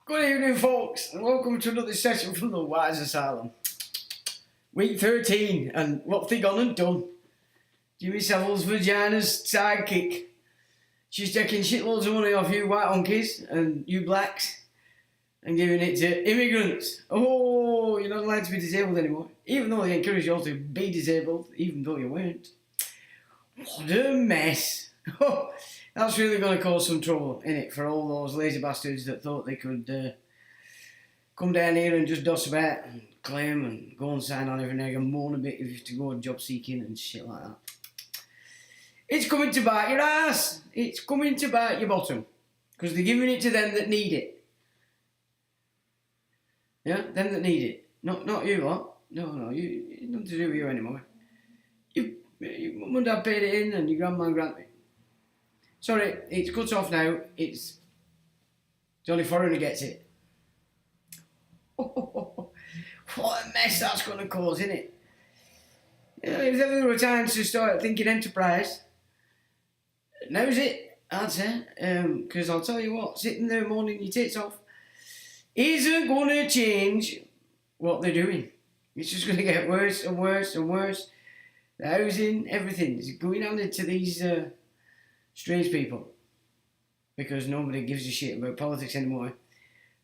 Good evening, folks, and welcome to another session from the Wise Asylum. Week 13, and what have they gone and done? Jimmy Savile's vagina's sidekick. She's taking shitloads of money off you white honkies and you blacks and giving it to immigrants. Oh, you're not allowed to be disabled anymore, even though they encourage you all to be disabled, even though you weren't. What a mess. Oh, that's really going to cause some trouble, innit, for all those lazy bastards that thought they could come down here and just doss about and claim and go and sign on every now and moan a bit if you have to go job seeking and shit like that. It's coming to bite your ass. It's coming to bite your bottom. Because they're giving it to them that need it. Yeah, them that need it. Not you lot. No, it's nothing to do with you anymore. Your mum and dad paid it in and your grandma and grandma. Sorry, it's cut off now. It's only foreigner gets it. Oh, what a mess that's going to cause, isn't it? Yeah, if ever there were times to start thinking enterprise, now's it, I'd say. Because I'll tell you what, sitting there moaning your tits off isn't going to change what they're doing. It's just going to get worse and worse and worse. The housing, everything is going handed to these strange people. Because nobody gives a shit about politics anymore.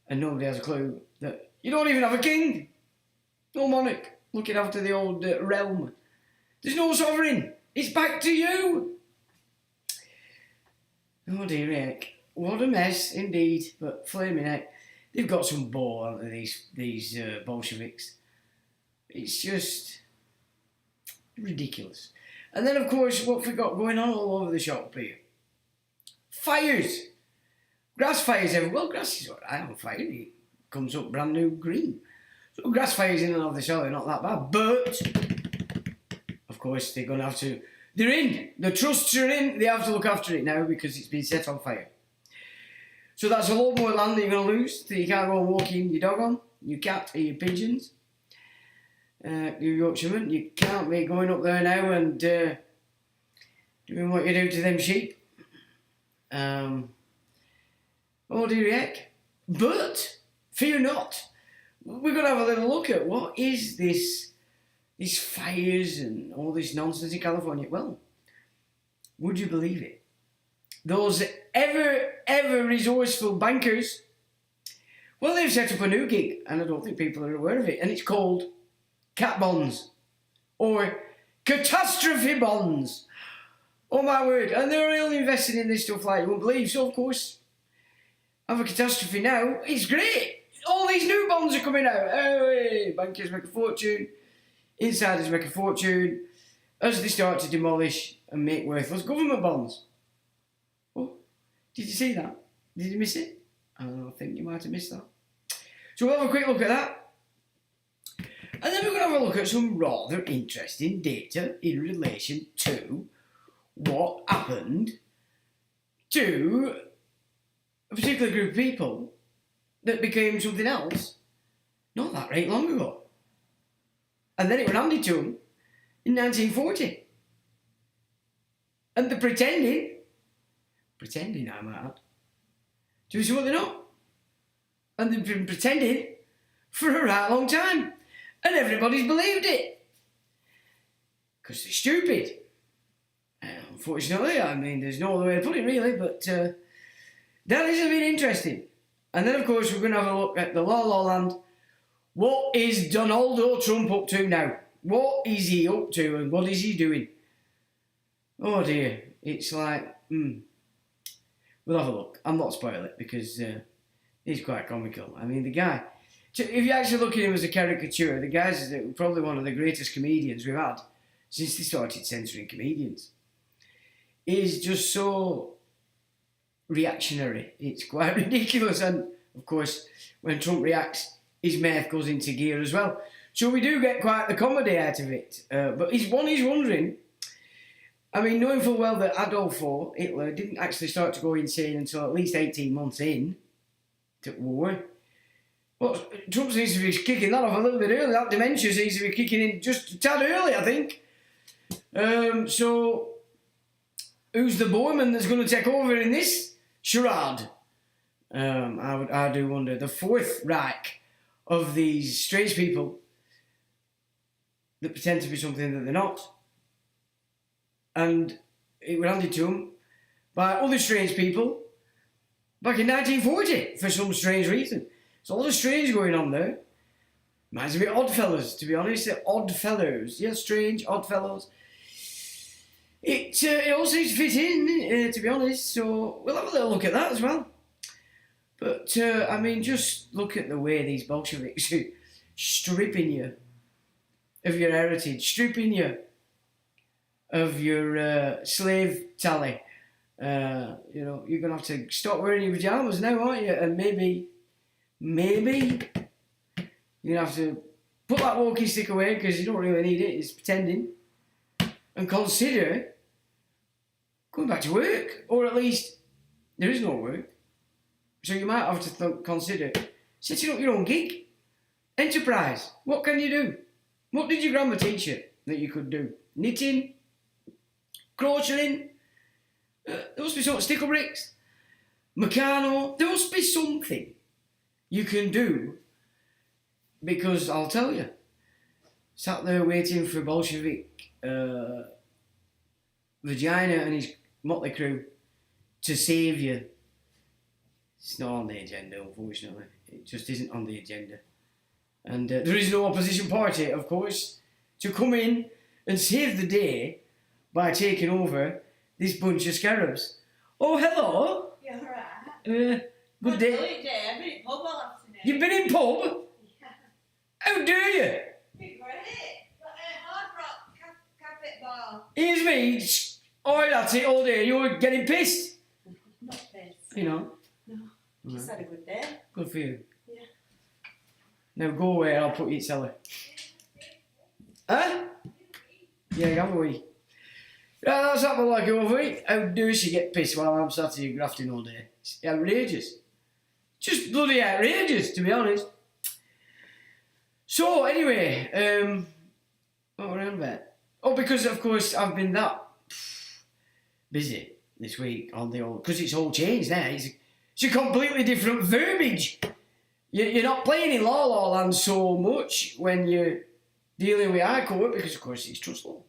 And nobody has a clue that you don't even have a king. No monarch looking after the old realm. There's no sovereign. It's back to you. Oh dear heck. What a mess indeed. But flaming heck. They've got some ball, haven't they, these Bolsheviks. It's just ridiculous. And then, of course, what we got going on all over the shop here? Fires. Grass fires everywhere. Well, grass is alright on fire. It comes up brand new green. So grass fires in and of themselves are not that bad. But, of course, they're going to have to... They're in. The trusts are in. They have to look after it now because it's been set on fire. So that's a lot more land that you're going to lose that you can't go and walk in your dog on, your cat or your pigeons, your Yorkshiremen. You can't be going up there now and doing what you do to them sheep. Oh dear heck. But, fear not, we're going to have a little look at what is these fires and all this nonsense in California. Well, would you believe it? Those ever resourceful bankers, well, they've set up a new gig, and I don't think people are aware of it, and it's called cat bonds, or catastrophe bonds. Oh my word, and they're really investing in this stuff like you won't believe. So of course, have a catastrophe now, it's great. All these new bonds are coming out. Oh, hey, bankers make a fortune, insiders make a fortune, as they start to demolish and make worthless government bonds. Oh, did you see that? Did you miss it? I think you might have missed that. So we'll have a quick look at that. And then we're going to have a look at some rather interesting data in relation to what happened to a particular group of people that became something else not that right long ago. And then it was handed to them in 1940. And they're pretending I might add, to be something they're not. And they've been pretending for a right long time. And everybody's believed it. Because they're stupid. Unfortunately, I mean, there's no other way to put it really, but that has been interesting. And then, of course, we're going to have a look at the La La Land. What is Donaldo Trump up to now? What is he up to and what is he doing? Oh dear, it's like, we'll have a look. I'm not spoiling it because he's quite comical. I mean, the guy, if you actually look at him as a caricature, the guy's probably one of the greatest comedians we've had since they started censoring comedians. He's just so reactionary. It's quite ridiculous. And, of course, when Trump reacts, his mouth goes into gear as well. So we do get quite the comedy out of it. But he's wondering, I mean, knowing full well that Adolfo Hitler didn't actually start to go insane until at least 18 months in to war. Well, Trump seems to be kicking that off a little bit early. That dementia seems to be kicking in just a tad early, I think. So, who's the Borman that's going to take over in this charade? I do wonder. The Fourth Reich of these strange people that pretend to be something that they're not. And it was handed to them by other strange people back in 1940 for some strange reason. There's a lot of strange going on there. Reminds me of Oddfellows, to be honest. Oddfellows. Yeah, strange, Oddfellows. It all seems to fit in, to be honest. So we'll have a little look at that as well. But, I mean, just look at the way these Bolsheviks are stripping you of your heritage, stripping you of your slave tally. You know, you're going to have to stop wearing your pyjamas now, aren't you? And maybe you're going to have to put that walking stick away because you don't really need it. It's pretending. And consider going back to work. Or at least there is no work. So you might have to consider setting up your own gig. Enterprise. What can you do? What did your grandma teach you that you could do? Knitting? Crocheting? There must be some sticker bricks. Meccano. There must be something you can do. Because I'll tell you, sat there waiting for Bolshevik Vagina and his motley crew to save you. It's not on the agenda, unfortunately. It just isn't on the agenda. And there is no opposition party, of course, to come in and save the day by taking over this bunch of scarabs. Oh, hello. You're alright. Good day. I've been in pub all afternoon. You've been in pub? Yeah. How do you? Been great. Got a Hard Rock cafe bar. Here's me. Oh, that's it all day. You're getting pissed. Not pissed. You know. No. Just had a good day. Good for you. Yeah. Now go away, I'll put you in cellar. Huh? Yeah, have a wee. Yeah, that's happened like over it. How do she get pissed while I'm sat here grafting all day? It's outrageous. Just bloody outrageous, to be honest. So, anyway, what were I on about? Oh, because, of course, I've been that busy this week on the old... Because it's all changed now. It's a completely different verbiage. You're not playing in La La Land so much when you're dealing with High Court because, of course, it's trust law.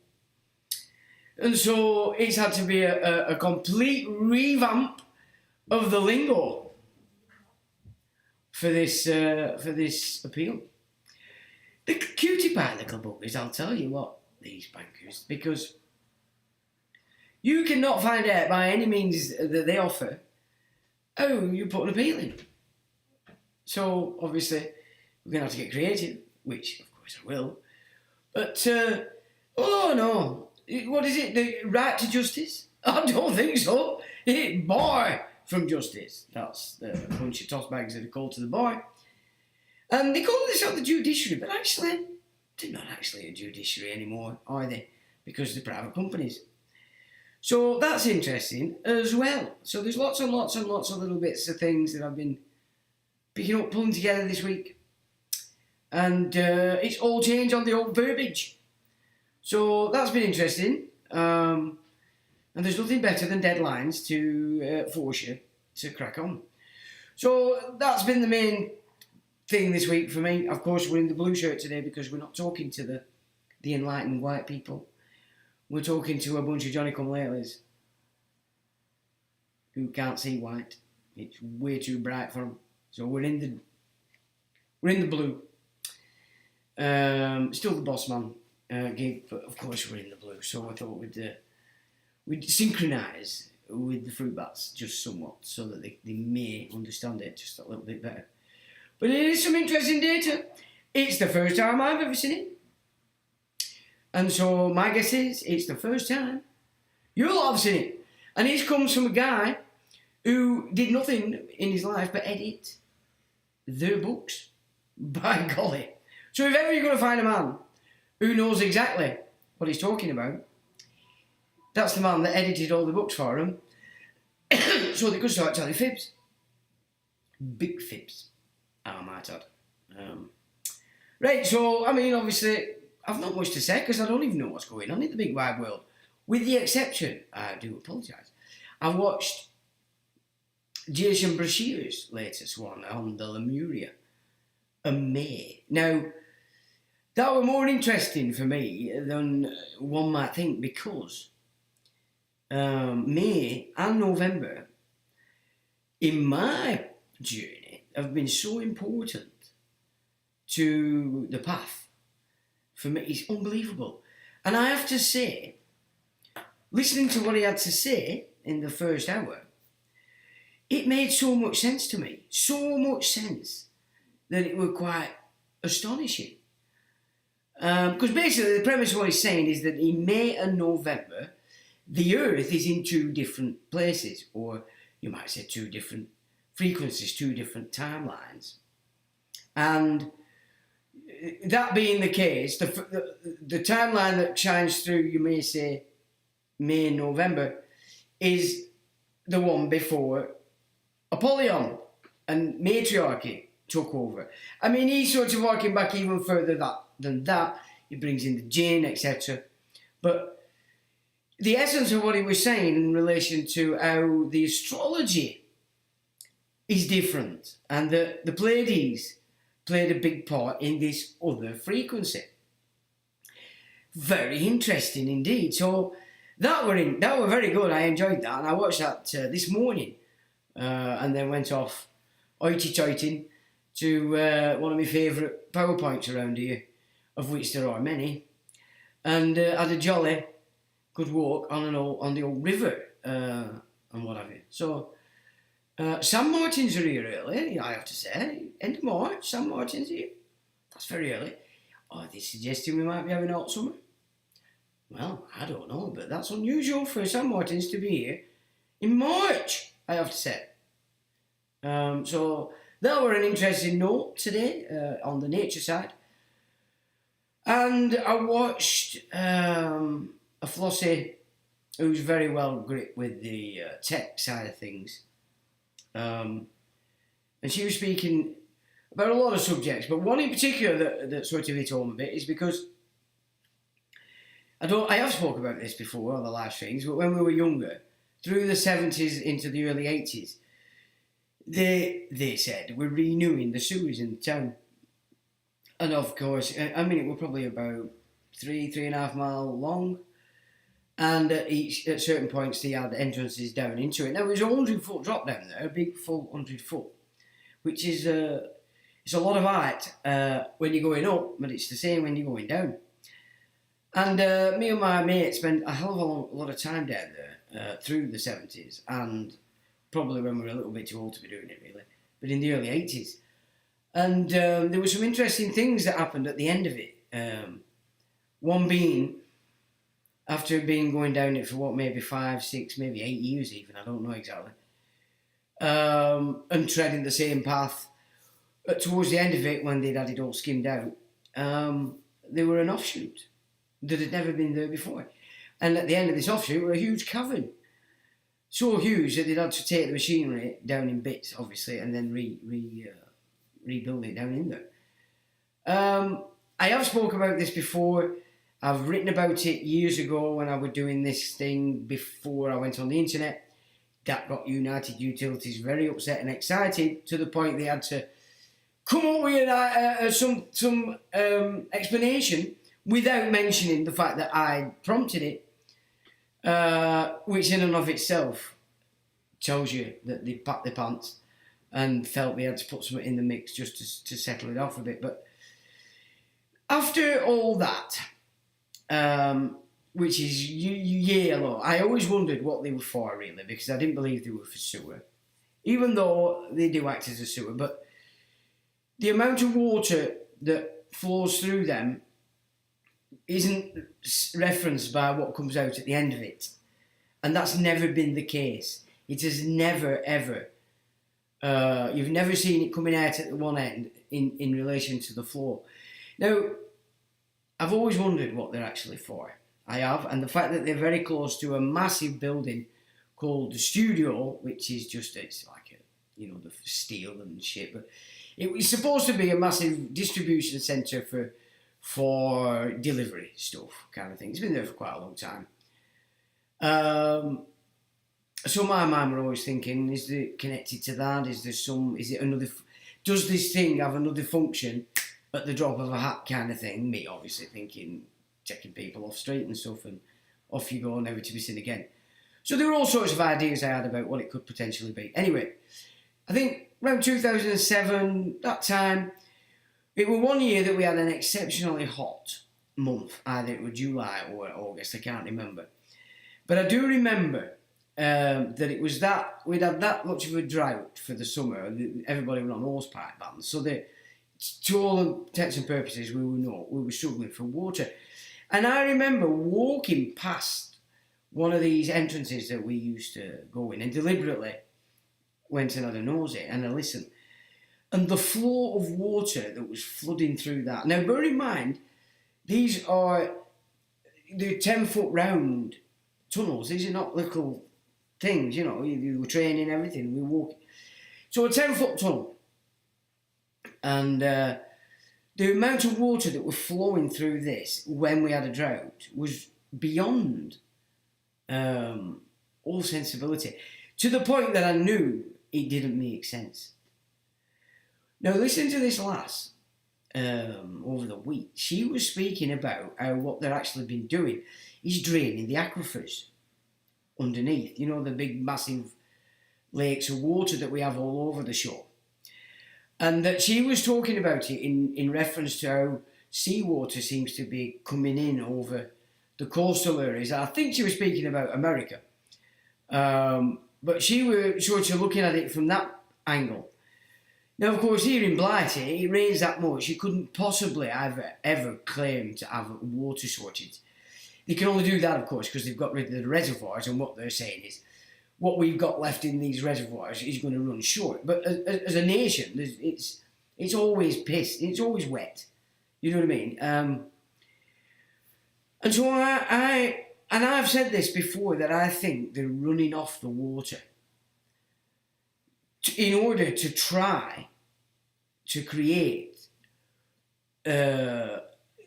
And so it's had to be a complete revamp of the lingo for this appeal. The cutie pie little buggers, I'll tell you what, these bankers, because you cannot find out by any means that they offer how you put an appeal in. So, obviously, we're going to have to get creative, which, of course, I will. But, oh no, what is it, the right to justice? I don't think so. Bar from justice. That's a bunch of tossbags that are called to the bar. And they call this on the judiciary, but actually, they're not actually a judiciary anymore, are they? Because they're private companies. So that's interesting as well. So there's lots and lots and lots of little bits of things that I've been picking up, pulling together this week. And it's all changed on the old verbiage. So that's been interesting. And there's nothing better than deadlines to force you to crack on. So that's been the main thing this week for me. Of course, we're in the blue shirt today because we're not talking to the enlightened white people. We're talking to a bunch of Johnny-come-latelys who can't see white. It's way too bright for them. So we're in the blue. Still the Boss Man gig, but of course we're in the blue. So I thought we'd synchronise with the Fruit Bats just somewhat, so that they may understand it just a little bit better. But it is some interesting data. It's the first time I've ever seen it. And so my guess is it's the first time you'll have seen it. And it comes from a guy who did nothing in his life but edit their books. By golly. So if ever you're going to find a man who knows exactly what he's talking about, that's the man that edited all the books for him, so they could start telling fibs. Big fibs, I might add. Right, so, I mean, obviously, I've not much to say because I don't even know what's going on in the big wide world. With the exception, I do apologise, I watched Jason Brashear's latest one on the Lemuria and May. Now, that were more interesting for me than one might think, because May and November in my journey have been so important to the path. For me, it's unbelievable. And I have to say, listening to what he had to say in the first hour, it made so much sense to me. So much sense that it was quite astonishing. Because basically the premise of what he's saying is that in May and November, the Earth is in two different places, or you might say two different frequencies, two different timelines. And that being the case, the timeline that shines through, you may say, May and November, is the one before Apollyon and matriarchy took over. I mean, he's sort of working back even further than that. He brings in the jinn, etc. But the essence of what he was saying in relation to how the astrology is different, and the Pleiades played a big part in this other frequency. Very interesting indeed. So that were very good. I enjoyed that, and I watched that this morning, and then went off hoity-toiting to one of my favourite PowerPoints around here, of which there are many, and had a jolly good walk on the old river and what have you. So Sam Martin's are here early, I have to say. End of March, Sam Martin's here. That's very early. Are they suggesting we might be having a hot summer? Well, I don't know, but that's unusual for Sam Martin's to be here in March, I have to say. So that were an interesting note today on the nature side. And I watched a Flossie who's very well gripped with the tech side of things. And she was speaking about a lot of subjects, but one in particular that sort of hit home a bit is because I have spoken about this before on the live streams, but when we were younger, through the 70s into the early 80s, they said we're renewing the sewers in the town. And of course, I mean, it was probably about 3.5 miles long, and at certain points they had entrances down into it. Now there's a 100-foot drop down there, a big full 100-foot, which is it's a lot of height when you're going up, but it's the same when you're going down. And me and my mate spent a hell of a lot of time down there through the 70s, and probably when we were a little bit too old to be doing it really, but in the early 80s. And there were some interesting things that happened at the end of it. One being, after being going down it for maybe 5, 6, maybe 8 years even, I don't know exactly, and treading the same path, towards the end of it, when they'd had it all skimmed out, there were an offshoot that had never been there before. And at the end of this offshoot were a huge cavern. So huge that they'd had to take the machinery down in bits, obviously, and then rebuild it down in there. I have spoken about this before. I've written about it years ago when I was doing this thing before I went on the internet. That got United Utilities very upset and excited, to the point they had to come up with some explanation without mentioning the fact that I prompted it, which in and of itself tells you that they packed their pants and felt they had to put something in the mix just to settle it off a bit. But after all that, which is yellow, I always wondered what they were for, really, because I didn't believe they were for sewer, even though they do act as a sewer. But the amount of water that flows through them isn't referenced by what comes out at the end of it. And that's never been the case. It has never, ever. You've never seen it coming out at the one end in relation to the floor. Now, I've always wondered what they're actually for. I have. And the fact that they're very close to a massive building called the studio, which is just, it's like the steel and shit. But it was supposed to be a massive distribution centre for delivery stuff, kind of thing. It's been there for quite a long time. So my mind were always thinking, is it connected to that? Is it another, does this thing have another function at the drop of a hat kind of thing? Me obviously thinking, checking people off street and stuff, and off you go, never to be seen again. So there were all sorts of ideas I had about what it could potentially be. Anyway, I think around 2007, that time, it was one year that we had an exceptionally hot month. Either it was July or August, I can't remember. But I do remember that it was that, we'd had that much of a drought for the summer. Everybody was on hosepipe bands. So to all intents and purposes, we were struggling for water. And I remember walking past one of these entrances that we used to go in and deliberately went and had a nosy and a listen. And the flow of water that was flooding through that. Now, bear in mind, these are the 10-foot round tunnels. These are not little things, you were training everything, we were walking. So a 10-foot tunnel. And the amount of water that was flowing through this when we had a drought was beyond all sensibility. To the point that I knew it didn't make sense. Now listen to this lass over the week. She was speaking about how what they're actually been doing is draining the aquifers underneath. The big massive lakes of water that we have all over the shore. And that she was talking about it in reference to how seawater seems to be coming in over the coastal areas. I think she was speaking about America. But she was sort of looking at it from that angle. Now, of course, here in Blighty, it rains that much, you couldn't possibly ever claim to have a water shortage. They can only do that, of course, because they've got rid of the reservoirs, and what they're saying is, what we've got left in these reservoirs is going to run short. But as a nation, it's always pissed, it's always wet. You know what I mean? And so I've said this before, that I think they're running off the water in order to try to create the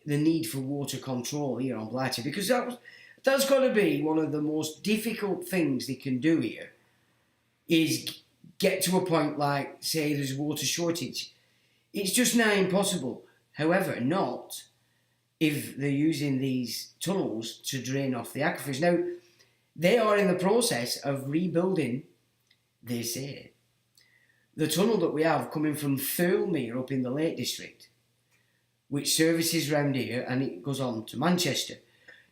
need for water control here on Blighty, because that's got to be one of the most difficult things they can do here, is get to a point like, say, there's water shortage. It's just now impossible. However, not if they're using these tunnels to drain off the aquifers. Now, they are in the process of rebuilding, they say, the tunnel that we have coming from Thirlmere up in the Lake District, which services round here, and it goes on to Manchester.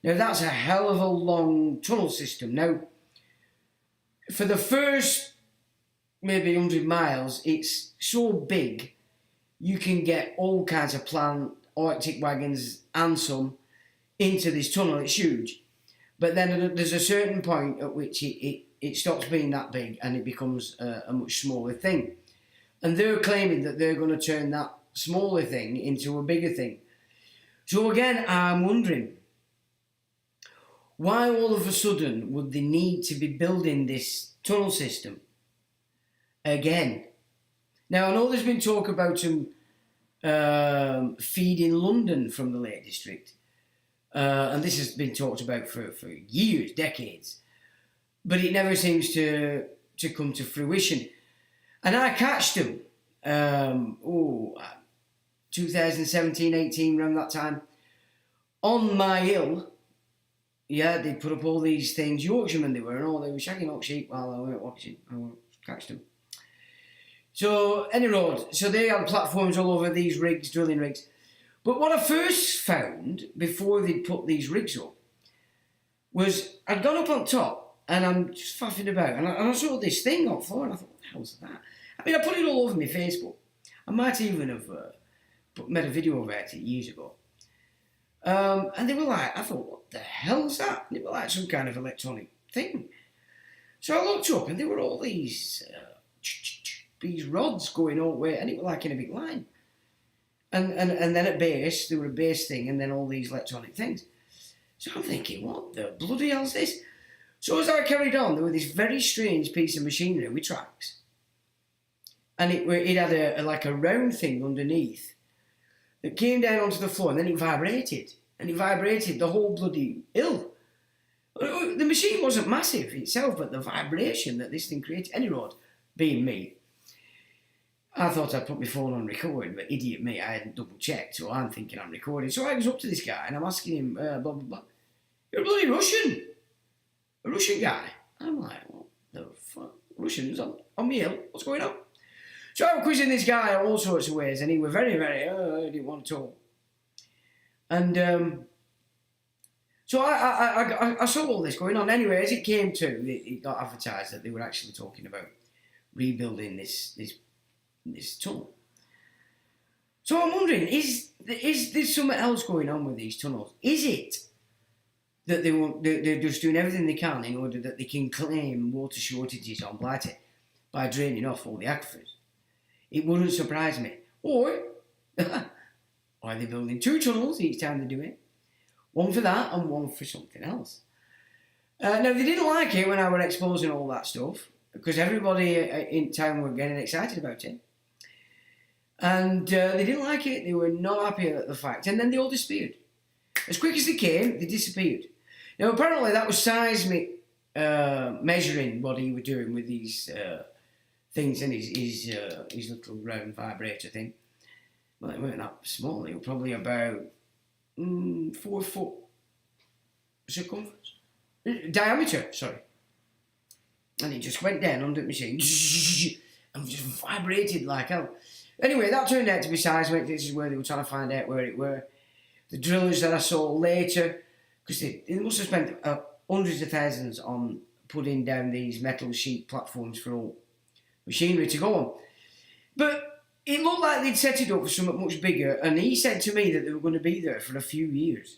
Now, that's a hell of a long tunnel system. Now, for the first maybe 100 miles, it's so big, you can get all kinds of plant, Arctic wagons and some into this tunnel. It's huge. But then there's a certain point at which it stops being that big and it becomes a much smaller thing. And they're claiming that they're going to turn that smaller thing into a bigger thing. So again, I'm wondering, why all of a sudden would they need to be building this tunnel system again? Now, I know there's been talk about them feeding London from the Lake District. And this has been talked about for years, decades. But it never seems to come to fruition. And I catched them, 2017, 18, around that time, on my hill. Yeah, they put up all these things, Yorkshiremen they were, and all they were shagging old sheep while I went watching. I catched them. So, any road. So they had platforms all over these rigs, drilling rigs. But what I first found, before they'd put these rigs up, was I'd gone up on top, and I'm just faffing about, and I saw this thing on the floor, and I thought, what the hell's that? I mean, I put it all over my Facebook. I might even have made a video about it years ago. And they were like, I thought, what the hell's that? And they were like some kind of electronic thing. So I looked up, and there were all these rods going all the way, and it was like in a big line. And then at base, there were a base thing, and then all these electronic things. So I'm thinking, what the bloody hell's this? So as I carried on, there was this very strange piece of machinery with tracks. And it had a round thing underneath that came down onto the floor, and then it vibrated. And it vibrated the whole bloody hill. The machine wasn't massive itself, but the vibration that this thing created, any road, being me, I thought I'd put my phone on record, but idiot me, I hadn't double checked, so I'm thinking I'm recording. So I was up to this guy, and I'm asking him, blah, blah, blah. You're a bloody Russian. A Russian guy. I'm like, what the fuck? Russians on my hill? What's going on? So I was quizzing this guy all sorts of ways, and he was very, very, I didn't want to talk. And so I saw all this going on. Anyway, as it came to, it got advertised that they were actually talking about rebuilding this tunnel. So I'm wondering, is there something else going on with these tunnels? Is it that they're just doing everything they can in order that they can claim water shortages on Blighty by draining off all the aquifers? It wouldn't surprise me. Or are they building 2 tunnels each time they do it? One for that and one for something else. Now, they didn't like it when I were exposing all that stuff, because everybody in town were getting excited about it. And they didn't like it. They were not happy at the fact. And then they all disappeared. As quick as they came, they disappeared. Now, apparently that was seismic measuring what he was doing with these things and his little round vibrator thing. Well, it weren't that small. It was probably about 4 foot circumference. Diameter, sorry. And it just went down under the machine and just vibrated like hell. Anyway, that turned out to be seismic. This is where they were trying to find out where it were. The drillers that I saw later, because they must have spent hundreds of thousands on putting down these metal sheet platforms for all machinery to go on. But it looked like they'd set it up for something much bigger, and he said to me that they were going to be there for a few years.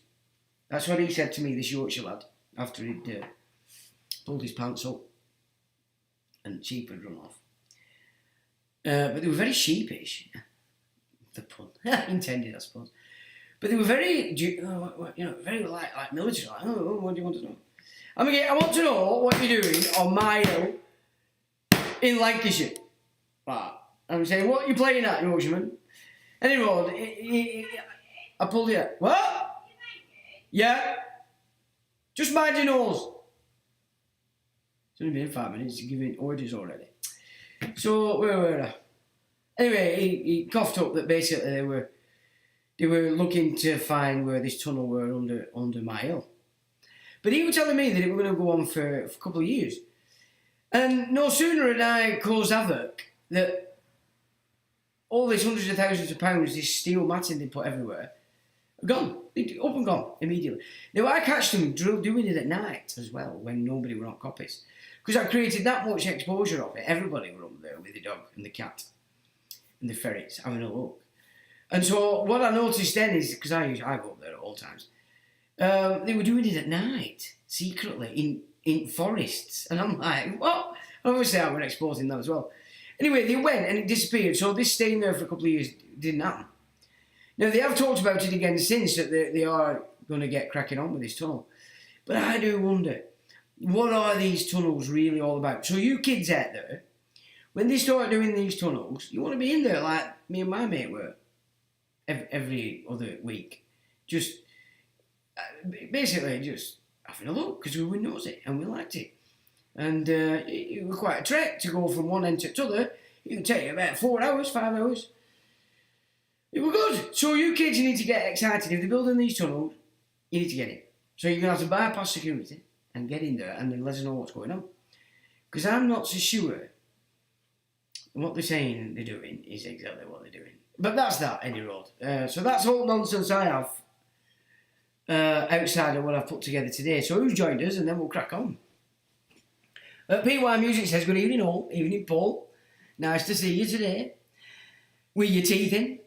That's what he said to me, this Yorkshire lad, after he'd pulled his pants up and sheep had run off. But they were very sheepish. The pun intended, I suppose. But they were very, very like military. Like, oh, what do you want to know? I mean, I want to know what you're doing on my hill in Lancashire. Right. I'm saying, what are you playing at, Yorkshireman? Anyway, I pulled it out. What? Yeah. Just mind your nose. It's only been 5 minutes, giving orders already. So, where were I? Anyway, he coughed up that basically they were looking to find where this tunnel were under my hill. But he was telling me that it was going to go on for a couple of years. And no sooner had I caused havoc that all these hundreds of thousands of pounds, this steel matting they put everywhere, are gone. Up and gone immediately. Now, I catched them doing it at night as well, when nobody were on copies. Because I created that much exposure of it. Everybody were up there with the dog and the cat and the ferrets having a look. And so what I noticed then is, because I go up there at all times, they were doing it at night, secretly, in forests. And I'm like, what? Obviously I was exposing that as well. Anyway, they went and it disappeared. So this staying there for a couple of years didn't happen. Now, they have talked about it again since, that they are going to get cracking on with this tunnel. But I do wonder, what are these tunnels really all about? So you kids out there, when they start doing these tunnels, you want to be in there like me and my mate were every other week. Just, basically just having a look, because we were nosy and we liked it. And it was quite a trek to go from one end to the other. It would take you about 4 hours, 5 hours. It was good. So you kids, you need to get excited. If they're building these tunnels, you need to get in. So you're going to have to bypass security and get in there and then let us know what's going on. Because I'm not so sure what they're saying they're doing is exactly what they're doing. But that's that, any road. So that's all nonsense I have outside of what I've put together today. So who's joined us, and then we'll crack on. PY Music says, good evening all. Evening, Paul. Nice to see you today. With your teeth in.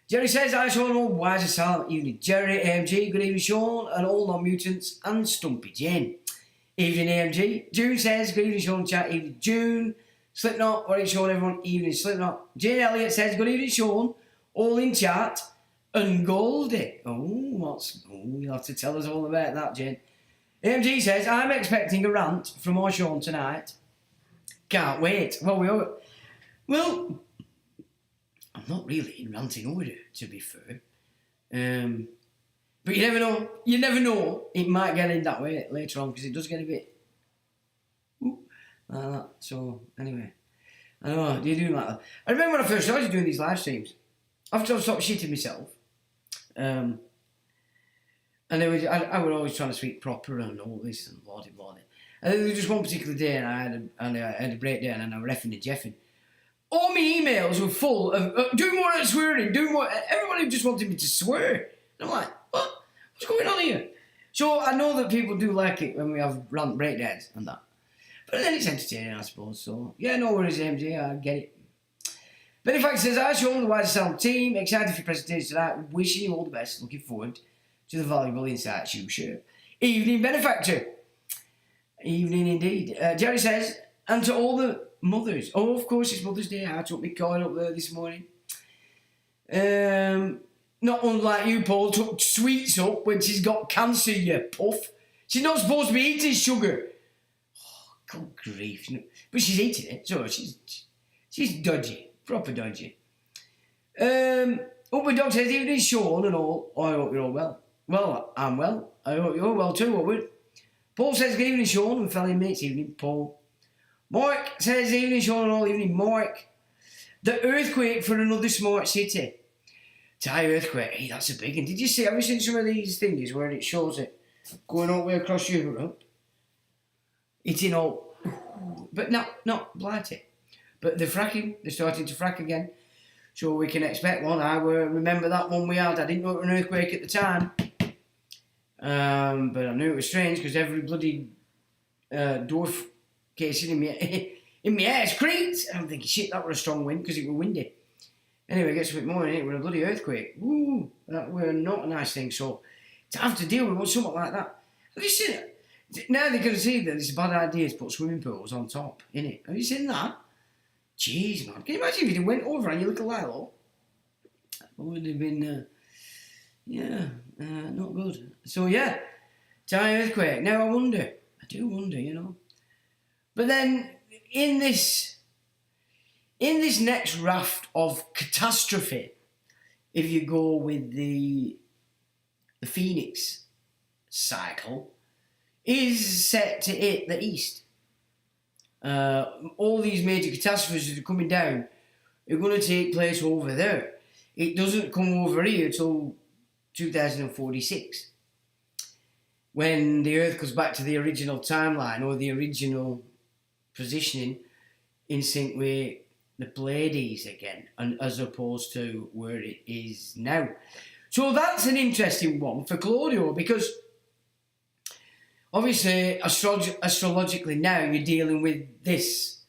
Jerry says, hi Sean, all wise and silent evening. Jerry, AMG, good evening Sean, and all non-mutants, and Stumpy Jane. Evening AMG. June says, good evening Sean, chat, evening June. Slipknot, alright Sean, everyone, evening Slipknot. Jane Elliott says, good evening Sean, all in chat, and Goldie. You'll have to tell us all about that, Jane. AMG says, I'm expecting a rant from our Sean tonight. Can't wait. Well, I'm not really in ranting order, to be fair. But you never know. You never know. It might get in that way later on, because it does get a bit like that. So, anyway. I know, do you do like that? I remember when I first started doing these live streams, after I stopped shitting myself, and I was always trying to speak proper and all this and blah blah. And then there was just one particular day, and I had a breakdown, and I was reffing and jeffing. All my emails were full of do more swearing, do more. Everybody just wanted me to swear. And I'm like, what? What's going on here? So I know that people do like it when we have rant breakdowns and that. But then it's entertaining, I suppose. So yeah, no worries, MJ. I get it. Benefact says, hi Sean, the Wiser Sound team. Excited for your presentation tonight. Wishing you all the best. Looking forward to the valuable insights you share. Evening, Benefactor. Evening indeed. Jerry says, and to all the mothers. Oh, of course, it's Mother's Day. I took my coin up there this morning. Not unlike you, Paul, took sweets up when she's got cancer, you puff. She's not supposed to be eating sugar. Oh, good grief. But she's eating it, so she's dodgy. Proper dodgy. Upward Dog says, evening Sean and all. I hope you're all well. Well, I'm well. I hope you're well too, Upward. Paul says, good evening Sean and fellow mates. Evening, Paul. Mike says, evening Sean and all. Evening, Mike. The earthquake for another smart city. Thai earthquake. Hey, that's a big one. Have you seen some of these things where it shows it going all the way across Europe? Hitting all, but not blighted. But they're fracking. They're starting to frack again. So we can expect one. I remember that one we had. I didn't know it was an earthquake at the time. But I knew it was strange because every bloody door casing in my ass creaked. I'm thinking, shit, that was a strong wind because it was windy. Anyway, it gets a bit more in it with a bloody earthquake. Woo, that were not a nice thing. So to have to deal with something like that. Have you seen it? Now they're going to see that it's a bad idea to put swimming pools on top, innit? Have you seen that? Jeez, man. Can you imagine if it went over on your little Lilo? That would have been, not good. So, yeah, Thai earthquake. Now, I do wonder, you know. But then, in this next raft of catastrophe, if you go with the Phoenix cycle, is set to hit the east. All these major catastrophes that are coming down are going to take place over there. It doesn't come over here till 2046, when the Earth goes back to the original timeline or the original positioning in sync with the Pleiades again, and as opposed to where it is now. So that's an interesting one for Claudio, because obviously, astrologically now, you're dealing with this,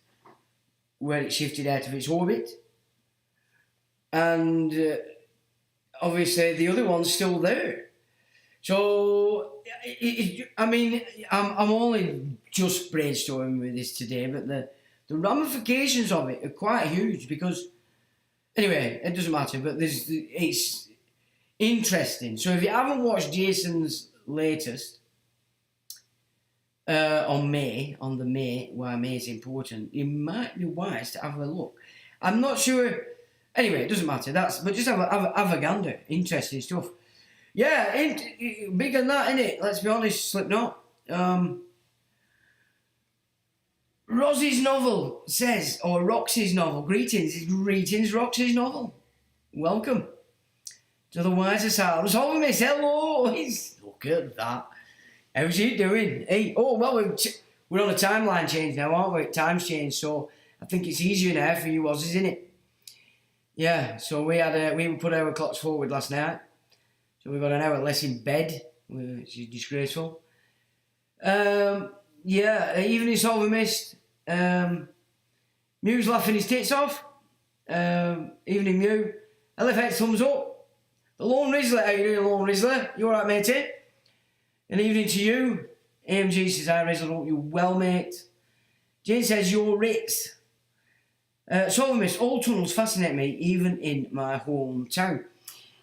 where it shifted out of its orbit. And obviously, the other one's still there. So, I'm only just brainstorming with this today, but the ramifications of it are quite huge because, anyway, it doesn't matter, but it's interesting. So if you haven't watched Jason's latest, on the May, why May is important, you might be wise to have a look. I'm not sure. Anyway, it doesn't matter. But just have a gander. Interesting stuff. Yeah, bigger than that, innit? Let's be honest, Slipknot. Roxy's novel says, or Roxy's novel, greetings, Roxy's novel. Welcome to the Wiser Sounds. Oh, miss, hello. Look at that. How's he doing? Hey, oh, well, we're on a timeline change now, aren't we? Time's changed, so I think it's easier now for you Aussies, isn't it? Yeah, so we put our clocks forward last night. So we got an hour less in bed, which is disgraceful. Yeah, evening solver missed. Mew's laughing his tits off. Evening Mew. LFX thumbs up. The Lone Rizzler, how you doing, Lone Rizzler? You alright, matey? An evening to you. AMG says, hi Rizzler, hope you're well, mate. Jane says, you're Ritz. Solver missed. All tunnels fascinate me, even in my hometown.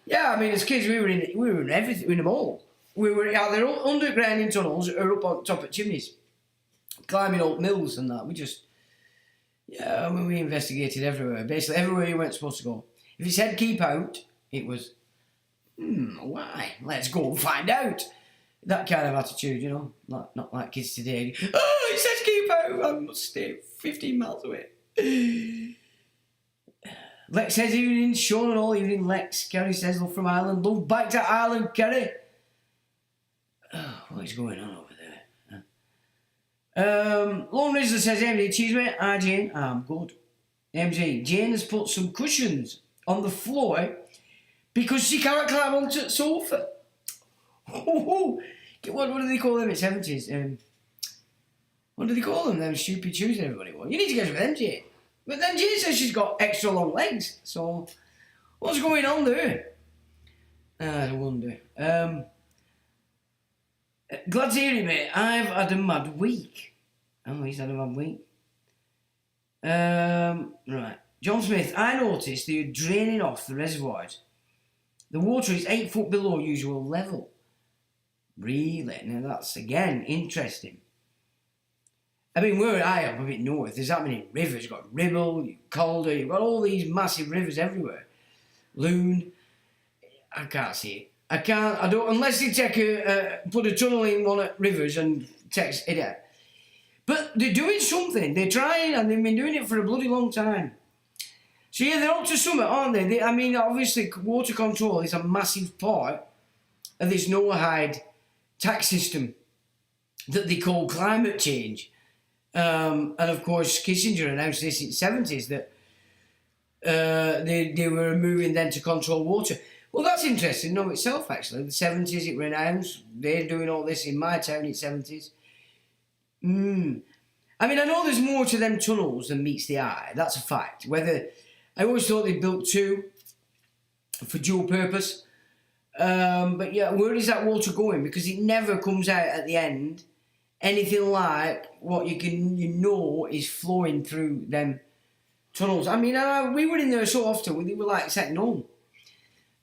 Yeah, I mean, as kids, we were in everything, in them all. We were either underground in tunnels or up on top of chimneys, climbing old mills and that. I mean, we investigated everywhere. Basically, everywhere you weren't supposed to go. If it said keep out, it was, why? Let's go and find out. That kind of attitude, you know, not like kids today. Oh, it says keep out. I must stay 15 miles away. Lex says evening, Sean and all evening. Lex, Kerry says love from Ireland. Love back to Ireland, Kerry. Oh, what is going on over there? Lone Rizzler says MG, cheese mate. Hi Jane, I'm good. MG, Jane has put some cushions on the floor because she can't climb onto the sofa. What do they call them in 70s? What do they call them? Them stupid shoes everybody wore. You need to get with them, Jane. But then Jane says she's got extra long legs. So, what's going on there? I wonder. Glad to hear it, mate. I've had a mad week. Oh, he's had a mad week. Right. John Smith, I noticed they're draining off the reservoirs. The water is 8 foot below usual level. Really? Now that's, again, interesting. I mean, where I am, a bit north, there's that many rivers. You've got Ribble, Calder, you've got all these massive rivers everywhere. Loon. I can't see it. I don't, unless you put a tunnel in one of rivers and text it out. But they're doing something. They're trying, and they've been doing it for a bloody long time. So yeah, they're up to something, aren't they? I mean, obviously, water control is a massive part of this no-hide tax system that they call climate change. And of course, Kissinger announced this in the 70s that they were moving then to control water. Well, that's interesting in of itself, actually. The 70s, it renounced. They're doing all this in my town in the 70s. I mean, I know there's more to them tunnels than meets the eye. That's a fact. I always thought they built two for dual purpose. But yeah, where is that water going? Because it never comes out at the end anything like what you know is flowing through them tunnels. I mean, we were in there so often, they were like second home.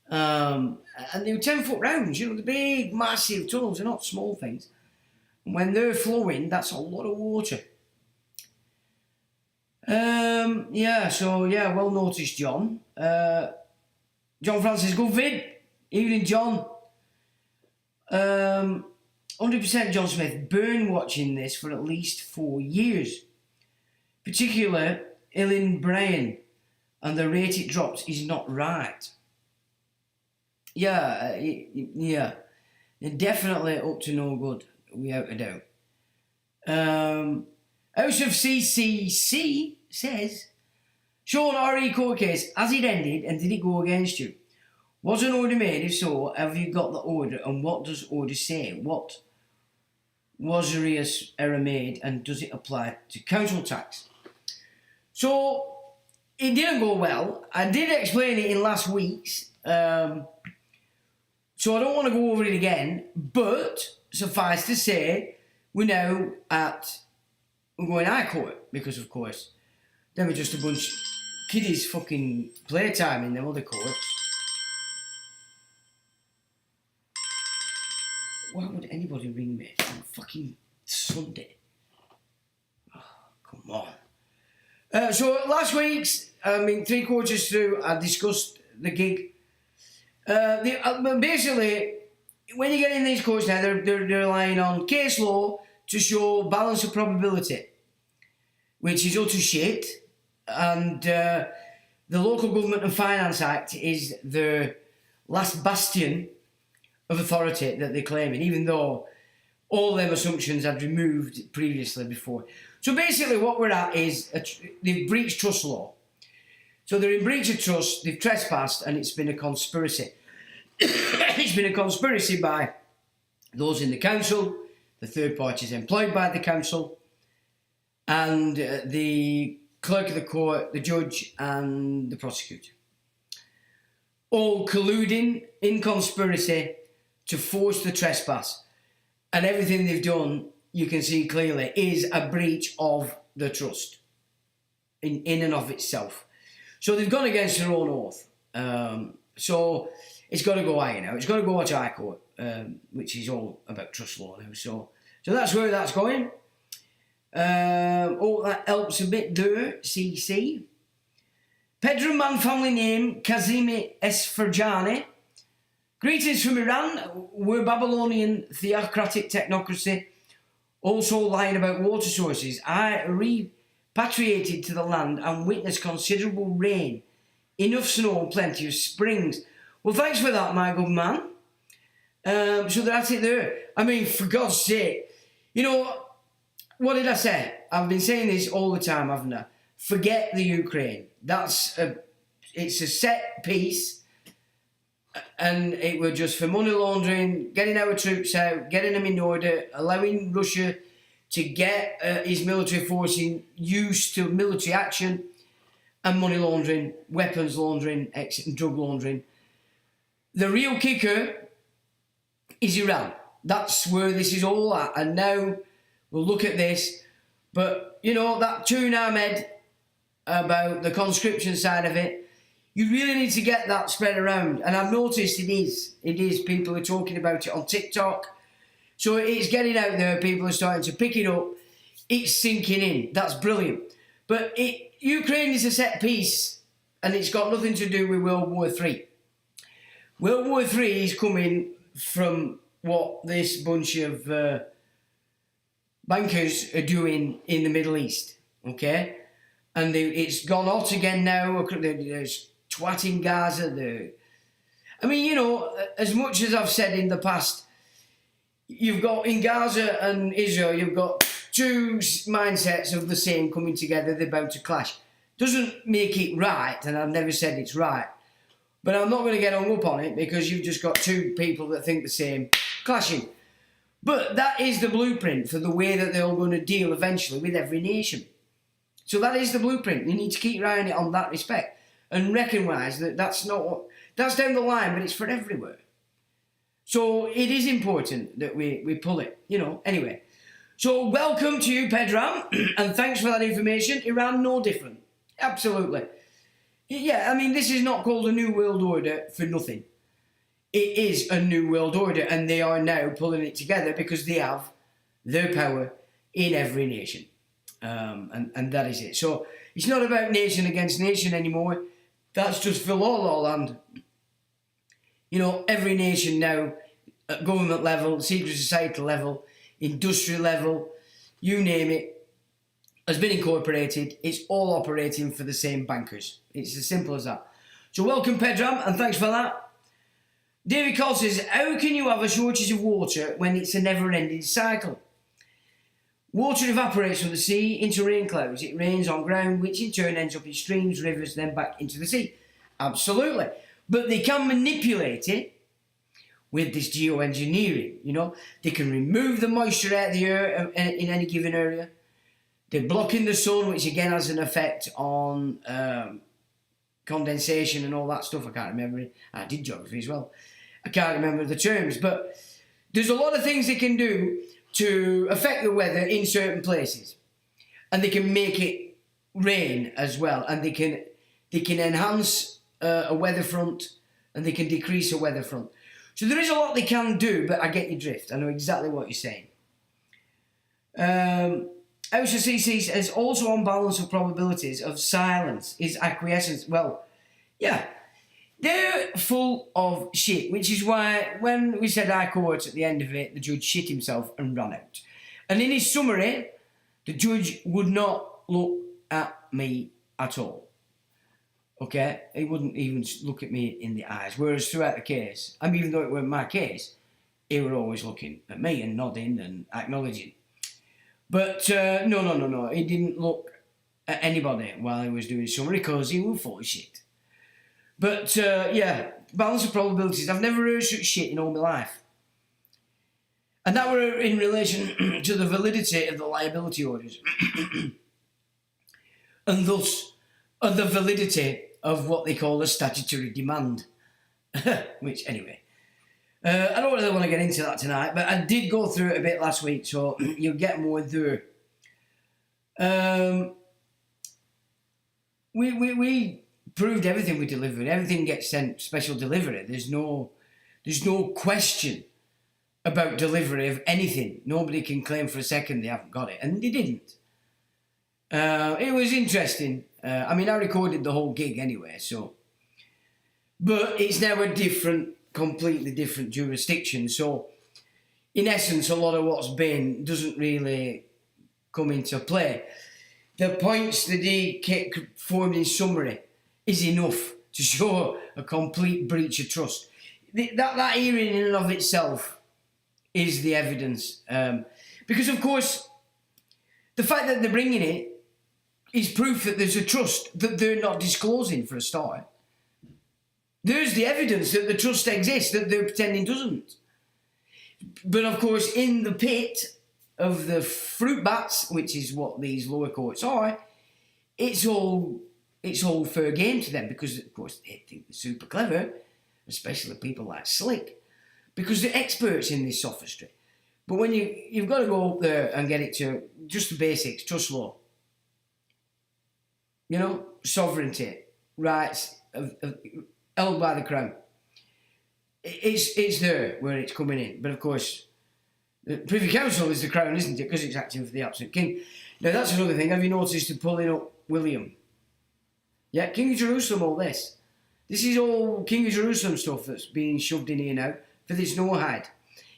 And they were 10-foot rounds, you know, the big, massive tunnels, they're not small things. And when they're flowing, that's a lot of water. Well noticed, John. John Francis, good vid. Evening, John. 100% John Smith, burn watching this for at least 4 years. Particular, Ilin Brian, and the rate it drops is not right. Yeah, they're definitely up to no good, without a doubt. House of CCC says, Sean, RE court case, has it ended and did it go against you? Was an order made? If so, have you got the order, and what does order say? What was the error made, and does it apply to council tax? So, it didn't go well. I did explain it in last week's, so I don't want to go over it again, but suffice to say, we're now we're going high court, because of course, there were just a bunch of kiddies fucking playtime in the other court. Why would anybody ring me on fucking Sunday? Oh, come on. So last week's, 3 quarters through, I discussed the gig. Basically, when you get in these courts now, they're relying on case law to show balance of probability, which is utter shit. And the Local Government and Finance Act is their last bastion of authority that they're claiming, even though all them assumptions had removed previously before. So basically what we're at is they've breached trust law. So they're in breach of trust, they've trespassed, and it's been a conspiracy. It's been a conspiracy by those in the council, the third parties employed by the council, and the clerk of the court, the judge, and the prosecutor. All colluding in conspiracy to force the trespass. And everything they've done, you can see clearly, is a breach of the trust in and of itself. So they've gone against their own oath. So it's got to go higher now. It's got to go to High Court, which is all about trust law now. So that's where that's going. That helps a bit there, CC. Pedram man family name, Kazimi Esfarjani. Greetings from Iran. We're Babylonian theocratic technocracy, also lying about water sources. I repatriated to the land and witnessed considerable rain, enough snow, plenty of springs. Well, thanks for that, my good man. So that's it there. I mean, for God's sake, you know, what did I say? I've been saying this all the time, haven't I? Forget the Ukraine. It's a set piece, and it was just for money laundering, getting our troops out, getting them in order, allowing Russia to get his military forces used to military action and money laundering, weapons laundering, and drug laundering. The real kicker is Iran. That's where this is all at. And now we'll look at this. But, you know, that tune Ahmed about the conscription side of it, you really need to get that spread around. And I've noticed it is. People are talking about it on TikTok. So it's getting out there. People are starting to pick it up. It's sinking in. That's brilliant. But Ukraine is a set piece, and it's got nothing to do with World War III. World War III is coming from what this bunch of bankers are doing in the Middle East, okay? And it's gone hot again now. There's twat in Gaza. I mean, you know, as much as I've said in the past, you've got in Gaza and Israel, you've got two mindsets of the same coming together. They're bound to clash. Doesn't make it right, and I've never said it's right. But I'm not going to get hung up on it because you've just got two people that think the same clashing. But that is the blueprint for the way that they're all going to deal eventually with every nation. So that is the blueprint. You need to keep riding it on that respect and recognise that that's down the line, but it's for everywhere. So it is important that we pull it, you know. Anyway, so welcome to you, Pedram, and thanks for that information. Iran, no different. Absolutely. Yeah, I mean, this is not called a New World Order for nothing. It is a New World Order, and they are now pulling it together because they have their power in every nation. And that is it. So it's not about nation against nation anymore. That's just for law land. You know, every nation now, at government level, secret society level, industrial level, you name it, has been incorporated. It's all operating for the same bankers. It's as simple as that. So welcome, Pedram, and thanks for that. David Cole says, how can you have a shortage of water when it's a never-ending cycle? Water evaporates from the sea into rain clouds. It rains on ground, which in turn ends up in streams, rivers, then back into the sea. Absolutely. But they can manipulate it with this geoengineering, you know. They can remove the moisture out of the air in any given area. They're blocking the sun, which again has an effect on condensation and all that stuff. I can't remember it. I did geography as well. I can't remember the terms, but there's a lot of things they can do to affect the weather in certain places, and they can make it rain as well, and they can enhance a weather front, and they can decrease a weather front. So there is a lot they can do, but I get your drift. I know exactly what you're saying. Ocean CC says also on balance of probabilities of silence is acquiescence. Well, yeah, they're full of shit, which is why when we said High Court at the end of it, the judge shit himself and ran out. And in his summary, the judge would not look at me at all. Okay? He wouldn't even look at me in the eyes. Whereas throughout the case, I mean, even though it weren't my case, he were always looking at me and nodding and acknowledging. But no. He didn't look at anybody while he was doing summary because he was full of shit. But yeah, balance of probabilities. I've never heard such shit in all my life. And that were in relation to the validity of the liability orders. And thus, the validity of what they call a statutory demand. Which, anyway, I don't really want to get into that tonight, but I did go through it a bit last week, so you'll get more there. We proved everything we delivered. Everything gets sent special delivery. There's no question about delivery of anything. Nobody can claim for a second they haven't got it, and they didn't. It was interesting. I mean, I recorded the whole gig anyway, so. But it's now a completely different jurisdiction. So, in essence, a lot of what's been doesn't really come into play. The points that he formed in summary is enough to show a complete breach of trust. That hearing in and of itself is the evidence. Because, of course, the fact that they're bringing it is proof that there's a trust that they're not disclosing, for a start. There's the evidence that the trust exists that they're pretending doesn't. But, of course, in the pit of the fruit bats, which is what these lower courts are, it's all fair game to them because, of course, they think they're super clever, especially people like Slick, because they're experts in this sophistry. But when you've got to go up there and get it to just the basics, trust law, you know, sovereignty, rights, held by the Crown. It's there where it's coming in. But of course, the Privy Council is the Crown, isn't it? Because it's acting for the absolute King. Now that's another thing. Have you noticed the pulling up William? Yeah, King of Jerusalem, all this. This is all King of Jerusalem stuff that's being shoved in here now for this no-hide.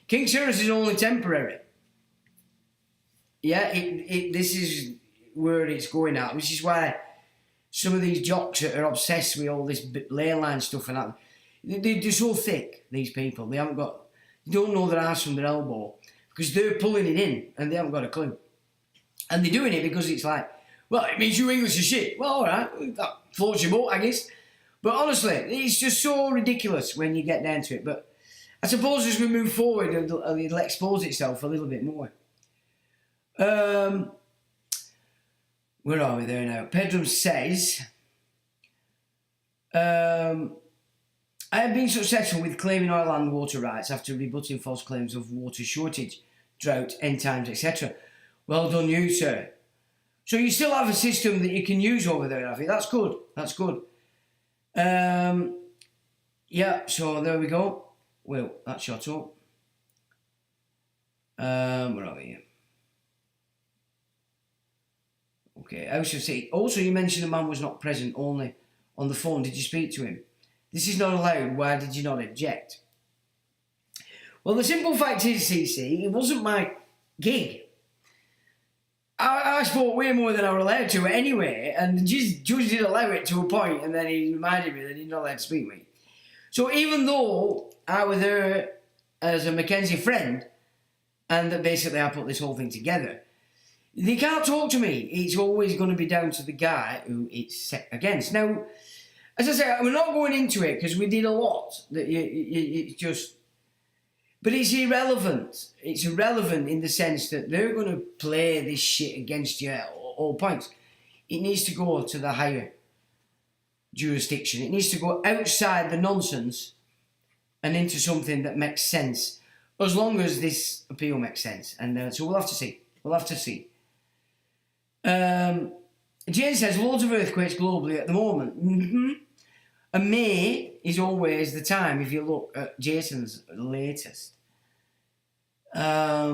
King Cyrus is only temporary. Yeah, this is where it's going at, which is why some of these jocks that are obsessed with all this ley line stuff and that, they're so thick, these people. They don't know their arse from their elbow because they're pulling it in and they haven't got a clue. And they're doing it because it's like, well, it means you English are shit. Well, all right, that floats your boat, I guess. But honestly, it's just so ridiculous when you get down to it. But I suppose as we move forward, it'll expose itself a little bit more. Where are we there now? Pedram says, I have been successful with claiming our land water rights after rebutting false claims of water shortage, drought, end times, etc. Well done you, sir. So you still have a system that you can use over there, have you? That's good. That's good. Yeah, so there we go. Well, that shot up. Where are we here? Okay, I should say, also you mentioned the man was not present, only on the phone. Did you speak to him? This is not allowed. Why did you not object? Well, the simple fact is, CC, it wasn't my gig. I spoke way more than I was allowed to anyway, and the judge did allow it to a point, and then he reminded me that he's not allowed to speak to me. So even though I was there as a Mackenzie friend, and that basically I put this whole thing together, they can't talk to me. It's always going to be down to the guy who it's set against. Now, as I say, we're not going into it because we did a lot. It's just... But it's irrelevant. It's irrelevant in the sense that they're going to play this shit against you at all points. It needs to go to the higher jurisdiction. It needs to go outside the nonsense and into something that makes sense, as long as this appeal makes sense. And so we'll have to see. We'll have to see. Jane says, loads of earthquakes globally at the moment. Mm-hmm. And May is always the time, if you look at Jason's latest. We are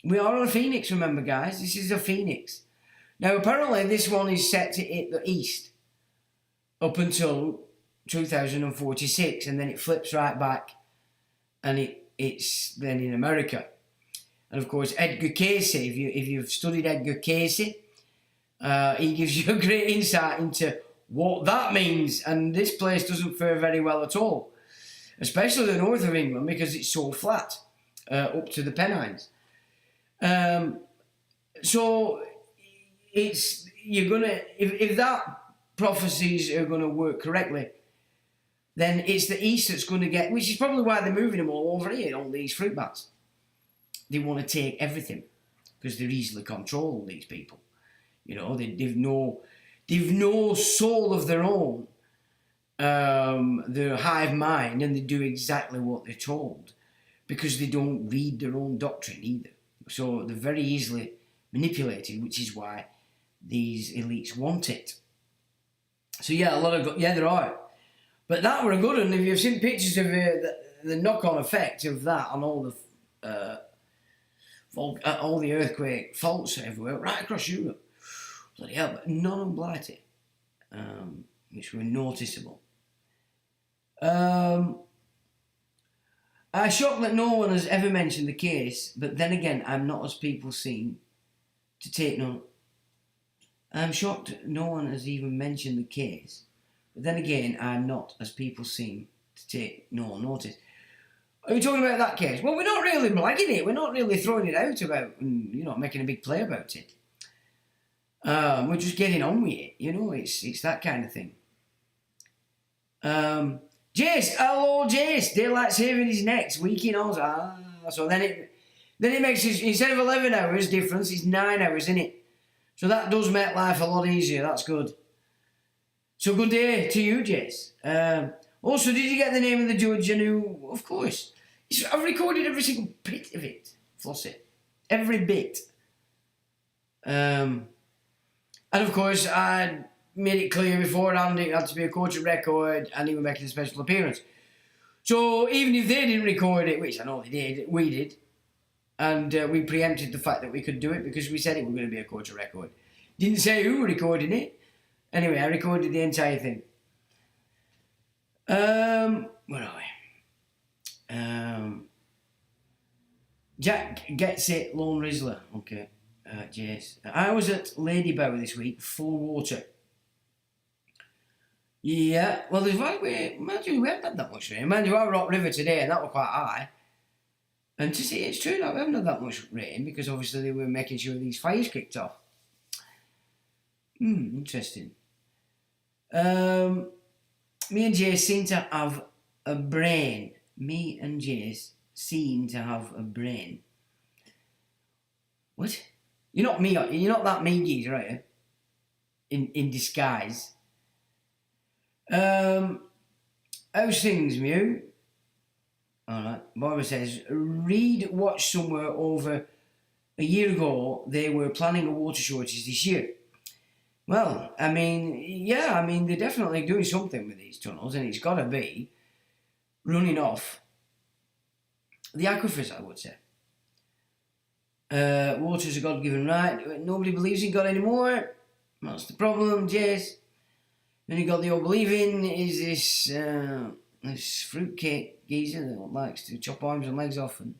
on a phoenix, remember, guys. This is a phoenix. Now, apparently, this one is set to hit the east up until 2046, and then it flips right back, and it's then in America. And, of course, Edgar Casey, if you've studied Edgar Casey, he gives you a great insight into what that means, and this place doesn't fare very well at all, especially the north of England, because it's so flat up to the Pennines. So it's you're gonna if that prophecies are gonna work correctly, then it's the East that's going to get, which is probably why they're moving them all over here, all these fruit bats. They want to take everything because they're easily controlled, these people. You know, they've no soul of their own. They're hive mind and they do exactly what they're told because they don't read their own doctrine either. So they're very easily manipulated, which is why these elites want it. So yeah, there are. But that were a good one. If you've seen pictures of the knock-on effect of that on all the earthquake faults everywhere, right across Europe. Bloody hell, but none of them blighted, which were noticeable. I'm shocked that no one has ever mentioned the case, but then again, I'm not as people seem to take note. I'm shocked no one has even mentioned the case. But then again, I'm not, as people seem to take no notice. Are we talking about that case? Well, we're not really blagging it. We're not really throwing it out about, making a big play about it. We're just getting on with it. It's that kind of thing. Jace, hello Jace. Daylight saving is next week in Oz. So then it makes it, instead of 11 hours difference, it's 9 hours, isn't it? So that does make life a lot easier. That's good. So good day to you, Jess. Also, did you get the name of the judge? And who? Of course. I've recorded every single bit of it. Flossie. Every bit. And of course, I made it clear beforehand it had to be a court record and he was making a special appearance. So even if they didn't record it, which I know they did, we did. And we preempted the fact that we could do it because we said it was going to be a court record. Didn't say who recorded it. Anyway, I recorded the entire thing. Where are we? Jack gets it, Lone Rizzler. Okay, Jace. I was at Ladybow this week, full water. Yeah, well, we haven't had that much rain. Mind you, I Rock River today, and that was quite high. And to see, it's true that we haven't had that much rain because obviously they were making sure these fires kicked off. Interesting. Me and Jace seem to have a brain. Me and Jace seem to have a brain. What? You're not me. You're not that me, geezer, right? In disguise. How's things, Mew? Alright. Barbara says, Reed watched somewhere over a year ago they were planning a water shortage this year. Well, they're definitely doing something with these tunnels, and it's got to be running off the aquifers, I would say. Water's a God-given right. Nobody believes in God anymore. That's the problem, Jace. Then you got the old believing is this fruitcake geezer that likes to chop arms and legs off and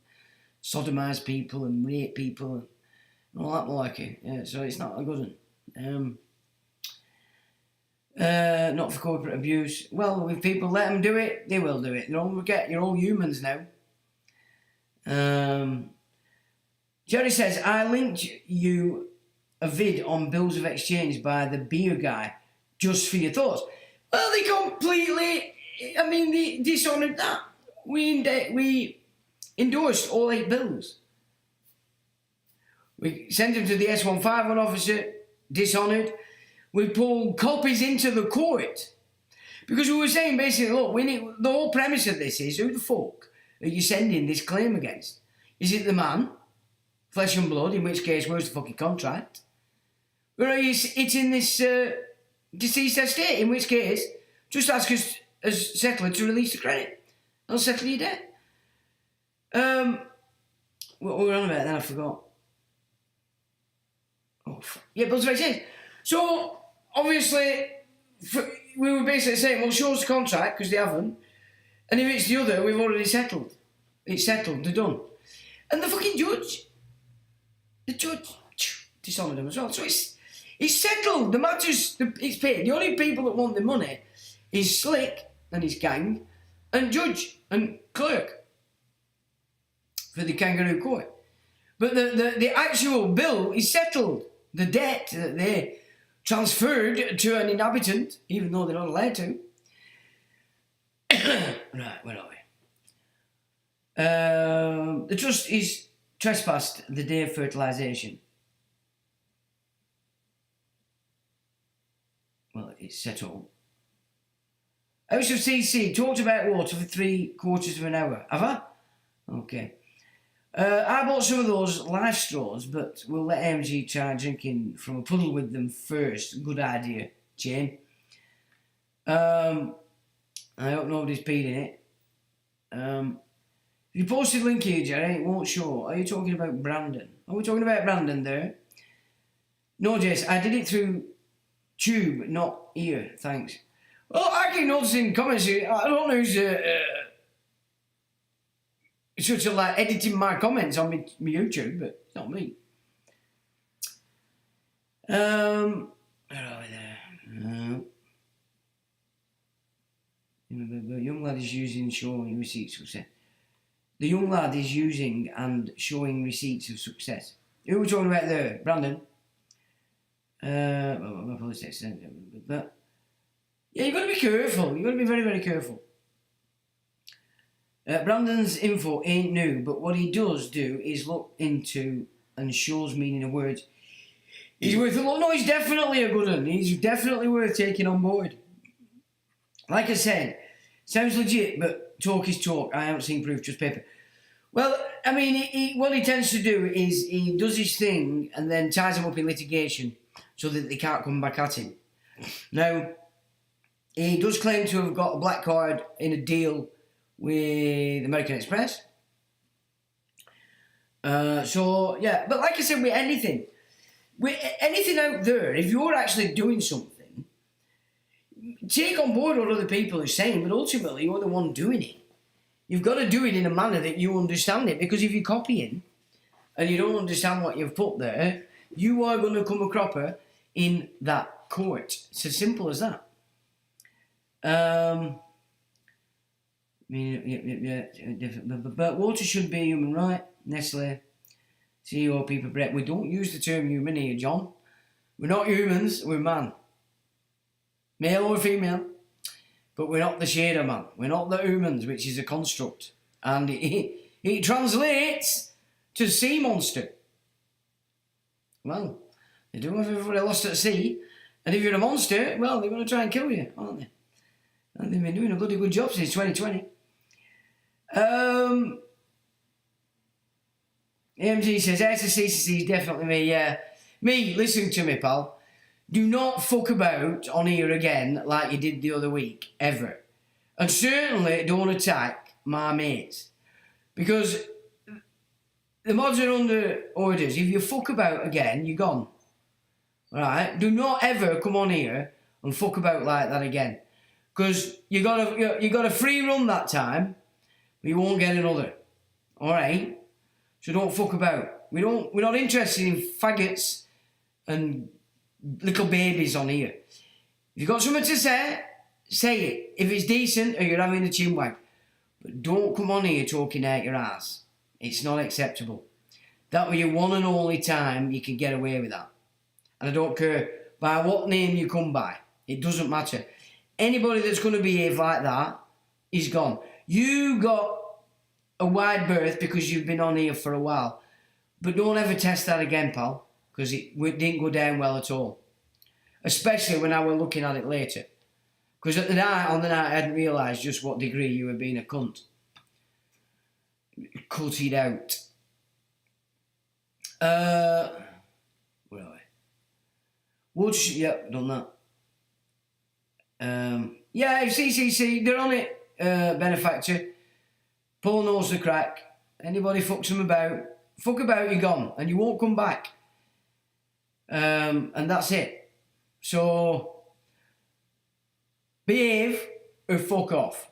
sodomise people and rape people and all that malarkey. Yeah, so it's not a good one. Not for corporate abuse. Well, if people let them do it, they will do it. You're all humans now. Jerry says, I linked you a vid on bills of exchange by the beer guy just for your thoughts. Well, they completely, they dishonoured that. We endorsed all 8 bills. We sent them to the S151 officer, dishonoured. We pulled copies into the court. Because we were saying basically, look, the whole premise of this is, who the fuck are you sending this claim against? Is it the man, flesh and blood, in which case, where's the fucking contract? Or it's in this deceased estate, in which case, just ask us as settler to release the credit. I'll settle your debt. What were we on about then? I forgot. Oh, yeah, bills of exchange. So, obviously, we were basically saying, well, show us the contract, because they haven't. And if it's the other, we've already settled. It's settled, they're done. And the fucking judge dishonoured them as well. So it's settled, the matter's, it's paid. The only people that want the money is Slick and his gang, and judge and clerk for the kangaroo court. But the actual bill is settled. The debt that they transferred to an inhabitant, even though they're not allowed to. Right, where are we? The trust is trespassed the day of fertilisation. Well, it's set up. House of CC talked about water for 3/4 of an hour. Have I? Okay. I bought some of those life straws, but we'll let MG try drinking from a puddle with them first. Good idea, Jane. I hope nobody's peed in it. If you posted link here, Jerry, it won't show. Are you talking about Brandon? Are we talking about Brandon there? No, Jess, I did it through Tube, not ear. Thanks. Well, I keep noticing comments here. I don't know who's sort of like editing my comments on my YouTube, but it's not me. Where are we there? The young lad is using showing receipts of success. The young lad is using and showing receipts of success. Who are we talking about there? Brandon? But yeah, you've got to be careful. You've got to be very, very careful. Brandon's info ain't new, but what he does do is look into and shows meaning of words. He's worth a lot. No, he's definitely a good one. He's definitely worth taking on board. Like I said, sounds legit, but talk is talk. I haven't seen proof, just paper. Well, I mean, what he tends to do is he does his thing and then ties him up in litigation so that they can't come back at him. Now, he does claim to have got a black card in a deal with American Express. So, yeah, but like I said, with anything out there, if you're actually doing something, take on board what other people are saying, but ultimately you're the one doing it. You've got to do it in a manner that you understand it, because if you're copying and you don't understand what you've put there, you are going to come a cropper in that court. It's as simple as that. But water should be a human right. Nestle, CEO, people, Brett. We don't use the term human here, John. We're not humans, we're man. Male or female. But we're not the shade of man. We're not the humans, which is a construct. And it translates to sea monster. Well, they do have everybody lost at sea. And if you're a monster, well, they're going to try and kill you, aren't they? And they've been doing a bloody good job since 2020. AMG says, SCCC is definitely me, yeah. Me, listen to me, pal. Do not fuck about on here again like you did the other week, ever. And certainly don't attack my mates. Because the mods are under orders. If you fuck about again, you're gone. Right? Do not ever come on here and fuck about like that again. Because you got a free run that time, but you won't get another. Alright? So don't fuck about. We're not interested in faggots and little babies on here. If you've got something to say, say it. If it's decent or you're having a chinwag. But don't come on here talking out your ass. It's not acceptable. That was your one and only time you can get away with that. And I don't care by what name you come by. It doesn't matter. Anybody that's going to behave like that is gone. You got a wide berth because you've been on here for a while. But don't ever test that again, pal. Because it didn't go down well at all. Especially when I was looking at it later. Because on the night, I hadn't realised just what degree you were being a cunt. Cutted out. Where are we? Woods, yep, done that. Yeah, CCC, they're on it, benefactor. Paul knows the crack. Anybody fucks them about, you're gone. And you won't come back. And that's it. So, behave or fuck off.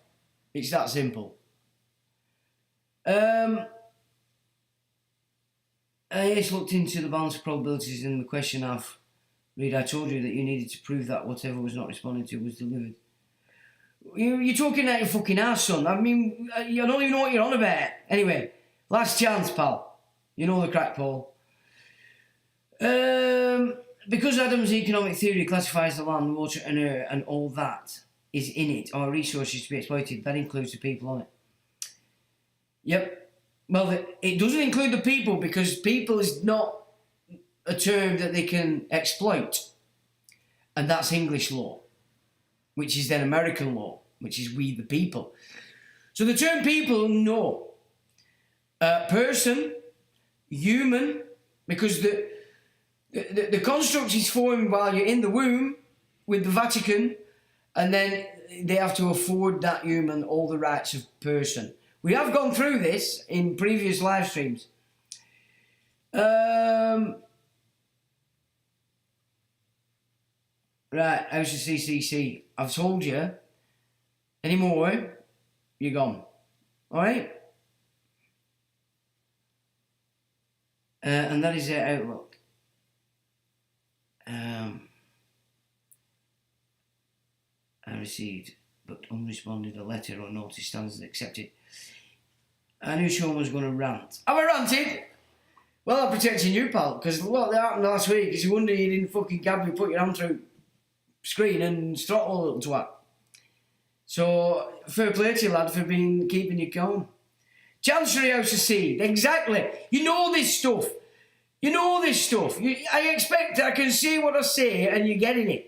It's that simple. I just looked into the balance of probabilities in the question of read. I told you that you needed to prove that whatever was not responded to was delivered. You're talking out your fucking ass, son. I mean, you don't even know what you're on about. Anyway, last chance, pal. You know the crack, Paul. Because Adam's economic theory classifies the land, water and air and all that is in it are resources to be exploited, that includes the people on it. Yep. Well, it doesn't include the people because people is not a term that they can exploit. And that's English law, which is then American law, which is we the people. So the term people, no. Person, human, because the construct is formed while you're in the womb with the Vatican, and then they have to afford that human all the rights of person. We have gone through this in previous live streams. Right, how's the CCC? I've told you. Any more, you're gone. Alright? And that is their outlook. I received but unresponded a letter or notice stands as accepted. I knew Sean was going to rant. Have I ranted? Well, I'm protecting you, pal, because what happened last week is you wonder you didn't fucking gabby put your hand through screen and throttle a little twat. So, fair play to you, lad, for keeping you calm. Chancery House of Seed, exactly. You know this stuff. You know this stuff. I expect I can say what I say and you're getting it.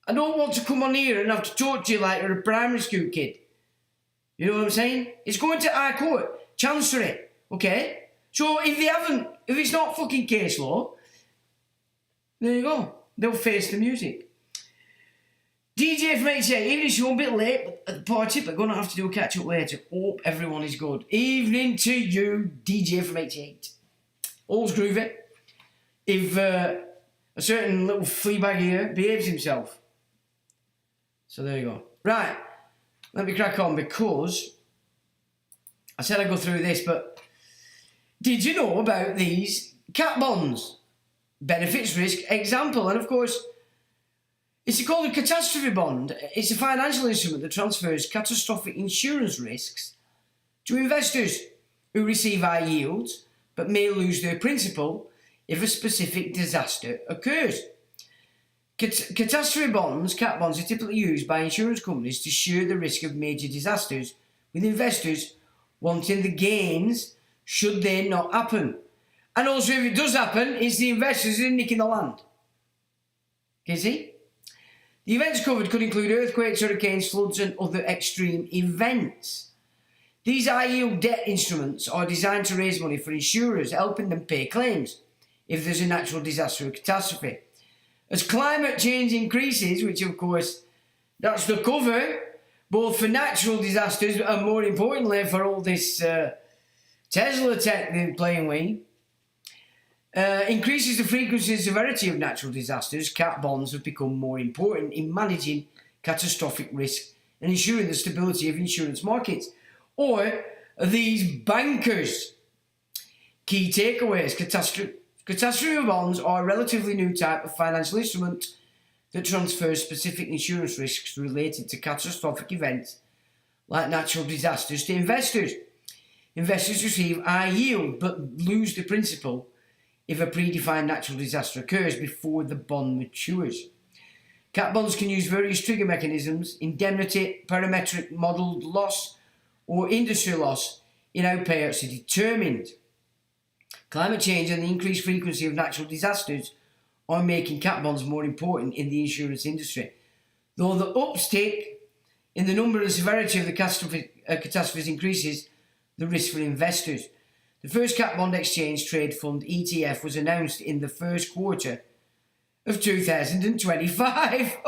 I don't want to come on here and have to talk to you like you're a primary school kid. You know what I'm saying? It's going to High Court, Chancery, okay? So if it's not fucking case law, there you go. They'll face the music. DJ from 88, even if you're a bit late at the party, but going to have to do a catch-up later. Hope everyone is good. Evening to you, DJ from 88. All's groovy. If a certain little fleabag here behaves himself. So there you go. Right, let me crack on because I said I'd go through this, but did you know about these cat bonds? Benefits, risk, example, and of course, it's called a catastrophe bond. It's a financial instrument that transfers catastrophic insurance risks to investors who receive high yields but may lose their principal if a specific disaster occurs. Catastrophe bonds, cat bonds, are typically used by insurance companies to share the risk of major disasters with investors wanting the gains should they not happen. And also, if it does happen, it's the investors who are nicking the land. Can you see? The events covered could include earthquakes, hurricanes, floods and other extreme events. These high-yield debt instruments are designed to raise money for insurers, helping them pay claims if there's a natural disaster or catastrophe. As climate change increases, which of course, that's the cover, both for natural disasters and more importantly for all this Tesla tech they're playing with, increases the frequency and severity of natural disasters, cat bonds have become more important in managing catastrophic risk and ensuring the stability of insurance markets. Or these bankers. Key takeaways. Catastrophe bonds are a relatively new type of financial instrument that transfers specific insurance risks related to catastrophic events like natural disasters to investors. Investors receive high yield but lose the principal if a predefined natural disaster occurs before the bond matures. Cat bonds can use various trigger mechanisms, indemnity, parametric modelled loss, or industry loss in how payouts are determined. Climate change and the increased frequency of natural disasters are making cat bonds more important in the insurance industry. Though the uptick in the number and severity of the catastrophes increases the risk for investors. The first cat bond exchange trade fund ETF was announced in the first quarter of 2025.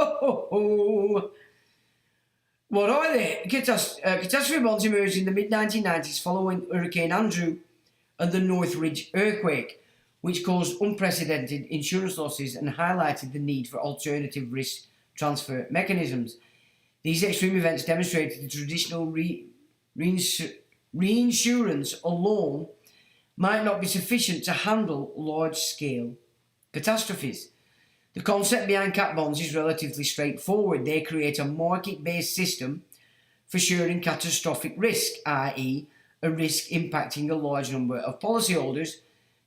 What are they? Catastrophe bonds emerged in the mid-1990s following Hurricane Andrew and the Northridge earthquake, which caused unprecedented insurance losses and highlighted the need for alternative risk transfer mechanisms. These extreme events demonstrated the traditional reinsurance alone might not be sufficient to handle large-scale catastrophes. The concept behind cat bonds is relatively straightforward. They create a market-based system for sharing catastrophic risk, i.e. a risk impacting a large number of policyholders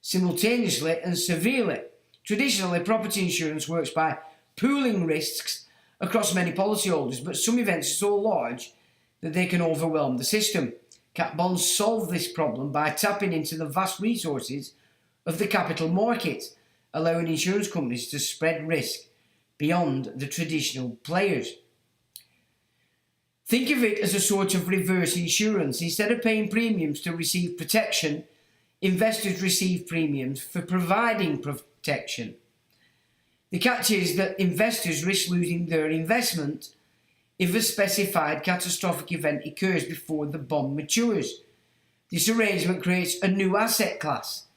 simultaneously and severely. Traditionally, property insurance works by pooling risks across many policyholders, but some events are so large that they can overwhelm the system. Cat bonds solve this problem by tapping into the vast resources of the capital market, allowing insurance companies to spread risk beyond the traditional players. Think of it as a sort of reverse insurance. Instead of paying premiums to receive protection, investors receive premiums for providing protection. The catch is that investors risk losing their investment if a specified catastrophic event occurs before the bond matures. This arrangement creates a new asset class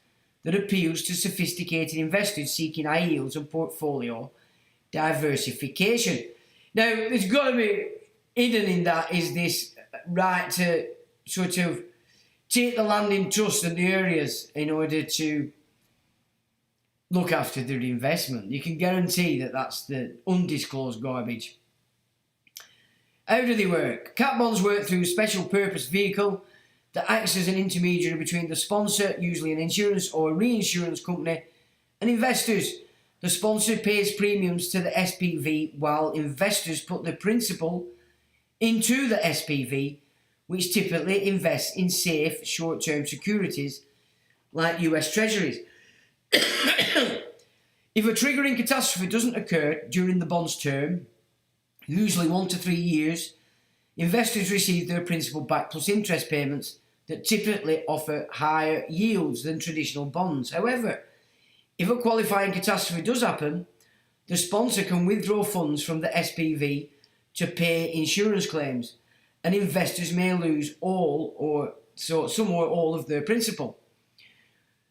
that appeals to sophisticated investors seeking high yields and portfolio diversification. Now, there's got to be hidden in that is this right to sort of take the land in trust and the areas in order to look after their investment. You can guarantee that that's the undisclosed garbage. How do they work? Cat bonds work through a special purpose vehicle that acts as an intermediary between the sponsor, usually an insurance or a reinsurance company, and investors. The sponsor pays premiums to the SPV while investors put their principal into the SPV, which typically invests in safe short-term securities like US Treasuries. If a triggering catastrophe doesn't occur during the bond's term, usually 1 to 3 years, investors receive their principal back plus interest payments that typically offer higher yields than traditional bonds. However, if a qualifying catastrophe does happen, the sponsor can withdraw funds from the SPV to pay insurance claims, and investors may lose all or some or all of their principal.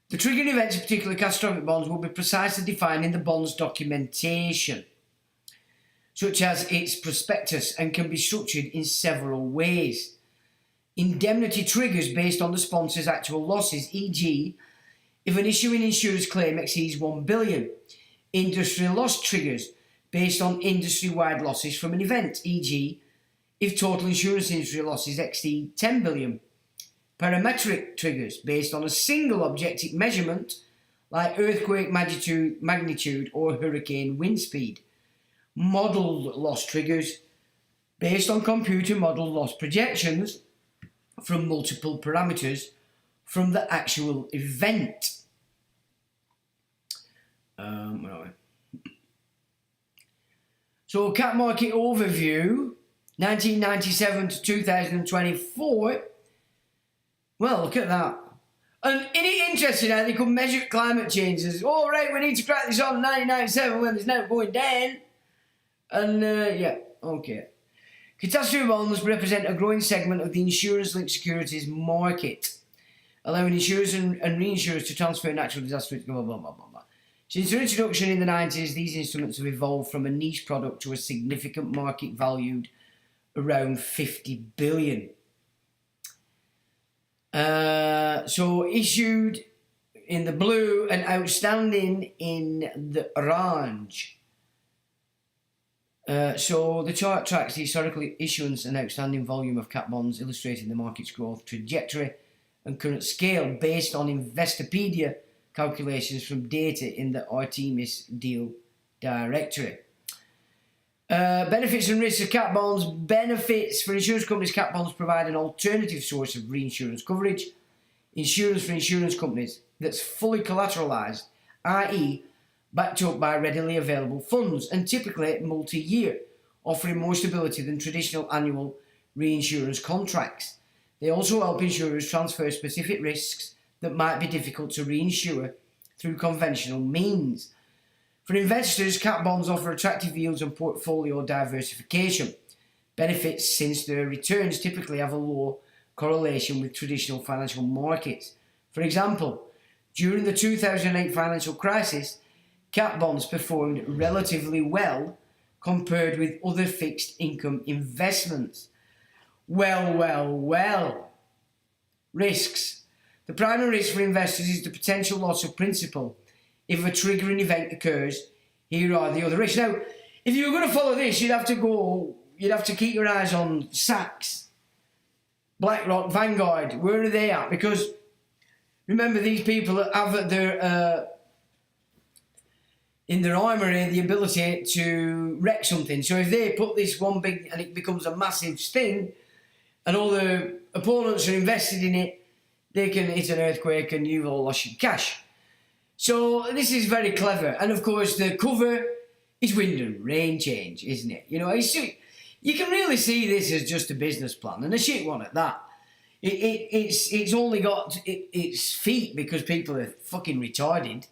The triggering events of particular catastrophic bonds will be precisely defined in the bond's documentation, such as its prospectus, and can be structured in several ways. Indemnity triggers based on the sponsor's actual losses, e.g., if an issuing insurer's claim exceeds 1 billion. Industry loss triggers based on industry-wide losses from an event, e.g., if total insurance industry losses exceed 10 billion. Parametric triggers based on a single objective measurement, like earthquake magnitude or hurricane wind speed. Modelled loss triggers based on computer model loss projections from multiple parameters from the actual event. Where are we? So, cat market overview, 1997 to 2024. Well, look at that. And isn't it interesting how they could measure climate change as, oh, right, we need to crack this on 1997 when there's now going down. And, yeah, okay. Catastrophe bonds represent a growing segment of the insurance-linked securities market, allowing insurers and reinsurers to transfer natural disaster risk, blah, blah, blah, blah, blah. Since their introduction in the 90s, these instruments have evolved from a niche product to a significant market valued around 50 billion. So issued in the blue and outstanding in the orange. So the chart tracks the historical issuance and outstanding volume of cat bonds, illustrating the market's growth trajectory and current scale based on Investopedia calculations from data in the Artemis deal directory. Benefits and risks of cat bonds. Benefits for insurance companies. Cat bonds provide an alternative source of reinsurance coverage. Insurance for insurance companies that's fully collateralized, i.e. backed up by readily available funds, and typically multi-year, offering more stability than traditional annual reinsurance contracts. They also help insurers transfer specific risks that might be difficult to reinsure through conventional means. For investors, cat bonds offer attractive yields and portfolio diversification benefits, since their returns typically have a low correlation with traditional financial markets. For example, during the 2008 financial crisis, cat bonds performed relatively well compared with other fixed income investments. Well. Risks. The primary risk for investors is the potential loss of principal. If a triggering event occurs, here are the other risks. Now, if you were going to follow this, you'd have to keep your eyes on Sachs. BlackRock, Vanguard, where are they at? Because remember, these people have their in their armoury the ability to wreck something. So if they put this one big and it becomes a massive thing, and all the opponents are invested in it, they can hit an earthquake and you've all lost your cash. So this is very clever. And of course the cover is wind and rain change, isn't it? You know, you can really see this as just a business plan, and a shit one at that. It's only got its feet because people are fucking retarded.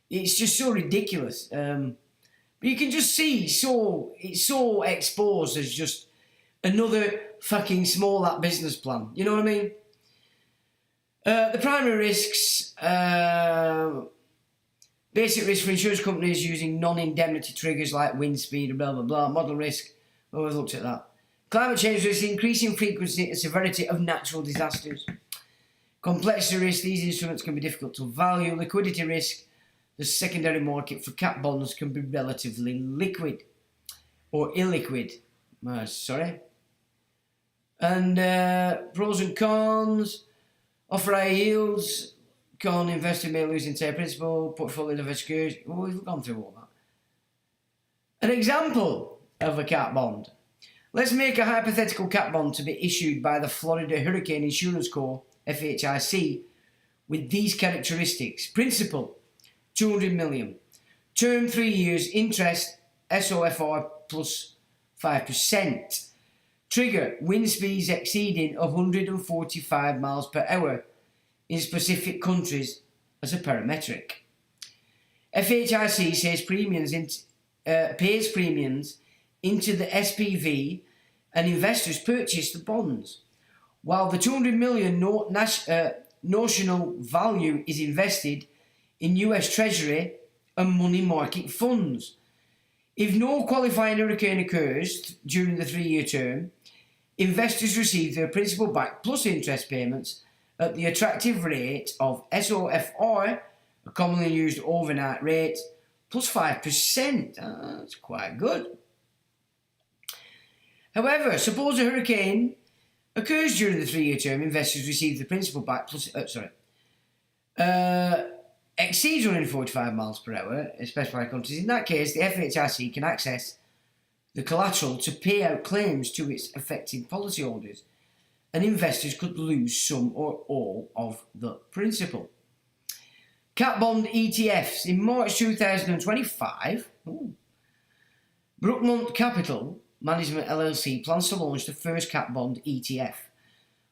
It's just so ridiculous. But you can just see, it's so exposed as just another fucking small app business plan. You know what I mean? The primary risks, basic risk for insurance companies using non-indemnity triggers like wind speed and blah, blah, blah. Model risk, we've looked at that. Climate change risk, increasing frequency and severity of natural disasters. Complexity risk, these instruments can be difficult to value. Liquidity risk, the secondary market for cat bonds can be relatively liquid or illiquid. Sorry. And pros and cons, offer high yields, con investor may lose entire principal, portfolio diversification. Oh, we've gone through all that. An example of a cat bond. Let's make a hypothetical cat bond to be issued by the Florida Hurricane Insurance Corps, FHIC, with these characteristics. Principal, $200 million. Term 3 years, interest, SOFR plus 5%. Trigger, wind speeds exceeding 145 miles per hour in specific countries as a parametric. FHIC says pays premiums into the SPV and investors purchase the bonds, while the $200 million notional value is invested in US Treasury and money market funds. If no qualifying hurricane occurs during the 3-year term, investors receive their principal back plus interest payments at the attractive rate of SOFR, a commonly used overnight rate, plus 5%. That's quite good. However, suppose a hurricane occurs during the 3-year term, investors receive the principal back plus, exceeds 145 miles per hour in specified countries. In that case, the FHIC can access the collateral to pay out claims to its affected policyholders, and investors could lose some or all of the principal. Cat bond ETFs. In March 2025, Brookmont Capital Management LLC plans to launch the first cat bond ETF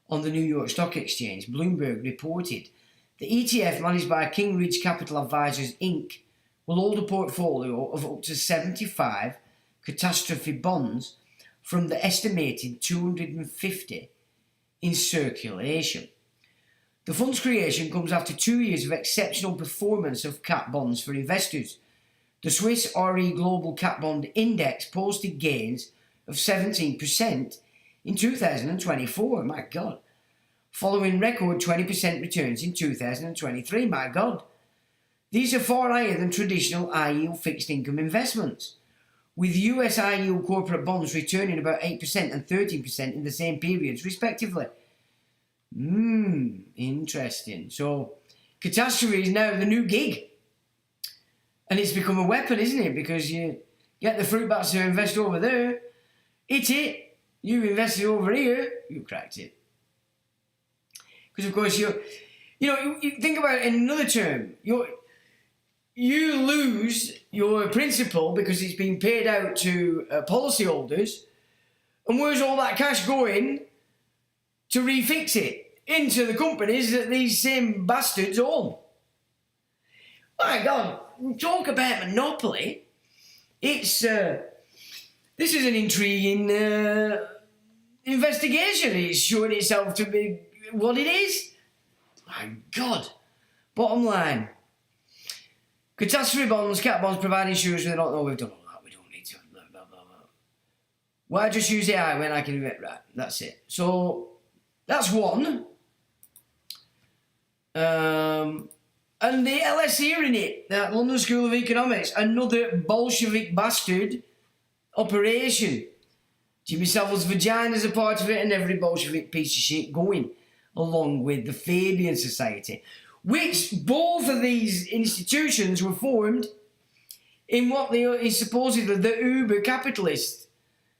on the New York Stock Exchange. Bloomberg reported the ETF, managed by King Ridge Capital Advisors Inc., will hold a portfolio of up to 75 catastrophe bonds from the estimated 250 in circulation. The fund's creation comes after 2 years of exceptional performance of cat bonds for investors. The Swiss RE Global Cat Bond Index posted gains of 17% in 2024, my God, following record 20% returns in 2023, my God. These are far higher than traditional high-yield fixed income investments, with US high-yield corporate bonds returning about 8% and 13% in the same periods, respectively. Interesting. So, catastrophe is now the new gig. And it's become a weapon, isn't it? Because you get the fruit bats to invest over there, hit it, you invested over here, you cracked it. Because, of course, you think about it in another term. You lose your principal because it's being paid out to policyholders, and where's all that cash going to refix it? Into the companies that these same bastards own. My God, talk about monopoly. This is an intriguing investigation. It's showing itself to be what it is. My God. Bottom line. Catastrophe bonds, cat bonds provide insurance. We don't know. We've done all that. We don't need to. Blah, blah, blah, blah. Why just use AI when I can do it right? That's it. So, that's one. And the LSE are in it, that London School of Economics, another Bolshevik bastard operation. Jimmy Savile's vagina's a part of it, and every Bolshevik piece of shit going, along with the Fabian Society, which both of these institutions were formed in what is supposedly the uber capitalist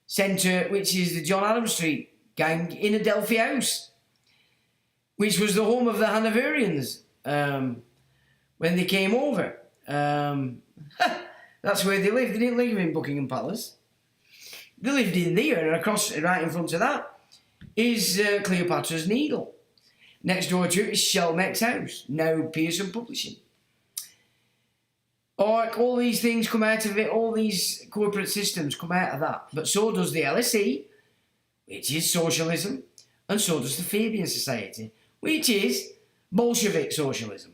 centre, which is the John Adams Street gang in Adelphi House, which was the home of the Hanoverians when they came over. That's where they lived. They didn't live in Buckingham Palace. They lived in there, and across, right in front of that, is Cleopatra's Needle. Next door to it is Shelmeck's house, now Pearson Publishing. All these things come out of it, all these corporate systems come out of that. But so does the LSE, which is socialism, and so does the Fabian Society, which is Bolshevik socialism.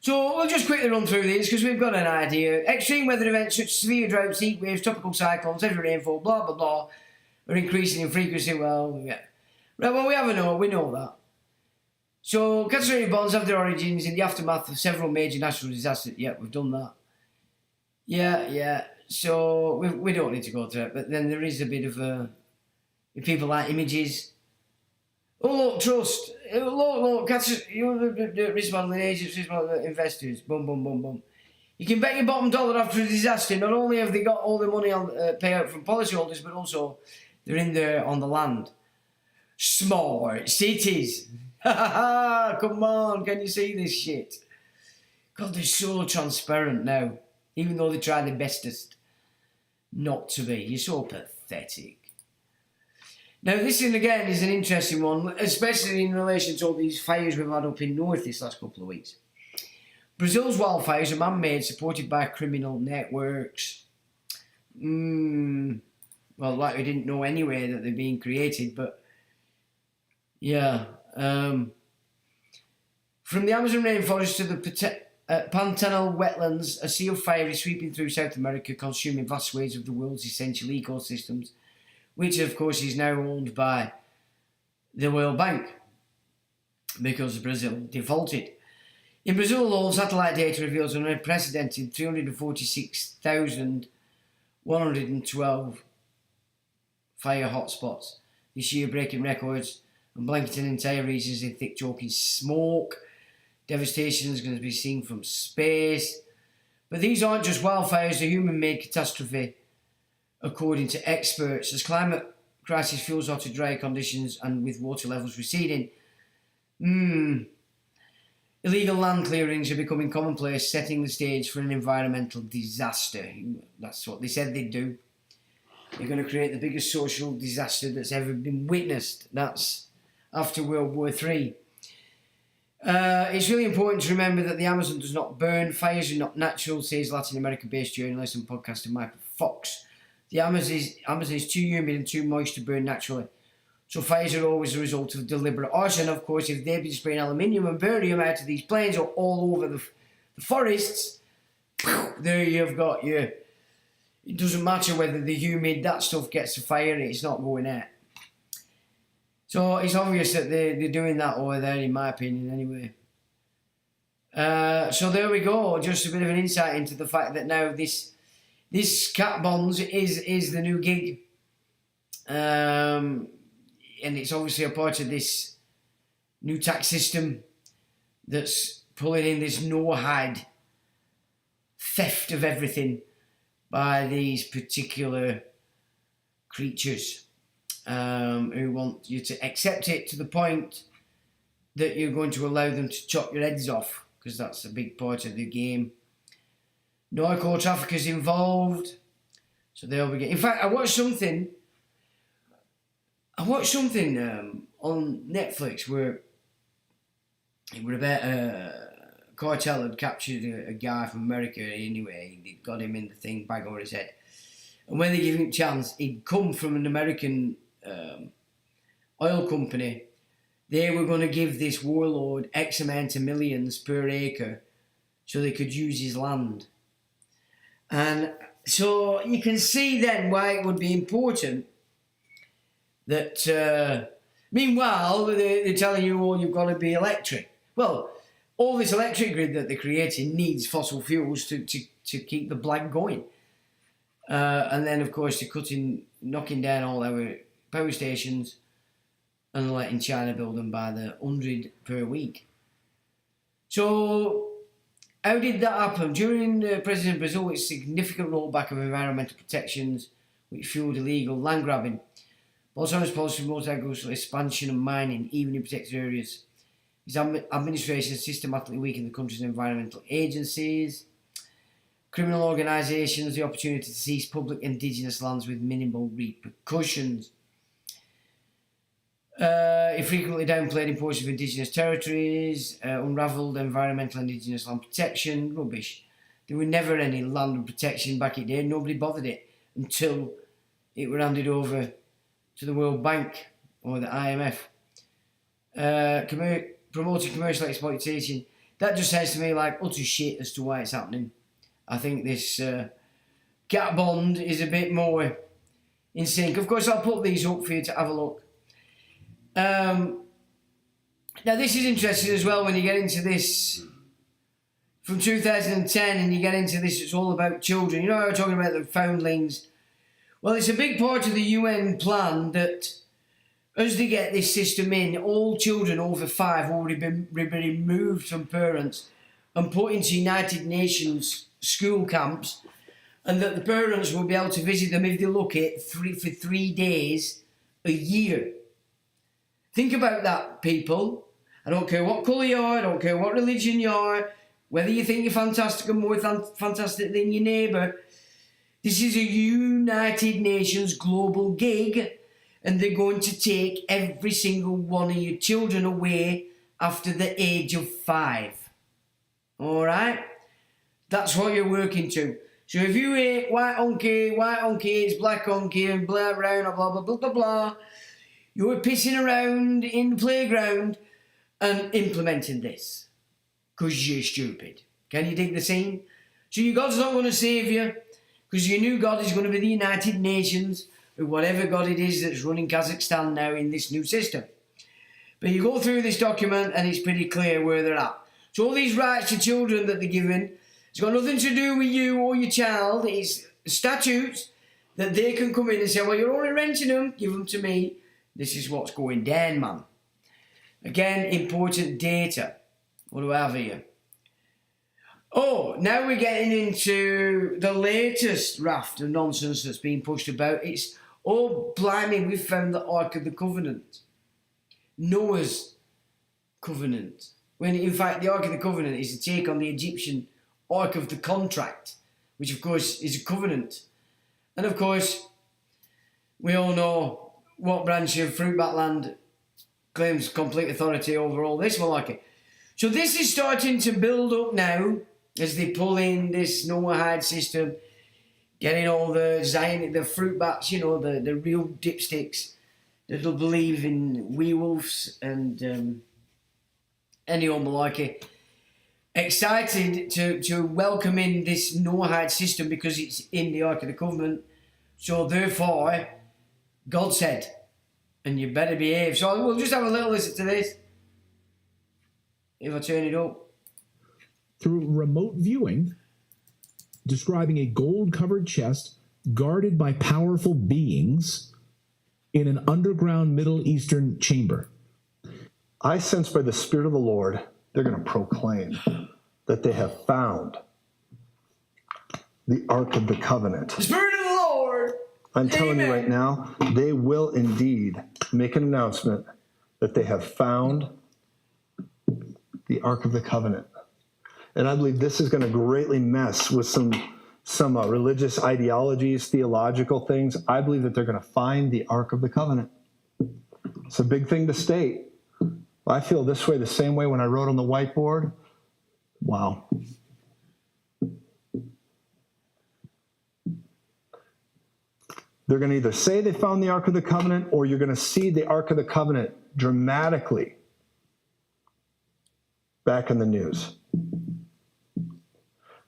So we'll just quickly run through these because we've got an idea. Extreme weather events such as severe droughts, heat waves, tropical cyclones, heavy rainfall, blah, blah, blah, are increasing in frequency. Well, yeah. Right, well, we know that. So catastrophic bonds have their origins in the aftermath of several major natural disasters. Yeah, we've done that. Yeah. So we don't need to go through it. But then there is a bit of if people like images. Oh, look, trust. Look, the risk modelling agents, risk modelling investors. Boom, boom, boom, boom. You can bet your bottom dollar after a disaster, not only have they got all the money on payout from policyholders, but also they're in there on the land. Smart cities. Come on, can you see this shit? God, they're so transparent now, even though they try their bestest not to be. You're so pathetic. Now, this one again is an interesting one, especially in relation to all these fires we've had up in north this last couple of weeks. Brazil's wildfires are man-made, supported by criminal networks. Well, like we didn't know anyway that they're being created, but yeah. From the Amazon rainforest to the Pantanal wetlands, a sea of fire is sweeping through South America, consuming vast swathes of the world's essential ecosystems, which of course is now owned by the World Bank because Brazil defaulted. In Brazil alone, satellite data reveals an unprecedented 346,112 fire hotspots this year, breaking records and blanketing entire regions in thick choking smoke. Devastation is going to be seen from space. But these aren't just wildfires, a human-made catastrophe, according to experts. As climate crisis fuels hotter, drier conditions and with water levels receding, illegal land clearings are becoming commonplace, setting the stage for an environmental disaster. That's what they said they'd do. They're going to create the biggest social disaster that's ever been witnessed. That's after World War III. It's really important to remember that the Amazon does not burn. Fires are not natural, says Latin American-based journalist and podcaster Michael Fox. The Amazon is too humid and too moist to burn naturally. So fires are always a result of deliberate arson. Of course, if they've been spraying aluminium and barium out of these planes or all over the forests, there you've got your... It doesn't matter whether the humid, that stuff gets a fire, it's not going out. So it's obvious that they're doing that over there, in my opinion, anyway. So there we go. Just a bit of an insight into the fact that now this cat bonds is the new gig. And it's obviously a part of this new tax system that's pulling in this no-hide theft of everything by these particular creatures. Who want you to accept it to the point that you're going to allow them to chop your heads off, because that's a big part of the game. Narco traffickers involved, so they'll be getting... In fact, I watched something on Netflix where it was about a cartel had captured a guy from America anyway. They got him in the thing, bag over his head. And when they gave him a chance, he'd come from an American oil company. They were going to give this warlord X amount of millions per acre so they could use his land. And so you can see then why it would be important that... meanwhile, they're telling you, oh, you've got to be electric. Well, all this electric grid that they're creating needs fossil fuels to keep the blag going. And then, of course, they're cutting knocking down all our power stations and letting China build them by the 100 per week. So, how did that happen? During President Brazil's significant rollback of environmental protections, which fueled illegal land grabbing, Bolsonaro's policy promoted agricultural expansion and mining, even in protected areas. His administration systematically weakened the country's environmental agencies, criminal organisations, the opportunity to seize public indigenous lands with minimal repercussions. He frequently downplayed importance of indigenous territories, unravelled environmental indigenous land protection, rubbish. There were never any land protection back in the day, nobody bothered it until it were handed over to the World Bank or the IMF. Promoting commercial exploitation, that just sounds to me like utter shit as to why it's happening. I think this cat bond is a bit more in sync. Of course, I'll put these up for you to have a look. Now, this is interesting as well when you get into this from 2010 and you get into this, it's all about children. You know how we're talking about the foundlings? Well, it's a big part of the UN plan that as they get this system in, all children over 5 will be removed from parents and put into United Nations school camps, and that the parents will be able to visit them if they look it for 3 days a year. Think about that, people. I don't care what colour you are, I don't care what religion you are, whether you think you're fantastic or more fantastic than your neighbour. This is a United Nations global gig, and they're going to take every single one of your children away after the age of 5. Alright? That's what you're working to. So if you hate white on kids, black on kids, and blah, brown, blah, blah, blah, blah, blah, you're pissing around in the playground and implementing this. Because you're stupid. Can you dig the scene? So your God's not going to save you, because your new God is going to be the United Nations, or whatever God it is that's running Kazakhstan now in this new system. But you go through this document and it's pretty clear where they're at. So all these rights to children that they're given, it's got nothing to do with you or your child. It's statutes that they can come in and say, well, you're only renting them, give them to me. This is what's going down, man. Again, important data. What do I have here? Oh, now we're getting into the latest raft of nonsense that's being pushed about. It's, oh, blimey, we've found the Ark of the Covenant. Noah's Covenant. When, in fact, the Ark of the Covenant is a take on the Egyptian Ark of the Contract, which, of course, is a covenant. And, of course, we all know what branch of Fruitbat land claims complete authority over all this malarkey. So this is starting to build up now as they pull in this Noahide system, getting all the fruit bats, you know, the real dipsticks that'll believe in werewolves and any old malarkey, excited to welcome in this Noahide system because it's in the Ark of the Covenant. So therefore, God said, and you better behave. So we'll just have a little listen to this. If I turn it up. Through remote viewing, describing a gold-covered chest guarded by powerful beings in an underground Middle Eastern chamber. I sense by the Spirit of the Lord, they're going to proclaim that they have found the Ark of the Covenant. The Spirit of the Lord! I'm telling Amen. you right now, they will indeed make an announcement that they have found the Ark of the Covenant. And I believe this is going to greatly mess with some religious ideologies, theological things. I believe that they're going to find the Ark of the Covenant. It's a big thing to state. I feel this way the same way when I wrote on the whiteboard. Wow. They're going to either say they found the Ark of the Covenant, or you're going to see the Ark of the Covenant dramatically back in the news.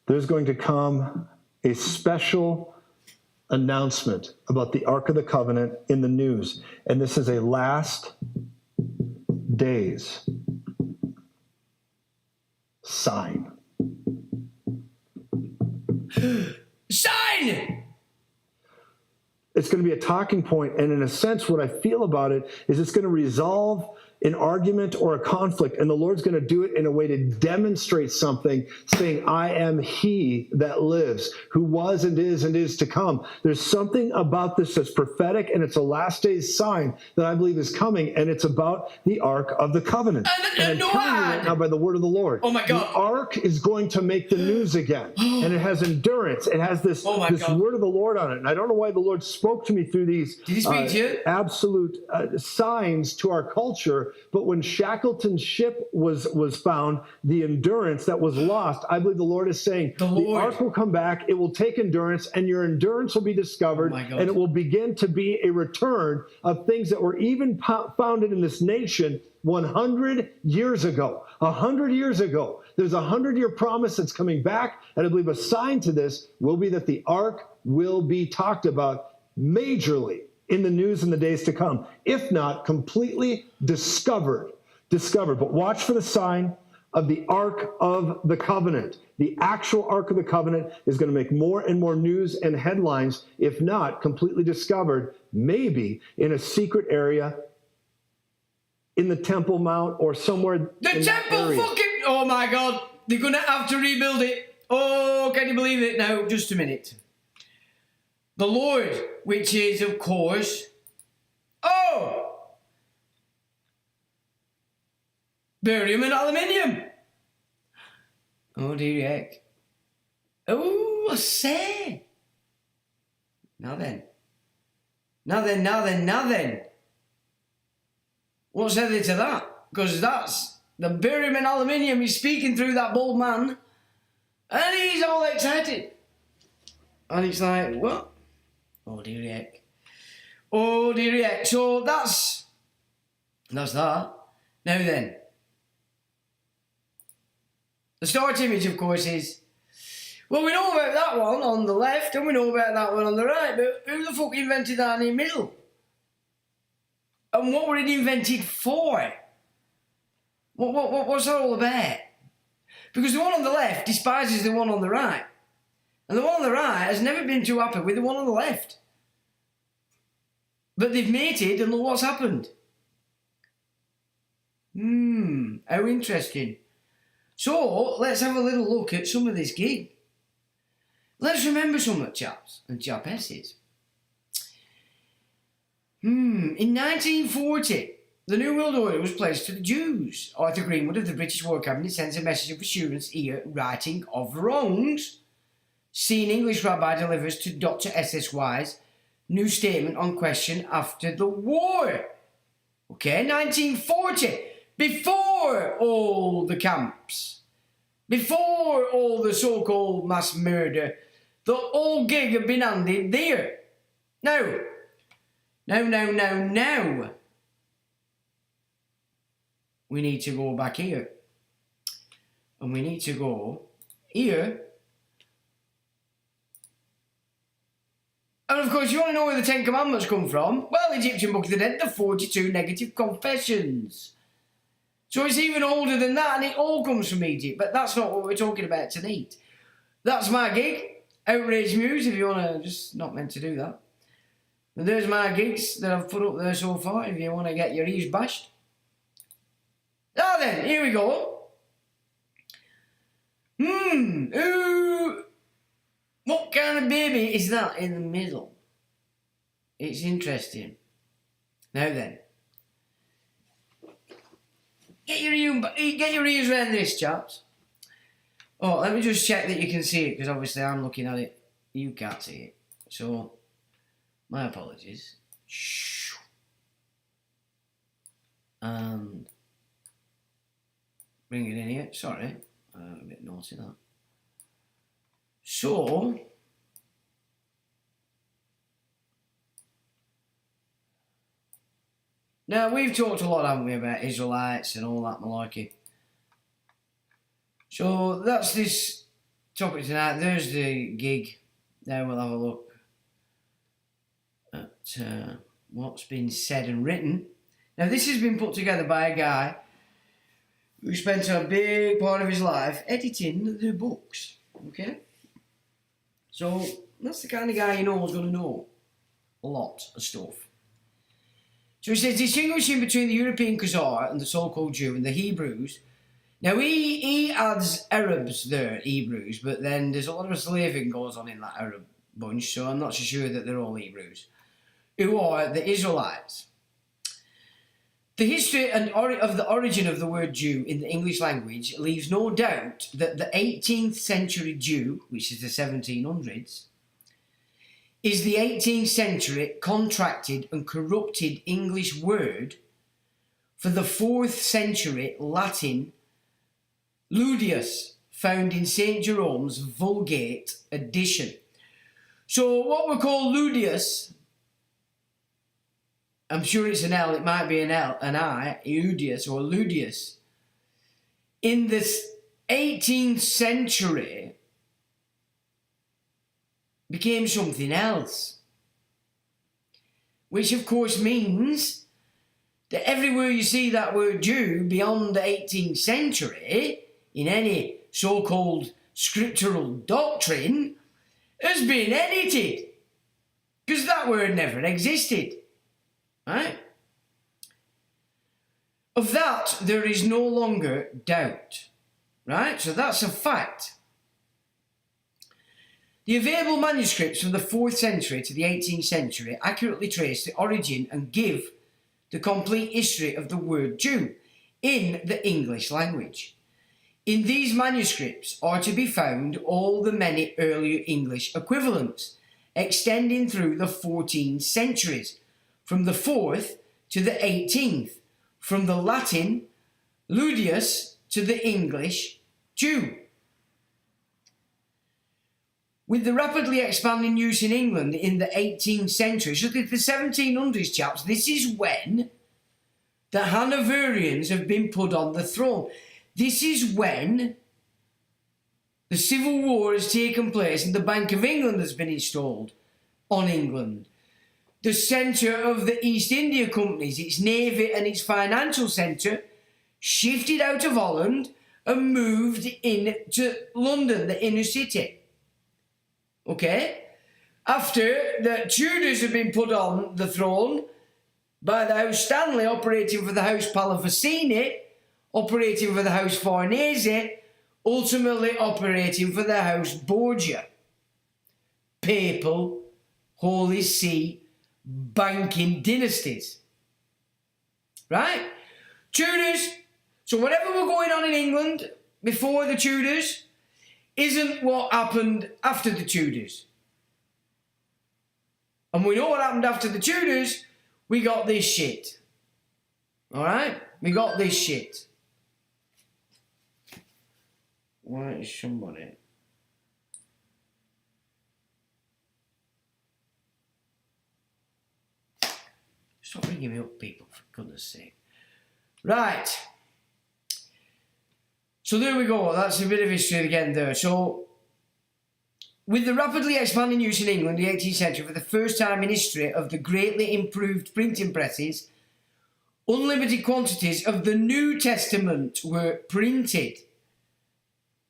There's going to come a special announcement about the Ark of the Covenant in the news. And this is a last days sign. Sign! It's going to be a talking point. And in a sense, what I feel about it is it's going to resolve an argument or a conflict. And the Lord's going to do it in a way to demonstrate something, saying, I am he that lives, who was and is to come. There's something about this that's prophetic, and it's a last days sign that I believe is coming. And it's about the Ark of the Covenant. And I'm telling you right now by the word of the Lord. Oh my God. The Ark is going to make the news again. And it has endurance. It has this word of the Lord on it. And I don't know why the Lord spoke to me through these absolute signs to our culture. But when Shackleton's ship was found, the endurance that was lost, I believe the Lord is saying, the Ark will come back, it will take endurance, and your endurance will be discovered, and it will begin to be a return of things that were even founded in this nation 100 years ago. 100 years ago. There's a 100-year promise that's coming back, and I believe a sign to this will be that the Ark will be talked about majorly in the news in the days to come, if not completely discovered. But watch for the sign of the Ark of the Covenant. The actual Ark of the Covenant is going to make more and more news and headlines, if not completely discovered, maybe in a secret area in the Temple Mount or somewhere. The temple fucking, oh my God, they're going to have to rebuild it. Oh, can you believe it? Now, just a minute. The Lord, which is, of course, barium and aluminium. Oh, dear heck. Oh, I say. Now then. What's added to that? Because that's the barium and aluminium. He's speaking through that bald man, and he's all excited. And it's like, what? Oh, dear heck. Oh, dear heck. So that's that. Now then. The start image, of course, is, well, we know about that one on the left, and we know about that one on the right, but who the fuck invented that in the middle? And what were it invented for? What's that all about? Because the one on the left despises the one on the right. And the one on the right has never been too happy with the one on the left. But they've mated, and look what's happened. How interesting. So, let's have a little look at some of this gig. Let's remember something, chaps and chapesses. In 1940, the New World Order was placed to the Jews. Arthur Greenwood of the British War Cabinet sends a message of assurance here, righting of wrongs. Scene English rabbi delivers to Dr. SSY's new statement on question after the war. Okay, 1940. Before all the camps, before all the so-called mass murder, the whole gig had been handed there. Now. We need to go back here. And we need to go here. And of course, you want to know where the Ten Commandments come from? Well, Egyptian Book of the Dead, the 42 negative confessions. So it's even older than that, and it all comes from Egypt. But that's not what we're talking about tonight. That's my gig. Outrage Muse, if you want to, just not meant to do that. And there's my gigs that I've put up there so far, if you want to get your ears bashed. Now then, here we go. What kind of baby is that in the middle? It's interesting. Now then. Get your ears around this, chaps. Oh, let me just check that you can see it, because obviously I'm looking at it. You can't see it. So, my apologies. And bring it in here. Sorry, I'm a bit naughty that. So, now we've talked a lot, haven't we, about Israelites and all that malarkey. So that's this topic tonight. There's the gig. Now we'll have a look at what's been said and written. Now this has been put together by a guy who spent a big part of his life editing the books. Okay? So that's the kind of guy you know is going to know lot of stuff. So he says, distinguishing between the European Khazar and the so-called Jew and the Hebrews. Now he adds Arabs there, Hebrews, but then there's a lot of slaving goes on in that Arab bunch, so I'm not so sure that they're all Hebrews, who are the Israelites. The history of the origin of the word Jew in the English language leaves no doubt that the 18th century Jew, which is the 1700s, is the 18th century contracted and corrupted English word for the 4th century Latin ludius, found in St. Jerome's Vulgate edition. So what we call ludius, I'm sure it's an L, it might be an I, Eudius or Ludius. In the 18th century, became something else. Which of course means that everywhere you see that word Jew beyond the 18th century, in any so-called scriptural doctrine, has been edited. Because that word never existed. Right? Of that, there is no longer doubt. Right? So that's a fact. The available manuscripts from the 4th century to the 18th century accurately trace the origin and give the complete history of the word Jew in the English language. In these manuscripts are to be found all the many earlier English equivalents, extending through the 14 centuries, from the 4th to the 18th, from the Latin ludius to the English Jew. With the rapidly expanding use in England in the 18th century, so the 1700s, chaps, this is when the Hanoverians have been put on the throne. This is when the Civil War has taken place and the Bank of England has been installed on England. The centre of the East India Companies, its navy and its financial centre, shifted out of Holland and moved into London, the inner city. Okay? After the Tudors have been put on the throne by the House Stanley, operating for the House Palafacini, operating for the House Farnese, ultimately operating for the House Borgia. Papal, Holy See, banking dynasties. Right? Tudors. So whatever was going on in England before the Tudors isn't what happened after the Tudors. And we know what happened after the Tudors. We got this shit. Alright? We got this shit. Why is somebody... Stop ringing me up, people, for goodness sake. Right. So there we go. That's a bit of history again there. So, with the rapidly expanding use in England in the 18th century, for the first time in history of the greatly improved printing presses, unlimited quantities of the New Testament were printed.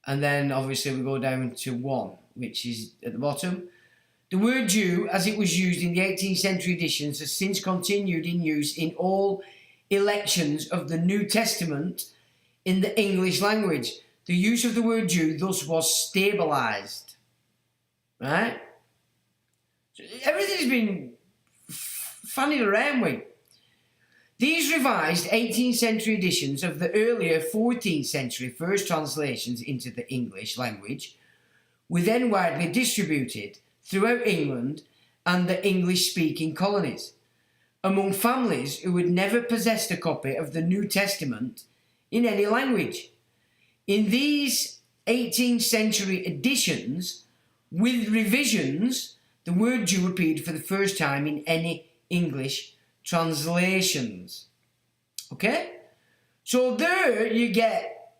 And then, obviously, we go down to 1, which is at the bottom. The word Jew, as it was used in the 18th century editions, has since continued in use in all elections of the New Testament in the English language. The use of the word Jew thus was stabilised. Right? So everything's been fanning around with. These revised 18th century editions of the earlier 14th century first translations into the English language were then widely distributed throughout England and the English-speaking colonies, among families who had never possessed a copy of the New Testament in any language. In these 18th century editions, with revisions, the word Jew appeared for the first time in any English translations. Okay? So there you get,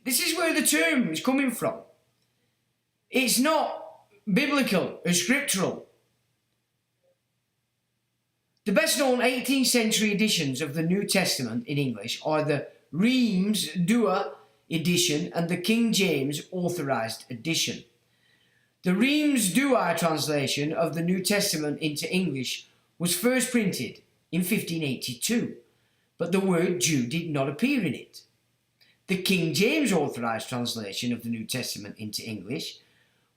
this is where the term is coming from. It's not biblical or scriptural. The best known 18th century editions of the New Testament in English are the Reims Dua edition and the King James Authorised edition. The Reims-Douai translation of the New Testament into English was first printed in 1582, but the word Jew did not appear in it. The King James Authorised translation of the New Testament into English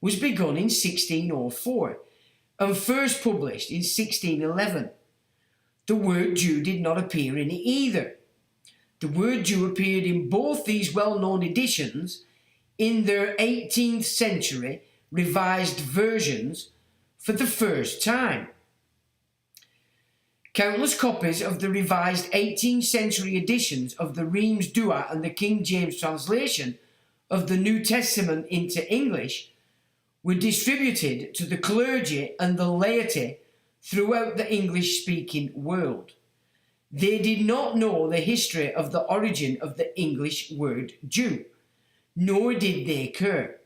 was begun in 1604 and first published in 1611. The word Jew did not appear in it either. The word Jew appeared in both these well-known editions in their 18th century revised versions for the first time. Countless copies of the revised 18th century editions of the Reims-Douai and the King James translation of the New Testament into English were distributed to the clergy and the laity throughout the English-speaking world. They did not know the history of the origin of the English word Jew, nor did they care.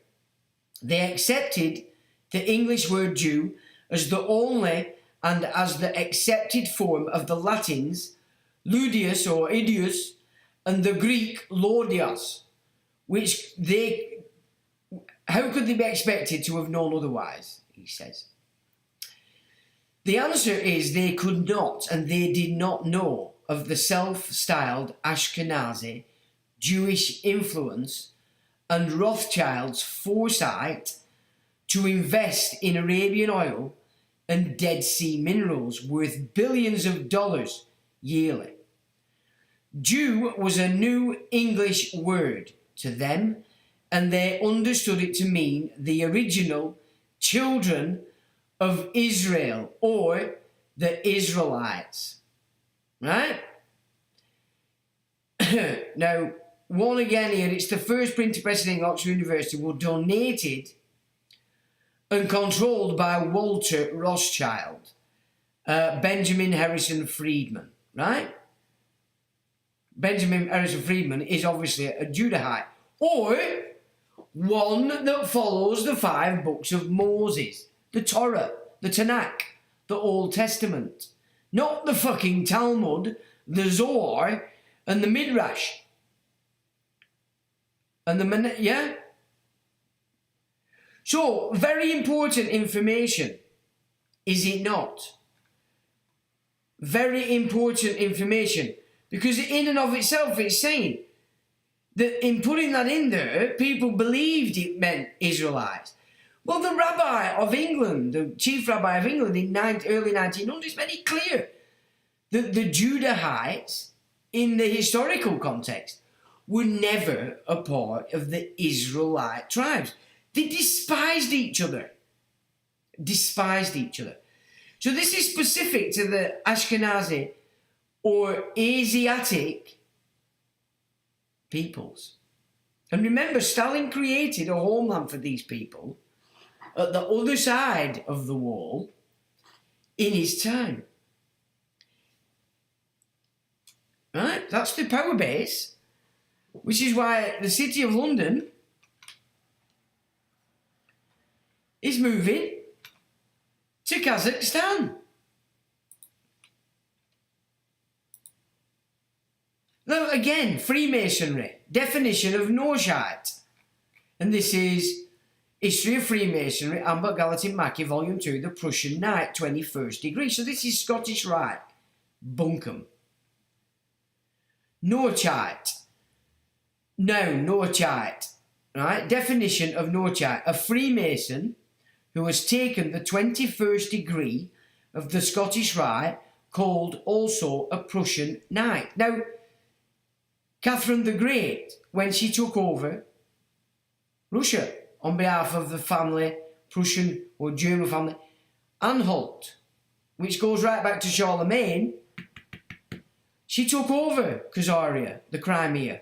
They accepted the English word Jew as the only and as the accepted form of the Latins ludius or idius and the Greek lordios, which how could they be expected to have known otherwise, he says. The answer is they could not and they did not know of the self-styled Ashkenazi Jewish influence and Rothschild's foresight to invest in Arabian oil and Dead Sea minerals worth billions of dollars yearly. Jew was a new English word to them, and they understood it to mean the original children of Israel or the Israelites. Right? Now, one again here, it's the first printing press in Oxford University, was donated and controlled by Walter Rothschild, Benjamin Harrison Friedman, right? Benjamin Harrison Friedman is obviously a Judahite, or one that follows the 5 books of Moses, the Torah, the Tanakh, the Old Testament, not the fucking Talmud, the Zohar, and the Midrash. And yeah? So, very important information, is it not? Very important information, because in and of itself it's saying that in putting that in there, people believed it meant Israelites. Well, the Rabbi of England, the Chief Rabbi of England in early 1900s made it clear that the Judahites, in the historical context, were never a part of the Israelite tribes. They despised each other. Despised each other. So this is specific to the Ashkenazi or Asiatic peoples. And remember, Stalin created a homeland for these people at the other side of the wall in his time. Right? That's the power base, which is why the City of London is moving to Kazakhstan. Now, again, Freemasonry, definition of Norshite. And this is History of Freemasonry, Ambert Gallatin Mackey, Volume 2, The Prussian Knight, 21st degree. So this is Scottish Rite, Bunkum. Norchite. Now, Norchite, right? Definition of Norchite, a Freemason who has taken the 21st degree of the Scottish Rite, called also a Prussian Knight. Now, Catherine the Great, when she took over Russia on behalf of the family, Prussian or German family, Anhalt, which goes right back to Charlemagne, she took over Khazaria, the Crimea,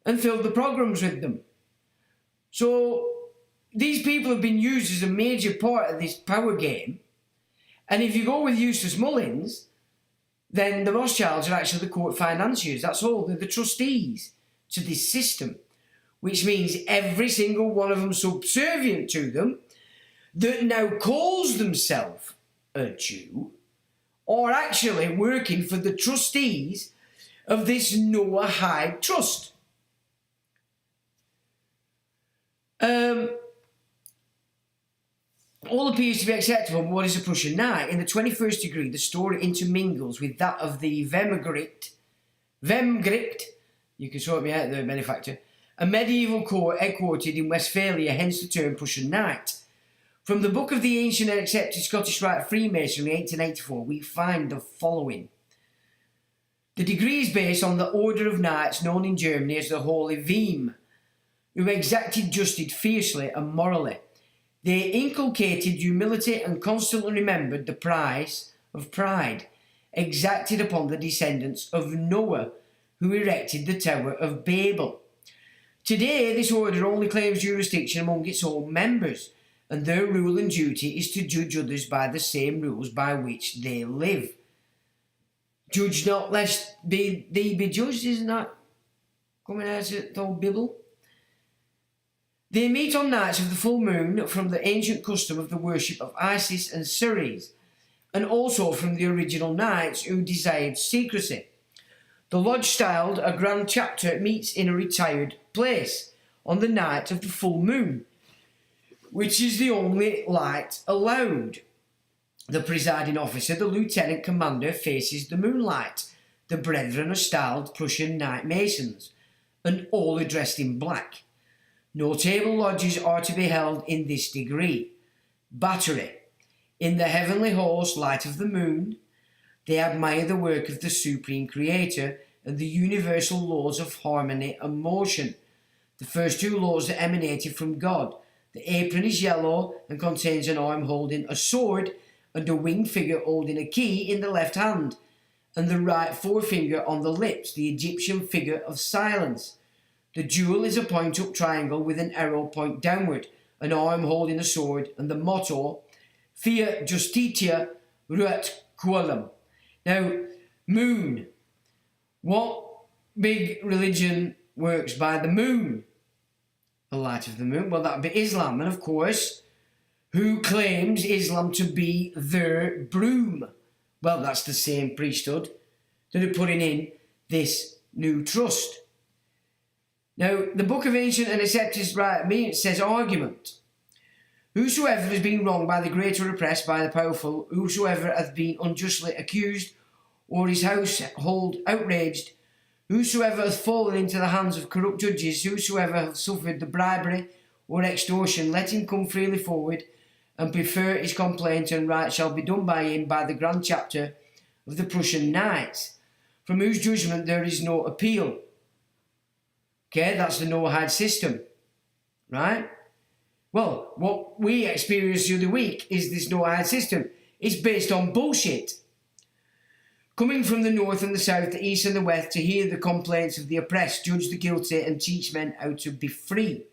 and filled the pogroms with them. So these people have been used as a major part of this power game. And if you go with Eustace Mullins, then the Rothschilds are actually the court financiers. That's all. They're the trustees to this system, which means every single one of them subservient to them that now calls themselves a Jew are actually working for the trustees of this Noahide trust. All appears to be acceptable, but what is a Prussian knight? In the 21st degree, the story intermingles with that of the Vemgricht, you can sort me out, the benefactor, a medieval court headquartered in Westphalia, hence the term Prussian knight. From the Book of the Ancient and Accepted Scottish Rite of Freemasonry, 1884, we find the following. The degree is based on the order of knights known in Germany as the Holy Wehm, who exacted justice fiercely and morally. They inculcated humility and constantly remembered the price of pride exacted upon the descendants of Noah, who erected the Tower of Babel. Today, this order only claims jurisdiction among its own members, and their rule and duty is to judge others by the same rules by which they live. Judge not lest thee be judged, isn't that coming out of the old Bible? They meet on nights of the full moon from the ancient custom of the worship of Isis and Ceres, and also from the original knights who desired secrecy. The lodge styled a grand chapter meets in a retired place on the night of the full moon, which is the only light allowed. The presiding officer, the lieutenant commander, faces the moonlight. The brethren are styled Prussian Knight Masons, and all are dressed in black. No table lodges are to be held in this degree. Battery. In the heavenly host, light of the moon, they admire the work of the Supreme Creator and the universal laws of harmony and motion. The first two laws are emanated from God. The apron is yellow and contains an arm holding a sword and a winged figure holding a key in the left hand, and the right forefinger on the lips, the Egyptian figure of silence. The jewel is a point-up triangle with an arrow point downward, an arm holding a sword, and the motto, Fiat Justitia Ruat Coelum. Now, moon. What big religion works by the moon? The light of the moon. Well, that would be Islam. And of course, who claims Islam to be their broom? Well, that's the same priesthood that are putting in this new trust. Now, the Book of Ancient and Accepted Rite says argument. Whosoever has been wronged by the great or oppressed by the powerful, whosoever hath been unjustly accused, or his household outraged, whosoever hath fallen into the hands of corrupt judges, whosoever hath suffered the bribery or extortion, let him come freely forward and prefer his complaint, and right shall be done by him by the grand chapter of the Prussian Knights, from whose judgment there is no appeal. Okay, that's the no-hide system, right? Well, what we experienced the other week is this no-hide system. It's based on bullshit. Coming from the north and the south, the east and the west, to hear the complaints of the oppressed, judge the guilty, and teach men how to be free.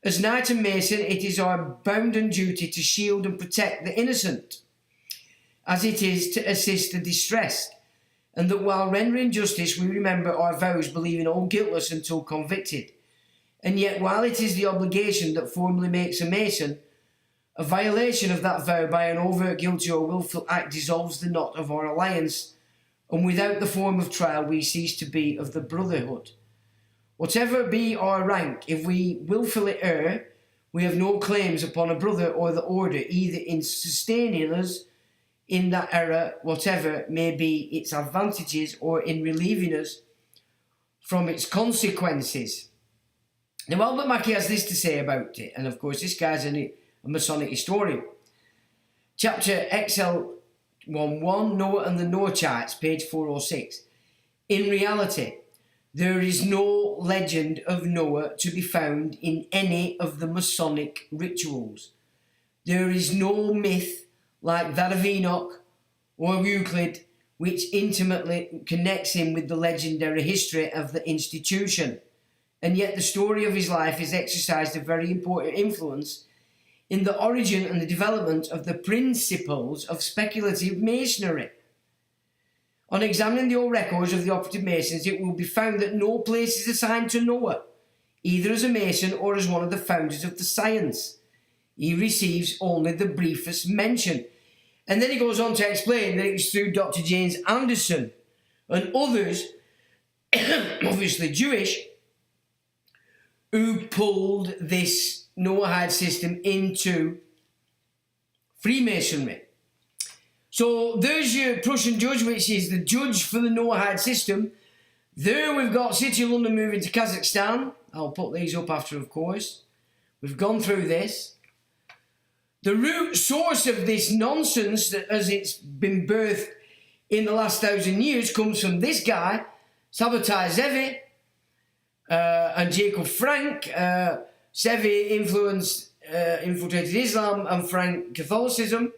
As Knight and Mason, it is our bounden duty to shield and protect the innocent, as it is to assist the distressed, and that while rendering justice, we remember our vows, believing all guiltless until convicted. And yet, while it is the obligation that formally makes a Mason, a violation of that vow by an overt, guilty or wilful act dissolves the knot of our alliance, and without the form of trial we cease to be of the brotherhood. Whatever be our rank, if we wilfully err, we have no claims upon a brother or the order, either in sustaining us in that error, whatever may be its advantages, or in relieving us from its consequences. Now, Albert Mackey has this to say about it, and of course this guy's a Masonic historian. Chapter XL11, Noah and the Noachites, page 406. In reality, there is no legend of Noah to be found in any of the Masonic rituals. There is no myth like that of Enoch or Euclid which intimately connects him with the legendary history of the institution. And yet the story of his life has exercised a very important influence in the origin and the development of the principles of speculative masonry. On examining the old records of the operative Masons, it will be found that no place is assigned to Noah, either as a Mason or as one of the founders of the science. He receives only the briefest mention. And then he goes on to explain that it was through Dr. James Anderson and others, obviously Jewish, who pulled this Noahide system into Freemasonry. So there's your Prussian judge, which is the judge for the Noahide system. There we've got City of London moving to Kazakhstan. I'll put these up after, of course. We've gone through this. The root source of this nonsense, that as it's been birthed in the last 1,000 years, comes from this guy, Sabbatai Zevi, and Jacob Frank. Zevi infiltrated Islam and Frank Catholicism.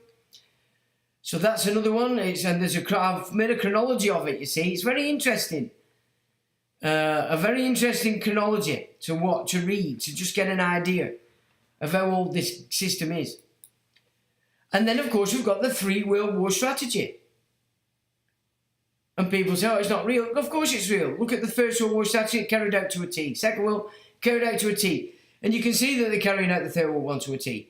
So that's another one. I've made a chronology of it, you see. It's very interesting. A very interesting chronology to read, to just get an idea of how old this system is. And then, of course, we've got the 3 World War strategy. And people say, oh, it's not real. Of course it's real. Look at the First World War strategy, carried out to a T. Second World, carried out to a T. And you can see that they're carrying out the Third World War to a T.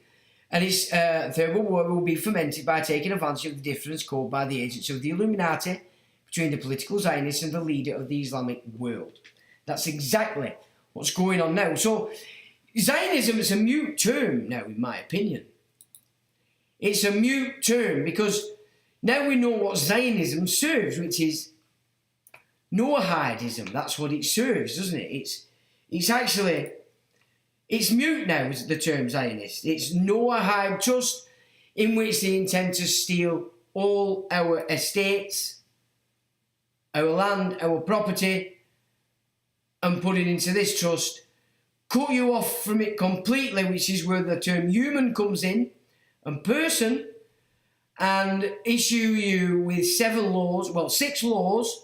And its Third World War will be fomented by taking advantage of the difference caused by the agents of the Illuminati between the political Zionists and the leader of the Islamic world. That's exactly what's going on now. So Zionism is a mute term now, in my opinion. It's a mute term because now we know what Zionism serves, which is Noahidism. That's what it serves, doesn't it? It's mute now, the term Zionist. It's Noahide trust, in which they intend to steal all our estates, our land, our property, and put it into this trust, cut you off from it completely, which is where the term human comes in, and person, and issue you with 6 laws,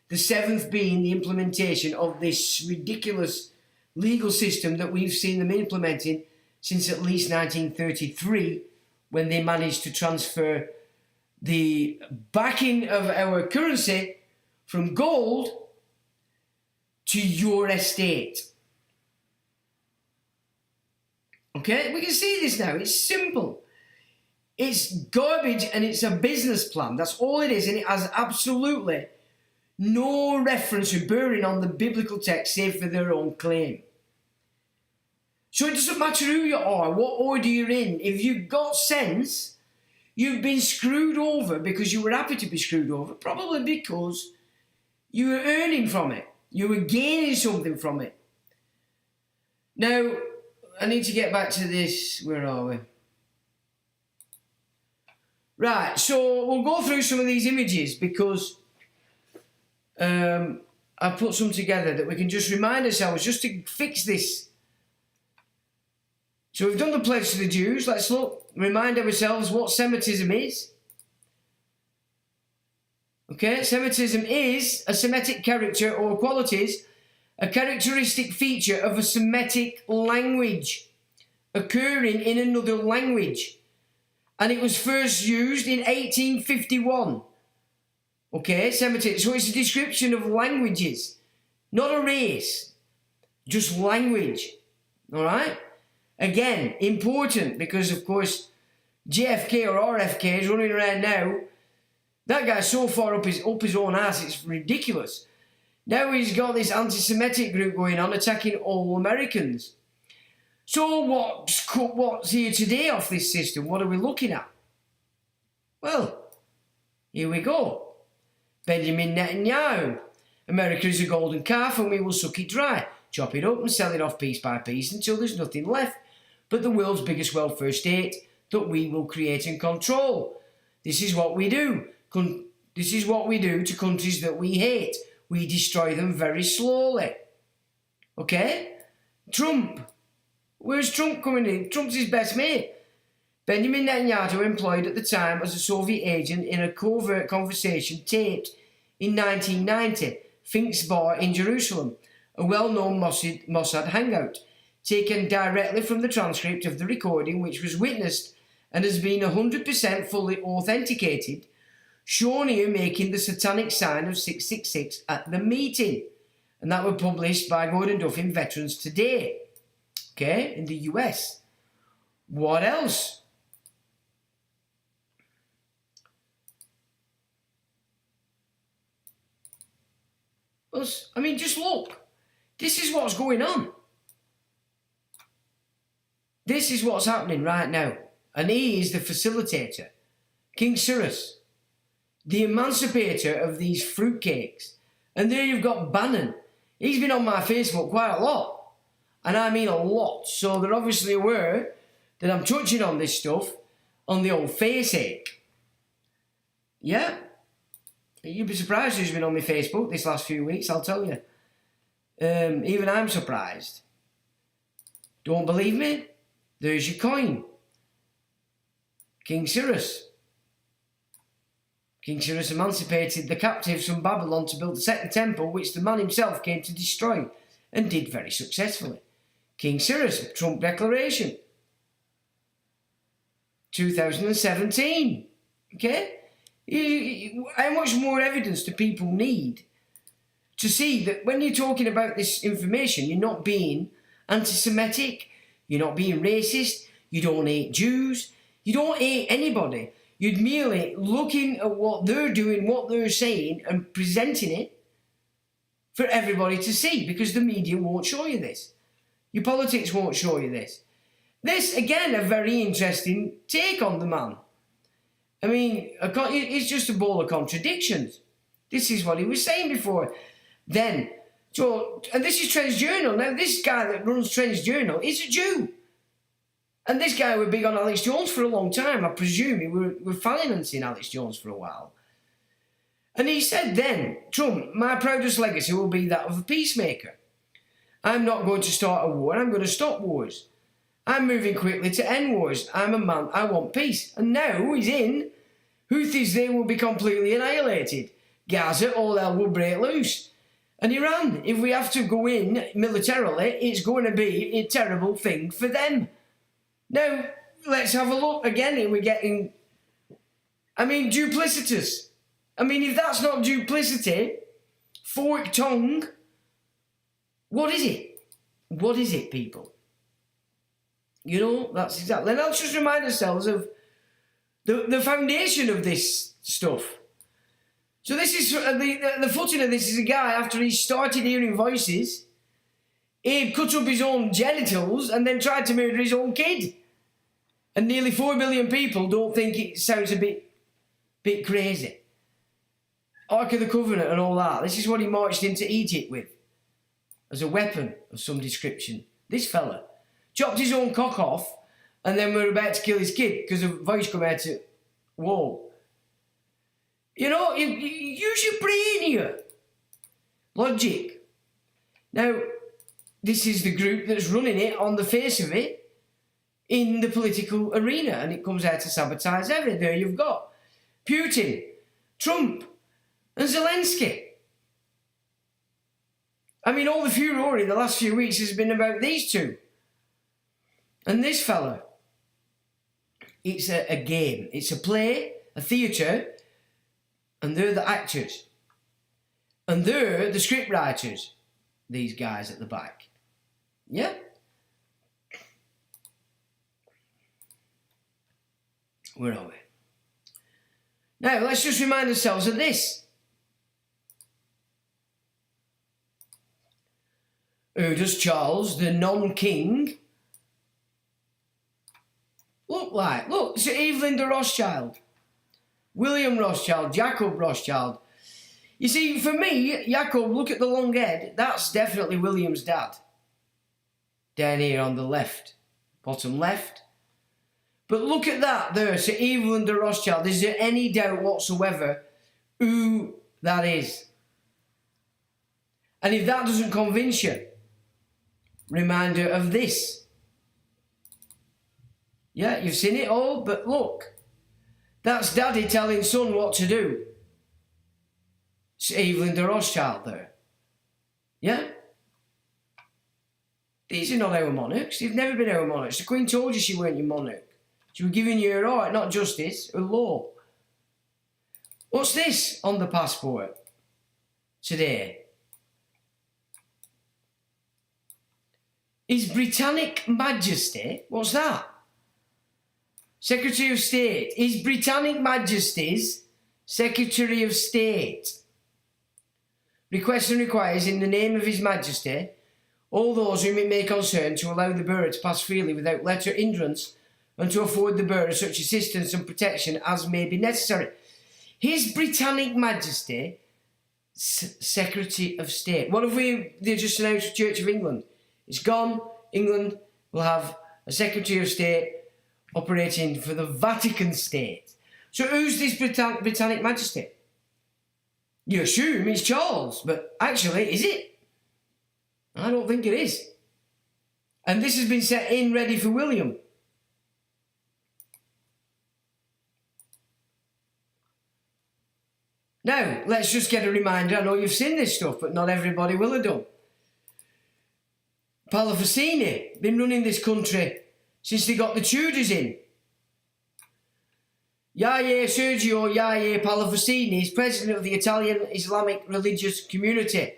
the 7th being the implementation of this ridiculous legal system that we've seen them implementing since at least 1933, when they managed to transfer the backing of our currency from gold to your estate. Okay, we can see this now. It's simple. It's garbage and it's a business plan. That's all it is, and it has absolutely no reference or bearing on the biblical text save for their own claim. So it doesn't matter who you are, what order you're in. If you've got sense, you've been screwed over because you were happy to be screwed over, probably because you were earning from it. You were gaining something from it. Now, I need to get back to this. Where are we? Right, so we'll go through some of these images because I've put some together that we can just remind ourselves, just to fix this. So we've done the pledge to the Jews. Let's remind ourselves what Semitism is. Okay, Semitism is a Semitic character or qualities, a characteristic feature of a Semitic language occurring in another language. And it was first used in 1851. Okay, Semitic. So it's a description of languages, not a race, just language. All right? Again, important because, of course, JFK or RFK is running around now. That guy's so far up his own ass, it's ridiculous. Now he's got this anti-Semitic group going on, attacking all Americans. So what's here today off this system? What are we looking at? Well, here we go. Benjamin Netanyahu. America is a golden calf and we will suck it dry, chop it up and sell it off piece by piece until there's nothing left but the world's biggest welfare state that we will create and control. This is what we do. This is what we do to countries that we hate. We destroy them very slowly. Okay? Trump. Where's Trump coming in? Trump's his best mate. Benjamin Netanyahu, employed at the time as a Soviet agent in a covert conversation taped in 1990, Fink's Bar in Jerusalem, a well-known Mossad hangout, taken directly from the transcript of the recording, which was witnessed and has been 100% fully authenticated, shown here making the satanic sign of 666 at the meeting. And that was published by Gordon Duff in Veterans Today, okay, in the US. What else? I mean, just look. This is what's going on. This is what's happening right now. And he is the facilitator. King Cyrus, the emancipator of these fruitcakes. And there you've got Bannon. He's been on my Facebook quite a lot. And I mean a lot. So they're obviously aware that I'm touching on this stuff on the old face ache. Yeah. You'd be surprised who's been on my Facebook this last few weeks, I'll tell you. Even I'm surprised. Don't believe me? There's your coin. King Cyrus. King Cyrus emancipated the captives from Babylon to build the second temple, which the man himself came to destroy, and did very successfully. King Cyrus, Trump Declaration. 2017. Okay? How much more evidence do people need to see that when you're talking about this information, you're not being anti-Semitic, you're not being racist, you don't hate Jews, you don't hate anybody. You're merely looking at what they're doing, what they're saying, and presenting it for everybody to see, because the media won't show you this. Your politics won't show you this. This, again, a very interesting take on the man. I mean, it's just a ball of contradictions. This is what he was saying before. Then, so, and this is Trends Journal. Now, this guy that runs Trends Journal is a Jew. And this guy was big on Alex Jones for a long time. I presume he were financing Alex Jones for a while. And he said then, Trump, my proudest legacy will be that of a peacemaker. I'm not going to start a war, I'm going to stop wars. I'm moving quickly to end wars. I'm a man, I want peace. And now he's in. Houthis, they will be completely annihilated. Gaza, all hell will break loose. And Iran, if we have to go in militarily, it's going to be a terrible thing for them. Now, let's have a look again. We're getting, duplicitous. If that's not duplicity, forked tongue, what is it? What is it, people? That's exactly. And let's just remind ourselves of the foundation of this stuff. So this is, the footing of this is a guy, after he started hearing voices, he cut up his own genitals and then tried to murder his own kid. And nearly 4 billion people don't think it sounds a bit crazy. Ark of the Covenant and all that. This is what he marched into Egypt with, as a weapon of some description. This fella chopped his own cock off, and then we're about to kill his kid because a voice come out to, whoa. Use your brain here. Logic. Now, this is the group that's running it on the face of it in the political arena, and it comes out to sabotage everything. There you've got Putin, Trump, and Zelensky. All the furore in the last few weeks has been about these two. And this fella, it's a game, it's a play, a theatre, and they're the actors. And they're the script writers, these guys at the back. Yeah? Where are we? Now, let's just remind ourselves of this. Who does Charles, the non-king, look like? Look, it's Evelyn de Rothschild, William Rothschild, Jacob Rothschild. You see, for me, Jacob, look at the long head, that's definitely William's dad. Down here on the left, bottom left. But look at that there, Sir Evelyn de Rothschild. Is there any doubt whatsoever who that is? And if that doesn't convince you, reminder of this. Yeah, you've seen it all, but look. That's daddy telling son what to do. It's Evelyn de Rothschild there. Yeah? These are not our monarchs. They've never been our monarchs. The Queen told you she weren't your monarch. She was giving you her right, not justice, her law. What's this on the passport today? His Britannic Majesty, what's that? Secretary of State. His Britannic Majesty's Secretary of State requests and requires, in the name of His Majesty, all those whom it may concern, to allow the bearer to pass freely without let or hindrance and to afford the bearer such assistance and protection as may be necessary. His Britannic Majesty, Secretary of State. What have they just announced the Church of England? It's gone. England will have a Secretary of State operating for the Vatican State. So who's this Britannic Majesty? You assume it's Charles, but actually, is it? I don't think it is. And this has been set in ready for William. Now, let's just get a reminder. I know you've seen this stuff, but not everybody will have done. Palafusini, been running this country since they got the Tudors in. Yahya Sergio Yahya Palafusini is president of the Italian Islamic religious community,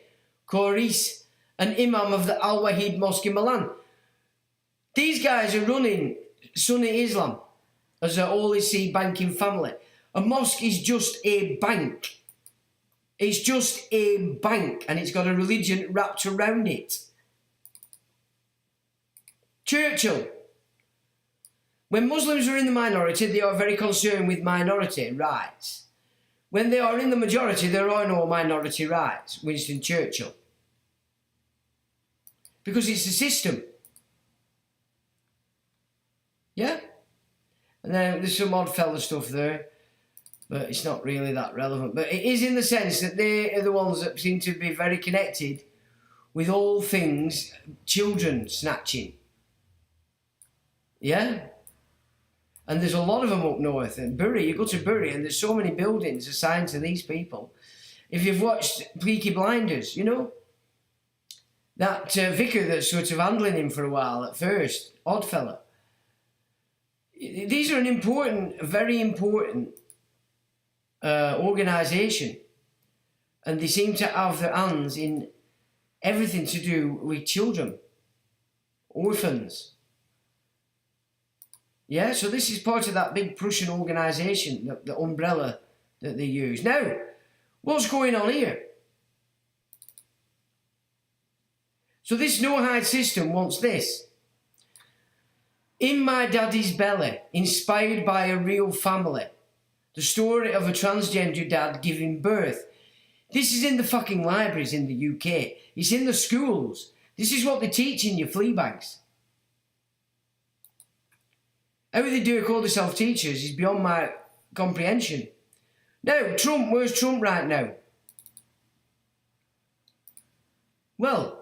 Coris, and imam of the Al-Wahid Mosque in Milan. These guys are running Sunni Islam as a Holy See banking family. A mosque is just a bank. It's just a bank, and it's got a religion wrapped around it. Churchill. When Muslims are in the minority, they are very concerned with minority rights. When they are in the majority, there are no minority rights. Winston Churchill. Because it's the system. Yeah? And then there's some odd fella stuff there, but it's not really that relevant. But it is in the sense that they are the ones that seem to be very connected with all things children snatching. Yeah? And there's a lot of them up north. And Bury, you go to Bury and there's so many buildings assigned to these people. If you've watched Peaky Blinders, you know, that vicar that's sort of handling him for a while at first, odd fella. These are an important, very important organisation, and they seem to have their hands in everything to do with children, orphans. Yeah, so this is part of that big Prussian organisation, the umbrella that they use. Now, what's going on here? So this no-hide system wants this. In my daddy's belly, inspired by a real family. The story of a transgender dad giving birth. This is in the fucking libraries in the UK. It's in the schools. This is what they teach in your flea bags. How they do call themselves teachers is beyond my comprehension. Now, Trump, where's Trump right now? Well,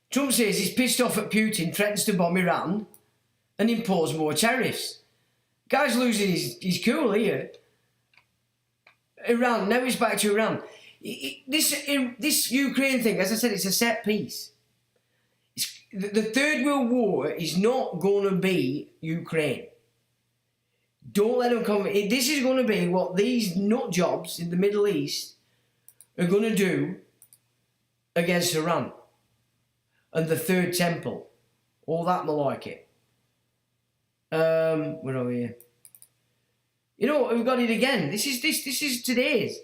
Trump says he's pissed off at Putin, threatens to bomb Iran and impose more tariffs. Guy's losing his cool here. Iran, now he's back to Iran. This Ukraine thing, as I said, it's a set piece. The Third World War is not going to be Ukraine. Don't let them come. This is going to be what these nut jobs in the Middle East are going to do against Iran. And the Third Temple. All that malarkey. Where are we here? You know what, we've got it again. This is today's.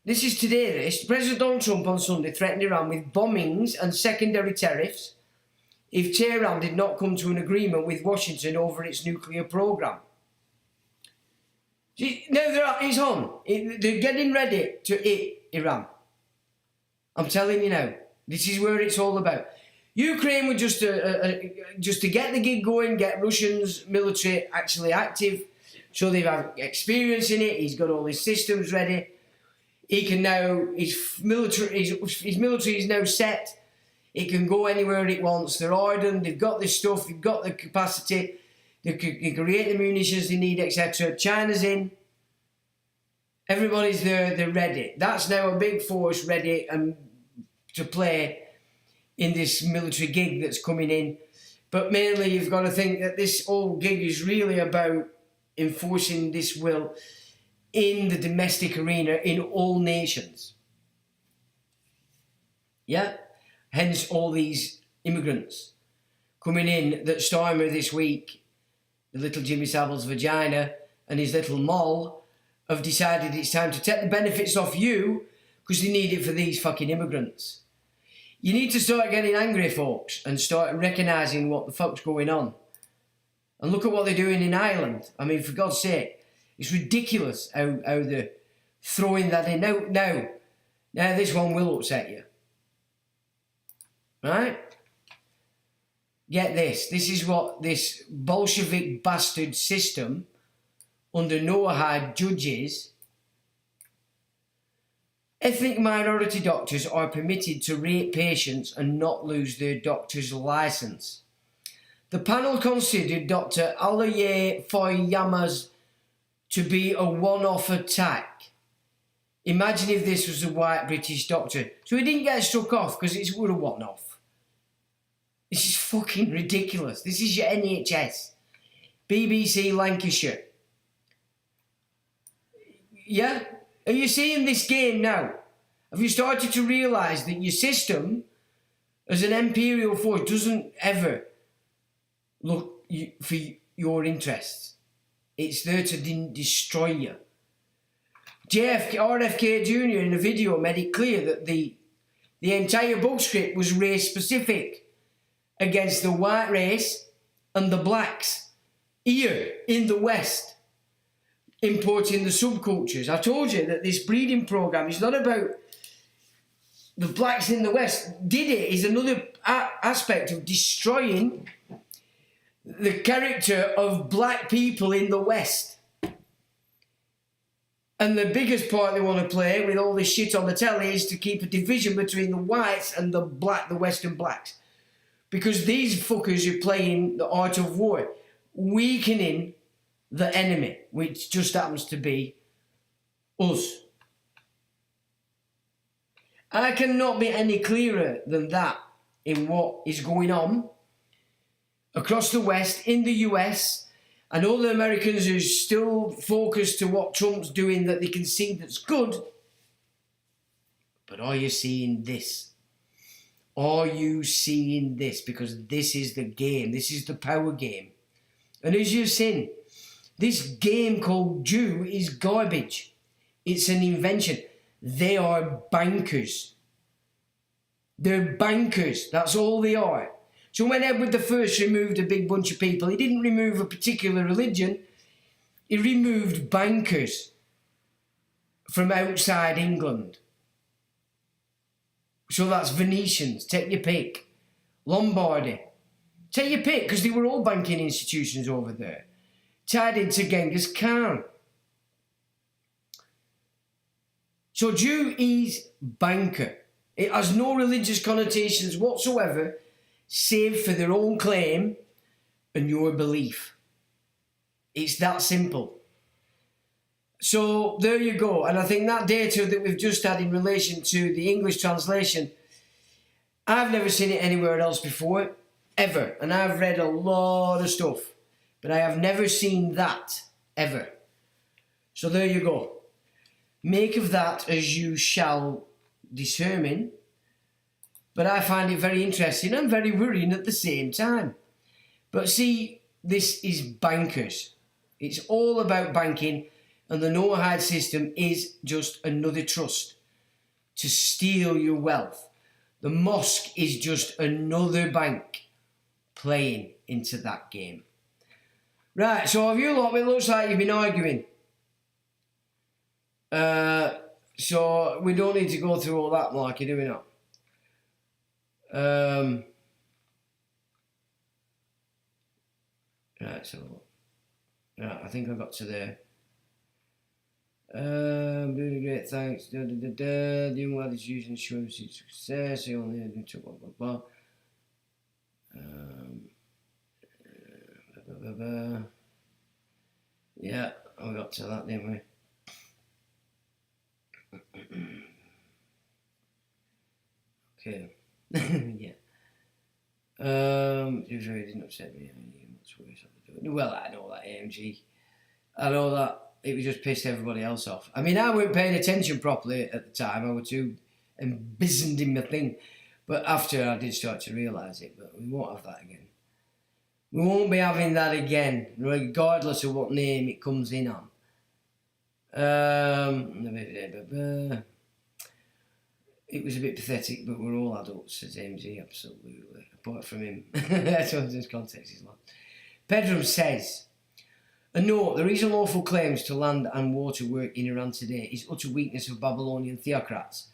This is today, this. President Donald Trump on Sunday threatened Iran with bombings and secondary tariffs if Tehran did not come to an agreement with Washington over its nuclear program. Now it's on. They're getting ready to hit Iran. I'm telling you now. This is where it's all about. Ukraine were just to get the gig going, get Russians military actually active, so they've had experience in it. He's got all his systems ready. He can now his military is now set. It can go anywhere it wants. They're hardened. They've got this stuff. They've got the capacity. They can create the munitions they need, etc. China's in. Everybody's there. They're ready. That's now a big force ready and to play in this military gig that's coming in. But mainly you've got to think that this whole gig is really about enforcing this will in the domestic arena in all nations. Yeah? Hence all these immigrants coming in that Starmer this week, the little Jimmy Savile's vagina and his little moll have decided it's time to take the benefits off you because they need it for these fucking immigrants. You need to start getting angry, folks, and start recognising what the fuck's going on. And look at what they're doing in Ireland. I mean, for God's sake, it's ridiculous how they're throwing that in. Now, this one will upset you. Right? Get this. This is what this Bolshevik bastard system under Noahide judges. Ethnic minority doctors are permitted to rape patients and not lose their doctor's licence. The panel considered Dr. Alaye Foyama's to be a one-off attack. Imagine if this was a white British doctor. So he didn't get struck off because it's a one-off. This is fucking ridiculous. This is your NHS. BBC Lancashire. Yeah? Are you seeing this game now? Have you started to realise that your system, as an imperial force, doesn't ever look for your interests? It's there to destroy you. RFK Jr. in a video made it clear that the entire book script was race specific against the white race and the blacks here in the West. Importing the subcultures. I told you that this breeding program is not about the blacks in the West. Did it is another aspect of destroying the character of black people in the West. And the biggest part they want to play with all this shit on the telly is to keep a division between the whites and the Western blacks. Because these fuckers are playing the art of war, weakening the enemy, which just happens to be us. I cannot be any clearer than that in what is going on across the West, in the US, and all the Americans who are still focused to what Trump's doing that they can see that's good. But are you seeing this? Are you seeing this? Because this is the game. This is the power game. And as you've seen, this game called Jew is garbage. It's an invention. They are bankers. They're bankers. That's all they are. So when Edward I removed a big bunch of people, he didn't remove a particular religion. He removed bankers from outside England. So that's Venetians, take your pick. Lombardy, take your pick, because they were all banking institutions over there. Tied into Genghis Khan. So Jew is banker. It has no religious connotations whatsoever, save for their own claim and your belief. It's that simple. So there you go. And I think that data that we've just had in relation to the English translation, I've never seen it anywhere else before, ever. And I've read a lot of stuff, but I have never seen that, ever. So there you go. Make of that as you shall determine. But I find it very interesting and very worrying at the same time. But see, this is bankers. It's all about banking, and the Noahide system is just another trust to steal your wealth. The mosque is just another bank playing into that game. Right, so have you lot, it looks like you've been arguing. So we don't need to go through all that, Marky, do we not? Right, so right, I think I got to there. Really great, thanks. Doing well is using insurance success. You only had to blah blah blah. Yeah, I got to that, didn't we? Okay. Yeah. It didn't upset me. Well, I know that AMG. I know that it was just pissed everybody else off. I mean, I weren't paying attention properly at the time. I was too embizzled in my thing. But after I did start to realise it, but we won't have that again. We won't be having that again, regardless of what name it comes in on. it was a bit pathetic, but we're all adults, says MG, absolutely. Apart from him. That's what his context is like. Pedram says, a note, the reason lawful claims to land and water work in Iran today is utter weakness of Babylonian theocrats,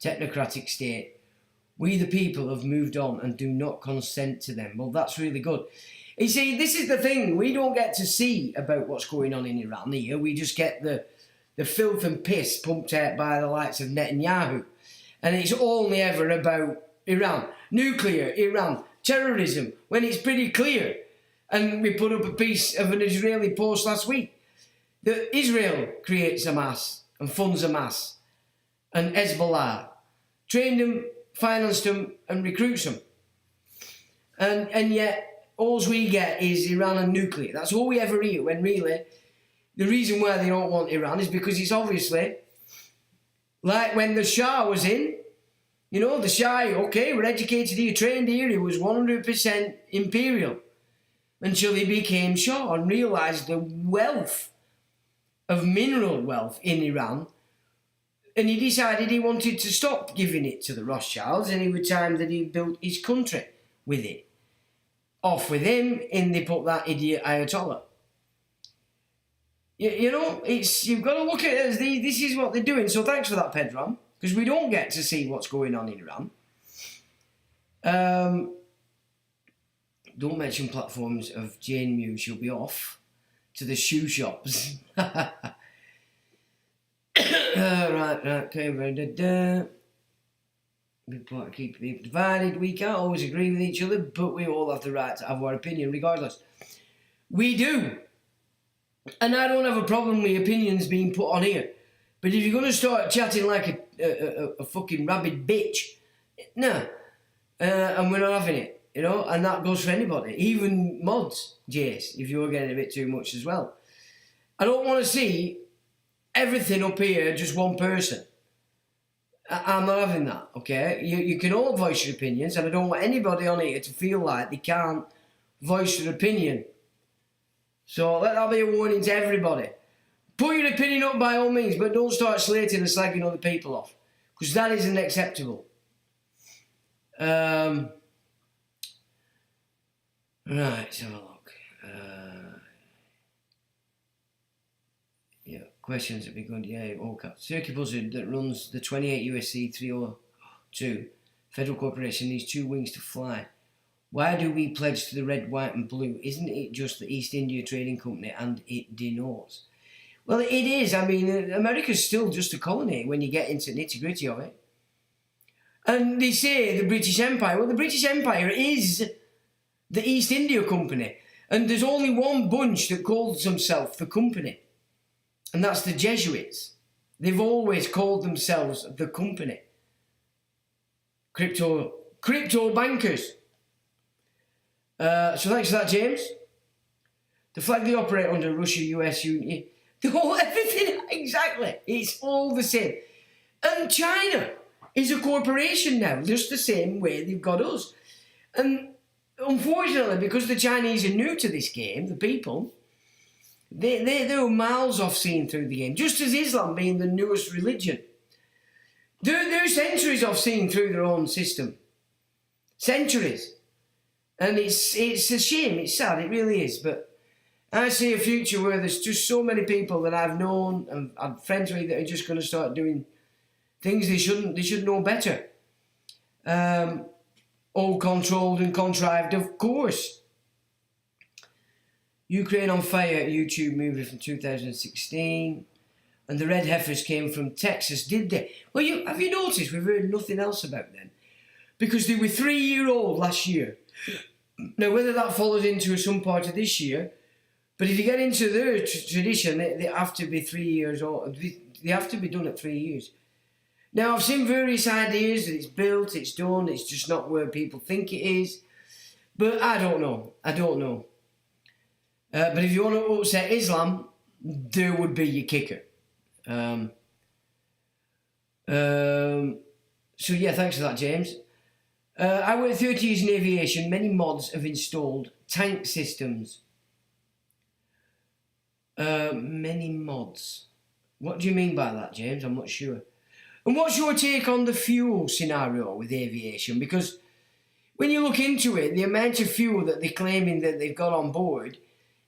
technocratic state. We the people have moved on and do not consent to them. Well, that's really good. You see, this is the thing. We don't get to see about what's going on in Iran here. We just get the filth and piss pumped out by the likes of Netanyahu. And it's only ever about Iran. Nuclear, Iran, terrorism, when it's pretty clear. And we put up a piece of an Israeli post last week that Israel creates Hamas and funds Hamas and Hezbollah, trained them, financed them and recruits them. And yet all we get is Iran and nuclear. That's all we ever hear, when really the reason why they don't want Iran is because it's obviously like when the Shah was in, you know, the Shah, okay, we're educated here, trained here, he was 100% imperial until he became Shah and realised the wealth of mineral wealth in Iran, and he decided he wanted to stop giving it to the Rothschilds, and it was time that he built his country with it. Off with him, and they put that idiot Ayatollah. You know, you've got to look at it as this is what they're doing. So thanks for that, Pedram, because we don't get to see what's going on in Iran. Don't mention platforms of Jane Mew, she'll be off to the shoe shops. Right, okay, we want to keep people divided. We can't always agree with each other, but we all have the right to have our opinion regardless. We do. And I don't have a problem with opinions being put on here. But if you're going to start chatting like a fucking rabid bitch, no. And we're not having it, you know, and that goes for anybody. Even mods, Jace, if you're getting a bit too much as well. I don't want to see everything up here, just one person. I'm not having that, okay? You can all voice your opinions, and I don't want anybody on here to feel like they can't voice their opinion. So let that be a warning to everybody. Put your opinion up by all means, but don't start slating and slagging other people off, because that isn't acceptable. Right, let's have a look. Yeah, questions would be good. Yeah, all caps. Circuit Buzzard that runs the 28 USC 302 Federal Corporation needs 2 wings to fly. Why do we pledge to the red, white and blue? Isn't it just the East India Trading Company and it denotes? Well, it is. I mean, America's still just a colony when you get into nitty-gritty of it. And they say the British Empire. Well, the British Empire is the East India Company. And there's only one bunch that calls themselves the company. And that's the Jesuits. They've always called themselves the company. Crypto bankers. So thanks for that, James. The flag they operate under Russia, US, Union, the whole everything, exactly. It's all the same. And China is a corporation now, just the same way they've got us. And unfortunately, because the Chinese are new to this game, the people, they're miles off seeing through the game. Just as Islam being the newest religion. They're centuries off seeing through their own system. Centuries. And it's a shame, it's sad, it really is. But I see a future where there's just so many people that I've known and I'm friends with that are just going to start doing things they should know better. All controlled and contrived, of course. Ukraine on Fire YouTube movie from 2016. And the Red Heifers came from Texas, did they? Well, have you noticed we've heard nothing else about them? Because they were 3-year-old last year. Now, whether that follows into some part of this year, but if you get into their tradition, they have to be 3 years old. They have to be done at 3 years. Now, I've seen various ideas that it's built, it's done, it's just not where people think it is. But I don't know. But if you want to upset Islam, there would be your kicker. So yeah, thanks for that, James. I worked 30 years in aviation. Many mods have installed tank systems. Many mods. What do you mean by that, James? I'm not sure. And what's your take on the fuel scenario with aviation? Because when you look into it, the amount of fuel that they're claiming that they've got on board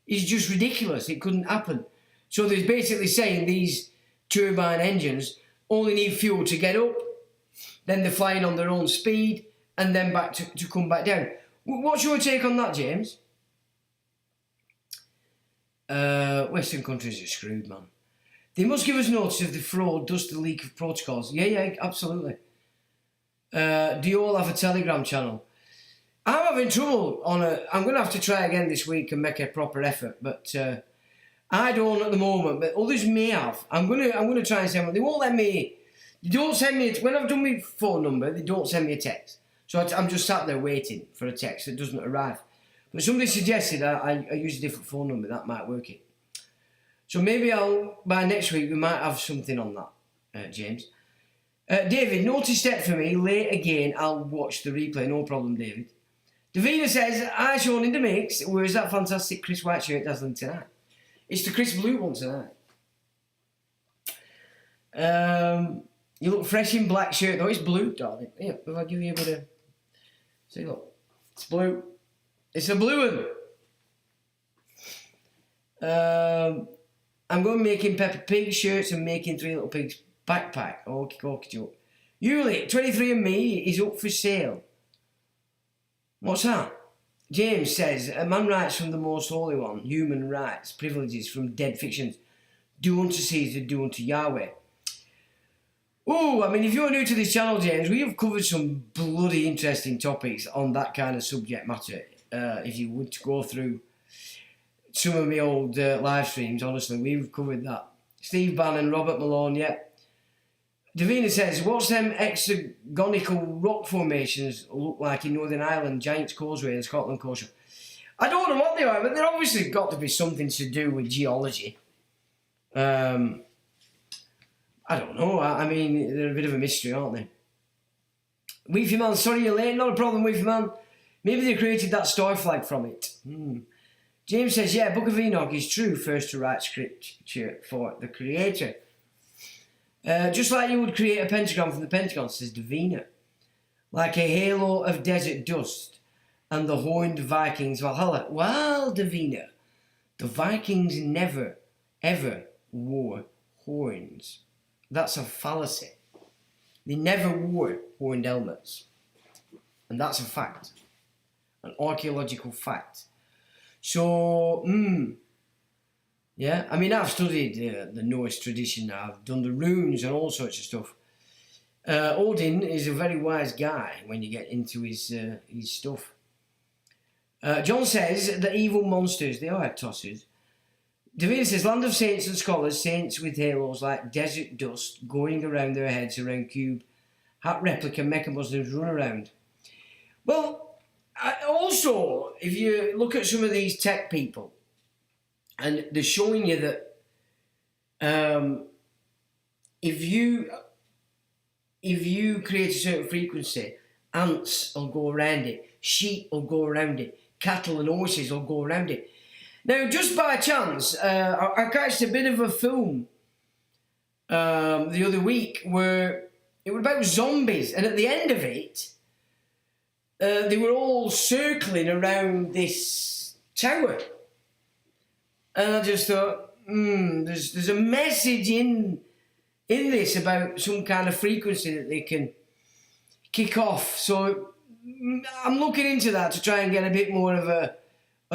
is just ridiculous. It couldn't happen. So they're basically saying these turbine engines only need fuel to get up, then they're flying on their own speed, and then back to come back down. What's your take on that, James? Western countries are screwed, man. They must give us notice if the fraud does the leak of protocols. Yeah, absolutely. Do you all have a Telegram channel? I'm having trouble on I'm going to have to try again this week and make a proper effort, but I don't at the moment. But others may have. I'm going to try and send one. They won't let me. They don't send me. When I've done my phone number, they don't send me a text. So I'm just sat there waiting for a text that doesn't arrive. But somebody suggested I use a different phone number. That might work it. So maybe by next week we might have something on that, James. David, naughty step for me. Late again. I'll watch the replay. No problem, David. Davina says, "Hi, Sean in the mix. Where's that fantastic Chris White shirt dazzling tonight?" It's the Chris Blue one tonight. You look fresh in black shirt though. It's blue, darling. Here, if I give you a bit of... See, look. It's blue. It's a blue one. I'm going making Peppa Pig shirts and making Three Little Pigs backpack. Okay, joke. Yuli, 23andMe is up for sale. What's that? James says, a man writes from the most holy one, human rights, privileges from dead fictions. Do unto Caesar, do unto Yahweh. Oh, I mean, if you're new to this channel, James, we have covered some bloody interesting topics on that kind of subject matter. If you would go through some of my old live streams, honestly, we've covered that. Steve Bannon, Robert Malone, yep. Davina says, what's them hexagonical rock formations look like in Northern Ireland, Giant's Causeway and Scotland Coast? I don't know what they are, but they're obviously got to be something to do with geology. I don't know. I mean, they're a bit of a mystery, aren't they? Weefy Man, sorry you're late. Not a problem, Weefy Man. Maybe they created that star flag from it. James says, yeah, Book of Enoch is true, first to write scripture for the creator. Just like you would create a pentagram from the Pentagon, says Davina. Like a halo of desert dust and the horned Vikings Valhalla. Well, Davina, the Vikings never, ever wore horns. That's a fallacy. They never wore horned helmets. And that's a fact. An archaeological fact. So, yeah, I mean, I've studied the Norse tradition. I've done the runes and all sorts of stuff. Odin is a very wise guy when you get into his stuff. John says the evil monsters, they are head tossers. Davina says, land of saints and scholars, saints with halos like desert dust going around their heads around cube, hat replica Mecha Muslims run around. Well, also, if you look at some of these tech people, and they're showing you that if you create a certain frequency, ants will go around it, sheep will go around it, cattle and horses will go around it. Now, just by chance, I catched a bit of a film the other week where it was about zombies, and at the end of it, they were all circling around this tower. And I just thought, there's a message in this about some kind of frequency that they can kick off. So I'm looking into that to try and get a bit more of an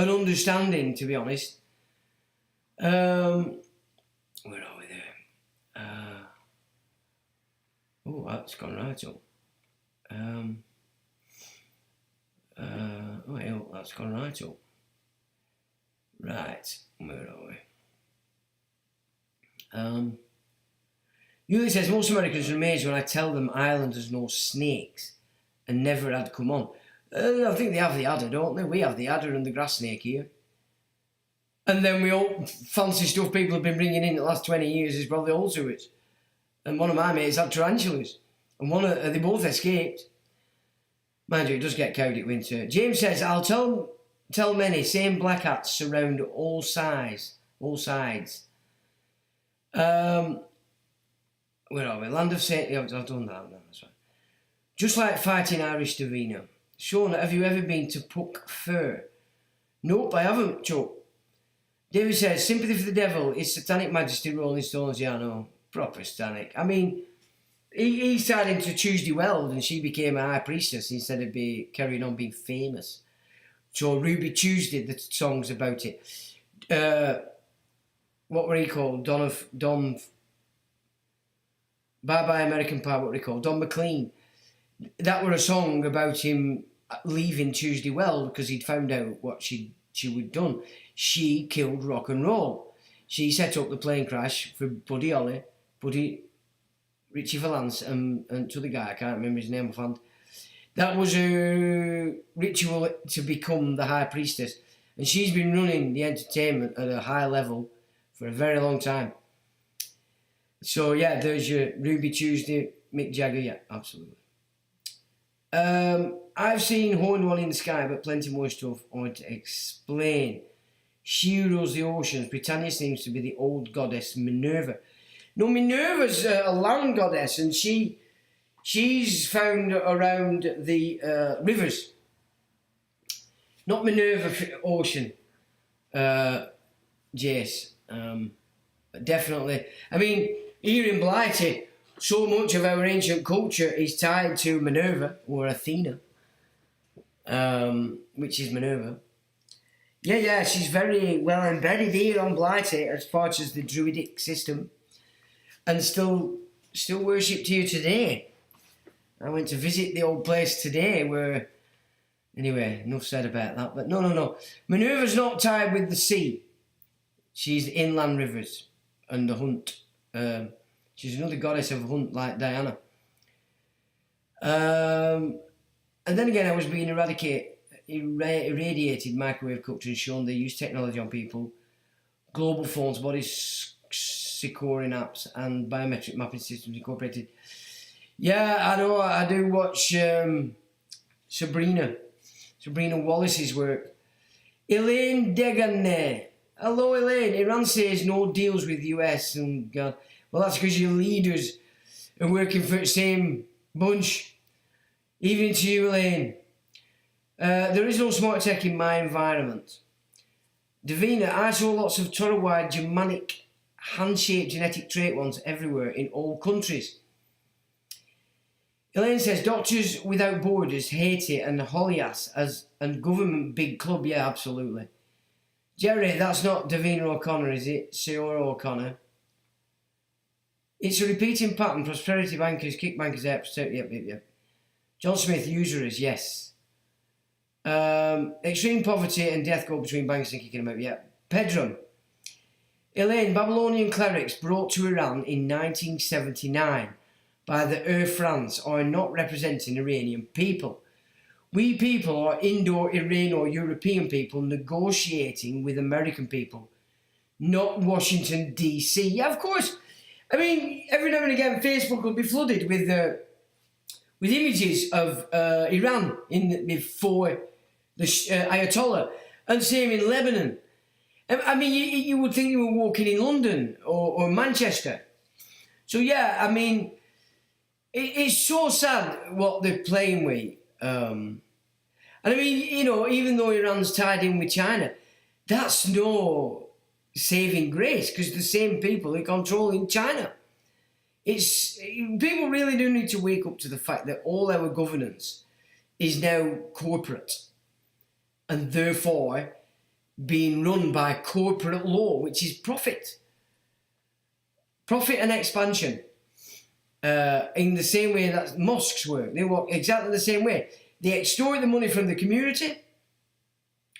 understanding, to be honest. Where are we there? Oh, that's gone right up. Well, that's gone right up. Right, where are we? Yuli says, most Americans are amazed when I tell them Ireland has no snakes and never had come on. I think they have the adder, don't they? We have the adder and the grass snake here. And then we all fancy stuff people have been bringing in the last 20 years is probably all to it. And one of my mates had tarantulas. And they both escaped. Mind you, it does get cold at winter. James says, I'll tell many, same black hats surround all sides. Where are we? Land of Saint. Yeah, I've done that. No, that's right. Just like fighting Irish Davina. Sean, have you ever been to Puck Fur? Nope, I haven't, Chuck. David says, sympathy for the devil is Satanic Majesty, Rolling Stones. Yeah, I know. Proper satanic. I mean, he tied into Tuesday Weld and she became a high priestess instead of carrying on being famous. So Ruby Tuesday, the song's about it. What were he called? Don. Bye Bye American Pie, what were he called? Don McLean. That were a song about him leaving Tuesday Weld because he'd found out what she would done. She killed rock and roll. She set up the plane crash for Buddy Holly, Richie Valance, and to the guy, I can't remember his name offhand. That was a ritual to become the high priestess. And she's been running the entertainment at a high level for a very long time. So yeah, there's your Ruby Tuesday, Mick Jagger, yeah, absolutely. I've seen Horn One in the Sky, but plenty more stuff I want to explain. She who rules the oceans. Britannia seems to be the old goddess Minerva. No, Minerva's a land goddess, and she's found around the rivers. Not Minerva Ocean, Jace. Definitely. I mean, here in Blighty, so much of our ancient culture is tied to Minerva, or Athena, which is Minerva. Yeah, she's very well embedded here on Blighty as part of the Druidic system, and still worshipped here today. I went to visit the old place today where... Anyway, enough said about that. But no. Minerva's not tied with the sea. She's inland rivers and the hunt. She's another goddess of hunt like Diana. And then again, I was being irradiated microwave culture and shown they use technology on people, global phones, body securing apps, and biometric mapping systems incorporated. Yeah, I know. I do watch Sabrina Wallace's work. Elaine Deganay. Hello, Elaine. Iran says no deals with the US, and God, well, that's because your leaders are working for the same bunch. Even to you, Elaine. There is no smart tech in my environment. Davina, I saw lots of Torowide Germanic hand-shaped genetic trait ones everywhere in all countries. Elaine says, Doctors Without Borders, Haiti and Holias and government big club. Yeah, absolutely. Jerry, that's not Davina O'Connor, is it? Seora O'Connor. It's a repeating pattern. Prosperity bankers, kick bankers out. Yep. John Smith, usurers, yes. Extreme poverty and death go between bankers and kicking them out. Yeah. Pedram. Elaine, Babylonian clerics brought to Iran in 1979 by the Air France are not representing Iranian people. We people are Indo-Irano-European people negotiating with American people, not Washington, D.C. Yeah, of course. I mean, every now and again, Facebook will be flooded with images of Iran before the Ayatollah, and same in Lebanon. I mean, you would think you were walking in London or Manchester. So yeah, I mean, it's so sad what they're playing with. And I mean, you know, even though Iran's tied in with China, that's no saving grace because the same people are controlling China. People really do need to wake up to the fact that all our governance is now corporate and therefore being run by corporate law, which is profit and expansion. In the same way that mosques work. They work exactly the same way. They extort the money from the community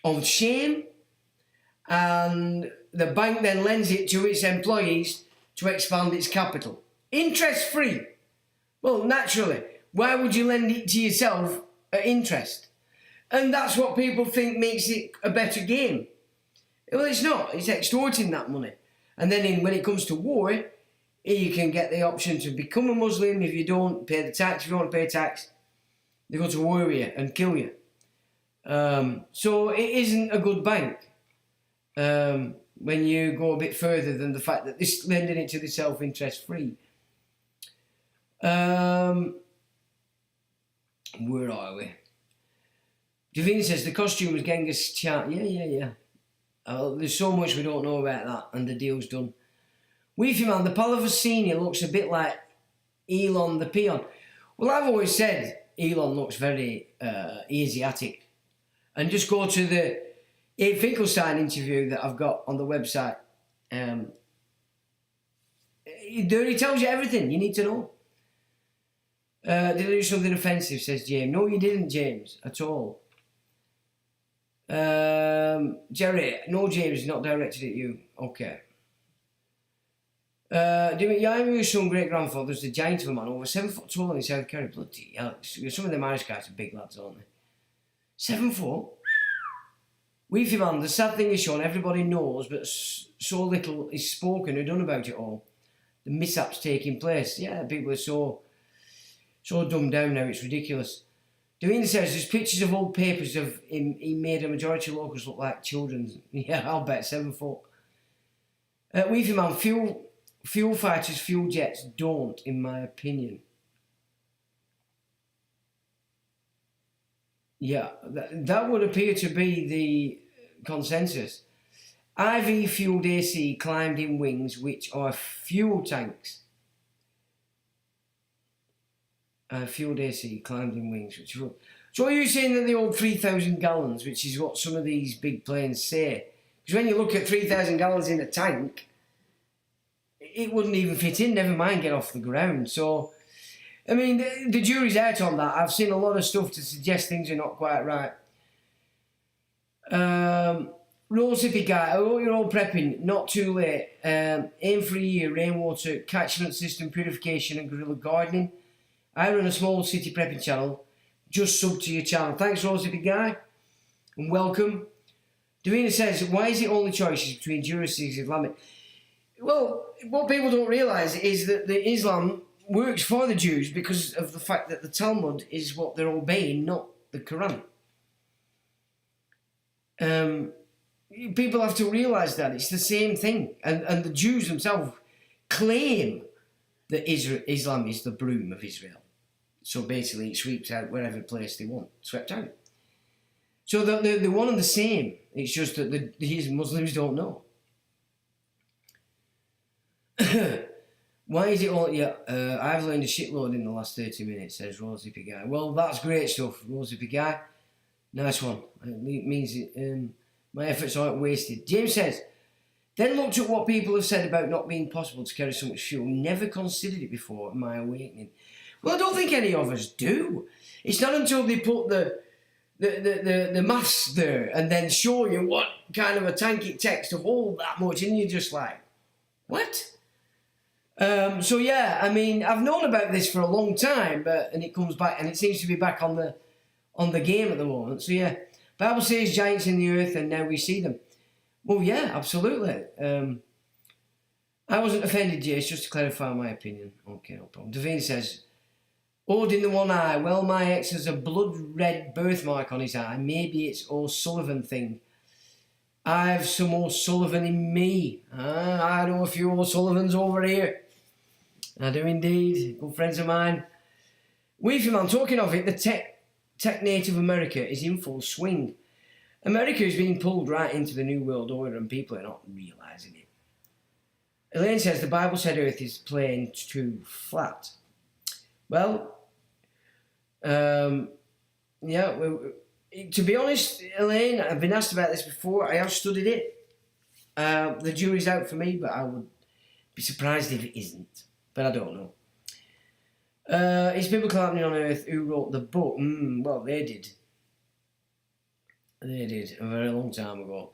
on shame, and the bank then lends it to its employees to expand its capital. Interest-free. Well, naturally. Why would you lend it to yourself at interest? And that's what people think makes it a better game. Well, it's not. It's extorting that money. And then when it comes to war, you can get the option to become a Muslim if you don't pay the tax. If you don't pay tax, they go to war with you and kill you. So it isn't a good bank when you go a bit further than the fact that this lending it to the self-interest free. Where are we? Davina says the costume was Genghis Khan. Yeah. There's so much we don't know about that, and the deal's done. Weefy man, the Palaver Senior looks a bit like Elon the peon. Well, I've always said Elon looks very Asiatic. And just go to the Abe Finkelstein interview that I've got on the website. There he tells you everything you need to know. Did I do something offensive, says James. No, you didn't, James, at all. Jerry, no, James, not directed at you. Okay. Yaimu's son, great-grandfather's the giant of a man, over 7 foot tall in South Carolina. Bloody hell. Some of them Irish guys are big lads, aren't they? 7 foot? Weefy man, the sad thing is, Sean, everybody knows, but so little is spoken or done about it all. The mishaps taking place. Yeah, people are so dumbed down now, it's ridiculous. Davina says there's pictures of old papers of him. He made a majority of locals look like children. Yeah, I'll bet 7 foot. Weefy man, fuel fighters, fuel jets don't, in my opinion. Yeah, that would appear to be the consensus. IV fueled AC climbed in wings, which are fuel tanks. Fueled AC climbed in wings, which. So are you saying that they hold 3,000 gallons, which is what some of these big planes say? Because when you look at 3,000 gallons in a tank, it wouldn't even fit in, never mind get off the ground. So, I mean, the jury's out on that. I've seen a lot of stuff to suggest things are not quite right. Roll sippy guy, oh, you're all prepping, not too late. Aim for a year, rainwater, catchment system, purification and guerrilla gardening. I run a small city prepping channel. Just sub to your channel. Thanks, Roll sippy guy, and welcome. Davina says, why is it only choices between Jewish and Islamic? Well, what people don't realise is that the Islam works for the Jews because of the fact that the Talmud is what they're obeying, not the Quran. People have to realise that. It's the same thing. And the Jews themselves claim that Islam is the broom of Israel. So basically it sweeps out wherever place they want, swept out. So they're one and the same. It's just that these Muslims don't know. Why is it all... Yeah, I've learned a shitload in the last 30 minutes, says Rosie P. Guy. Well, that's great stuff, Rosie P. Guy. Nice one. It means my efforts aren't wasted. James says, then looked at what people have said about not being possible to carry so much fuel. Never considered it before in my awakening. Well, I don't think any of us do. It's not until they put the maths there and then show you what kind of a tank it takes to hold that much, and you're just like, what? So yeah, I mean, I've known about this for a long time, and it comes back, and it seems to be back on the game at the moment. So yeah, Bible says giants in the earth, and now we see them. Well, yeah, absolutely. I wasn't offended, Jace, just to clarify my opinion. Okay, no problem. Davine says, Odin the one eye. Well, my ex has a blood red birthmark on his eye. Maybe it's O'Sullivan thing. I've some O'Sullivan in me. I know a few O'Sullivans over here. I do indeed. Good friends of mine. Weefy man, talking of it, the tech native America is in full swing. America is being pulled right into the New World Order and people are not realising it. Elaine says the Bible said Earth is playing too flat. Well, yeah, to be honest, Elaine, I've been asked about this before. I have studied it. The jury's out for me, but I would be surprised if it isn't. But I don't know. Is biblical happening on Earth? Who wrote the book? Well, they did. They did a very long time ago.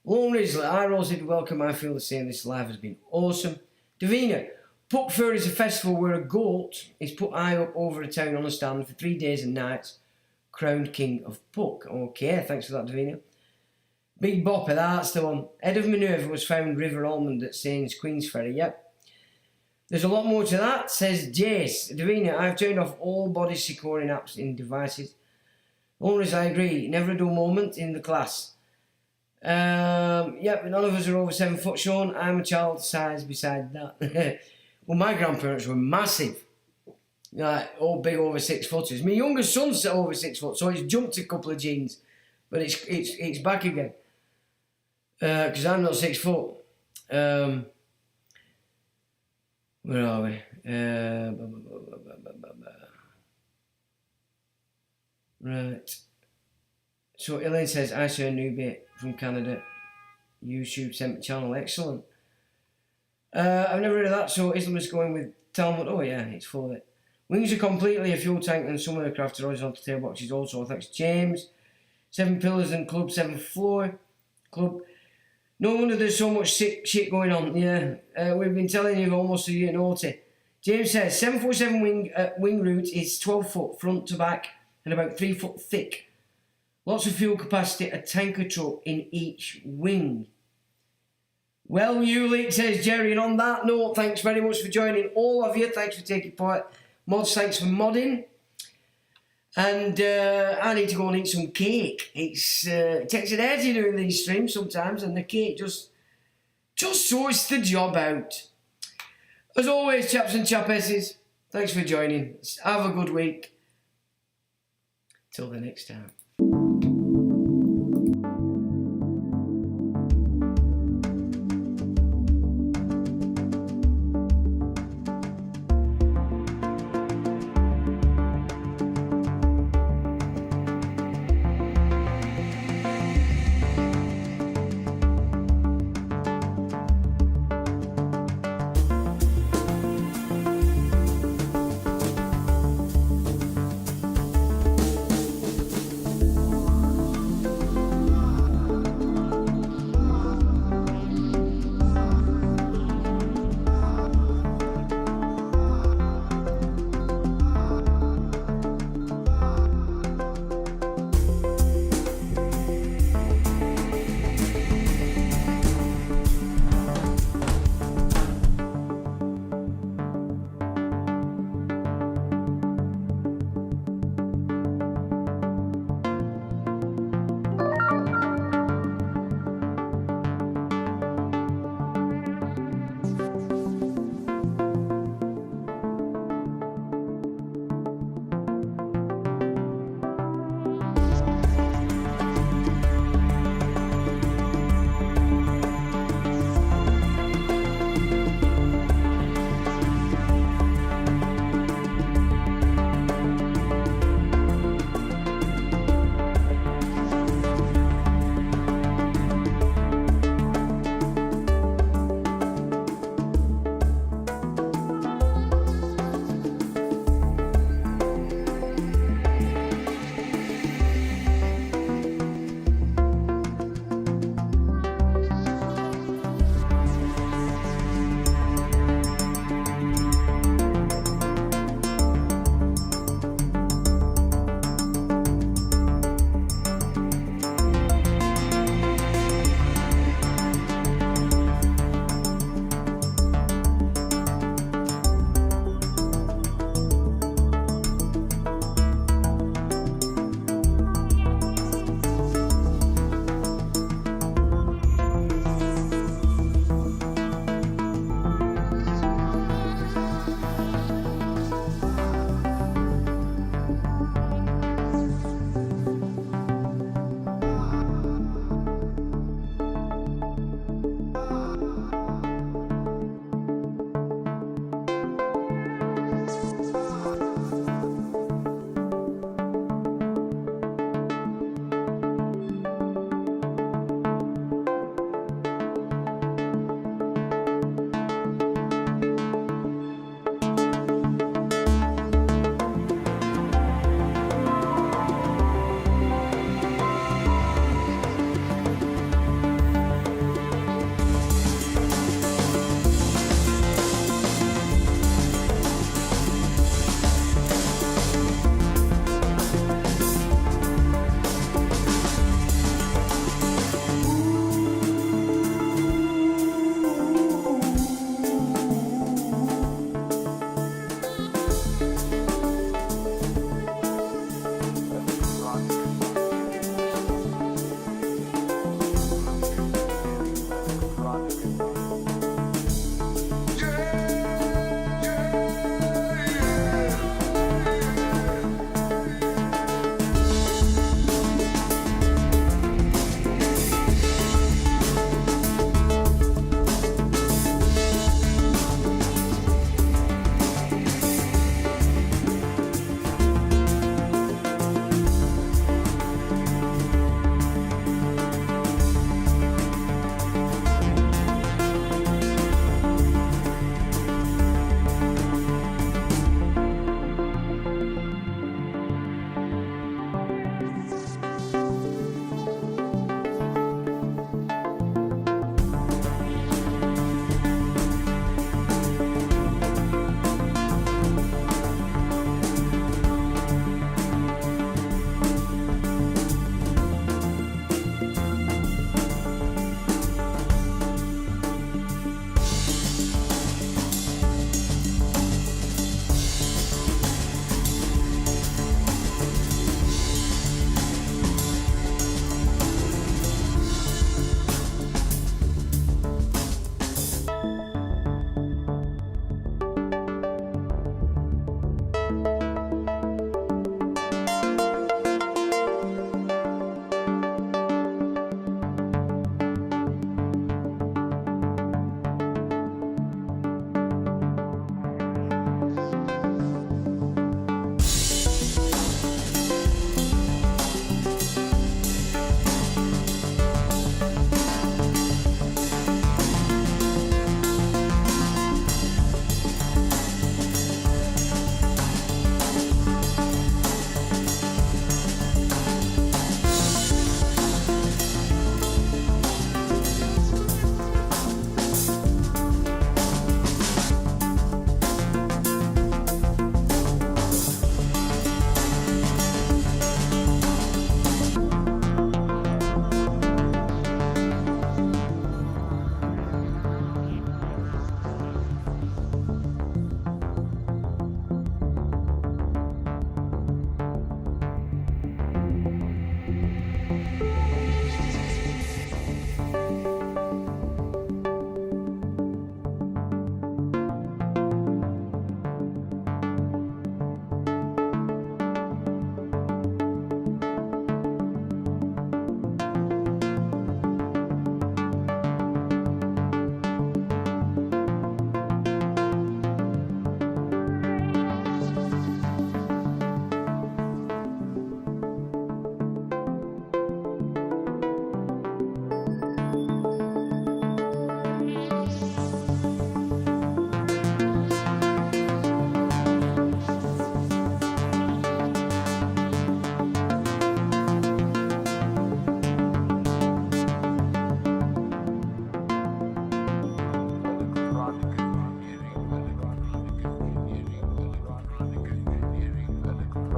Lone Rizzler, hi Rosie, welcome. I feel the same. This live has been awesome. Davina, Puck Fair is a festival where a goat is put high up over a town on a stand for 3 days and nights, crowned king of Puck. Okay, thanks for that, Davina. Big Bopper, that's the one. Head of Minerva was found River Almond at Saints Queen's Ferry, yep. There's a lot more to that, says Jace. Davina, I've turned off all body securing apps in devices. Always, I agree. Never a dull moment in the class. Yep, none of us are over 7 foot, Sean. I'm a child size beside that. Well, my grandparents were massive. like all big over 6 footers. My youngest son's over 6 foot, so he's jumped a couple of genes, but it's back again because I'm not 6 foot. Where are we? Right. So Elaine says, I saw a newbie from Canada. YouTube sent me channel. Excellent. I've never heard of that. So Islam is going with Talmud. Oh yeah, it's full of it. Wings are completely a fuel tank and some aircraft are horizontal tail boxes also. Thanks James. 7 pillars and club, 7th floor. Club. No wonder there's so much sick shit going on. Yeah, we've been telling you almost a year naughty. James says 747 wing route is 12 foot front to back and about 3 foot thick. Lots of fuel capacity, a tanker truck in each wing. Well, Ulick, says Jerry, and on that note, thanks very much for joining, all of you. Thanks for taking part. Mods, thanks for modding. And I need to go and eat some cake. It takes an energy doing these streams sometimes, and the cake just sorts the job out. As always, chaps and chapesses, thanks for joining. Have a good week. Till the next time.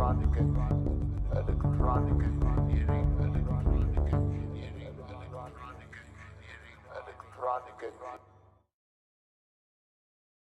electronic